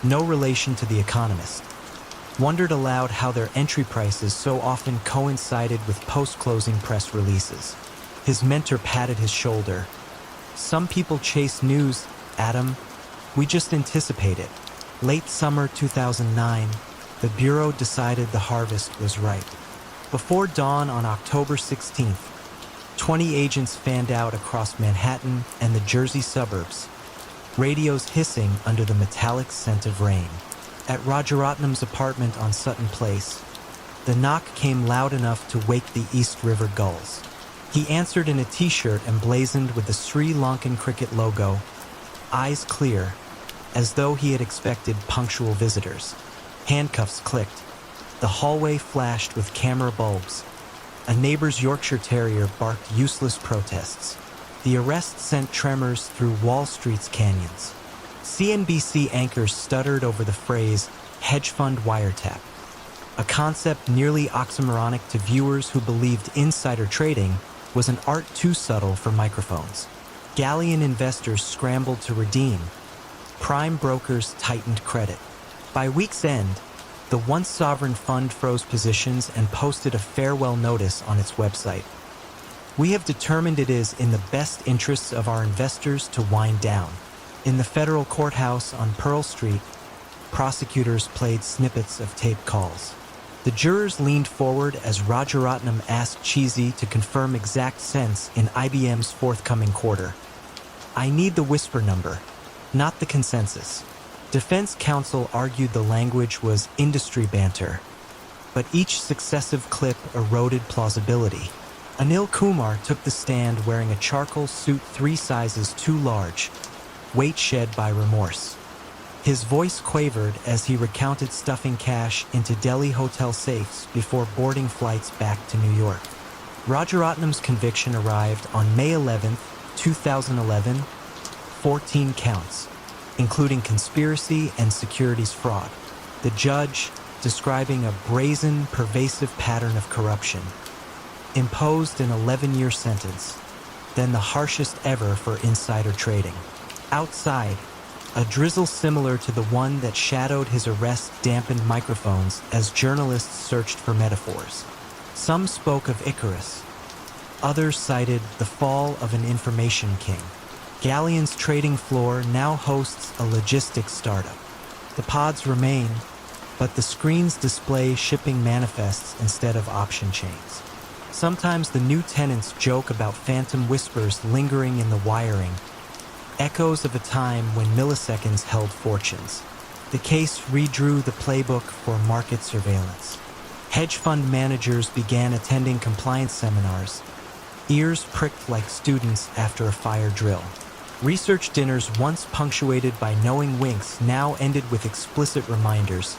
no relation to The Economist, wondered aloud how their entry prices so often coincided with post-closing press releases. His mentor patted his shoulder. "Some people chase news, Adam. We just anticipate it." Late summer 2009, the Bureau decided the harvest was ripe. Before dawn on October 16th, 20 agents fanned out across Manhattan and the Jersey suburbs, radios hissing under the metallic scent of rain. At Rajaratnam's apartment on Sutton Place, the knock came loud enough to wake the East River gulls. He answered in a t-shirt emblazoned with the Sri Lankan cricket logo, eyes clear, as though he had expected punctual visitors. Handcuffs clicked. The hallway flashed with camera bulbs. A neighbor's Yorkshire Terrier barked useless protests. The arrest sent tremors through Wall Street's canyons. CNBC anchors stuttered over the phrase, hedge fund wiretap, a concept nearly oxymoronic to viewers who believed insider trading was an art too subtle for microphones. Galleon investors scrambled to redeem. Prime brokers tightened credit. By week's end, the once sovereign fund froze positions and posted a farewell notice on its website. We have determined it is in the best interests of our investors to wind down. In the federal courthouse on Pearl Street, prosecutors played snippets of tape calls. The jurors leaned forward as Rajaratnam asked Cheesy to confirm exact cents in IBM's forthcoming quarter. I need the whisper number, not the consensus. Defense counsel argued the language was industry banter, but each successive clip eroded plausibility. Anil Kumar took the stand wearing a charcoal suit 3 sizes too large, weight shed by remorse. His voice quavered as he recounted stuffing cash into Delhi hotel safes before boarding flights back to New York. Rajaratnam's conviction arrived on May 11, 2011, 14 counts, including conspiracy and securities fraud. The judge, describing a brazen, pervasive pattern of corruption, imposed an 11-year sentence, then the harshest ever for insider trading. Outside, a drizzle similar to the one that shadowed his arrest dampened microphones as journalists searched for metaphors. Some spoke of Icarus. Others cited the fall of an information king. Galleon's trading floor now hosts a logistics startup. The pods remain, but the screens display shipping manifests instead of option chains. Sometimes the new tenants joke about phantom whispers lingering in the wiring, echoes of a time when milliseconds held fortunes. The case redrew the playbook for market surveillance. Hedge fund managers began attending compliance seminars, ears pricked like students after a fire drill. Research dinners once punctuated by knowing winks now ended with explicit reminders.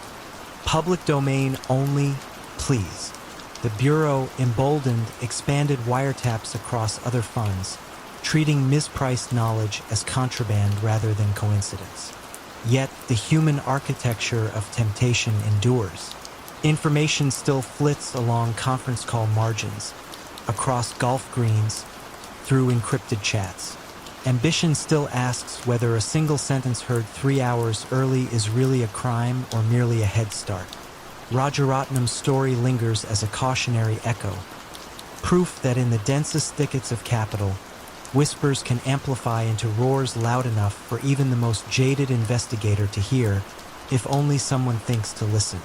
Public domain only, please. The Bureau, emboldened, expanded wiretaps across other funds, treating mispriced knowledge as contraband rather than coincidence. Yet the human architecture of temptation endures. Information still flits along conference call margins, across golf greens, through encrypted chats. Ambition still asks whether a single sentence heard 3 hours early is really a crime or merely a head start. Rajaratnam's story lingers as a cautionary echo, proof that in the densest thickets of capital, whispers can amplify into roars loud enough for even the most jaded investigator to hear, if only someone thinks to listen.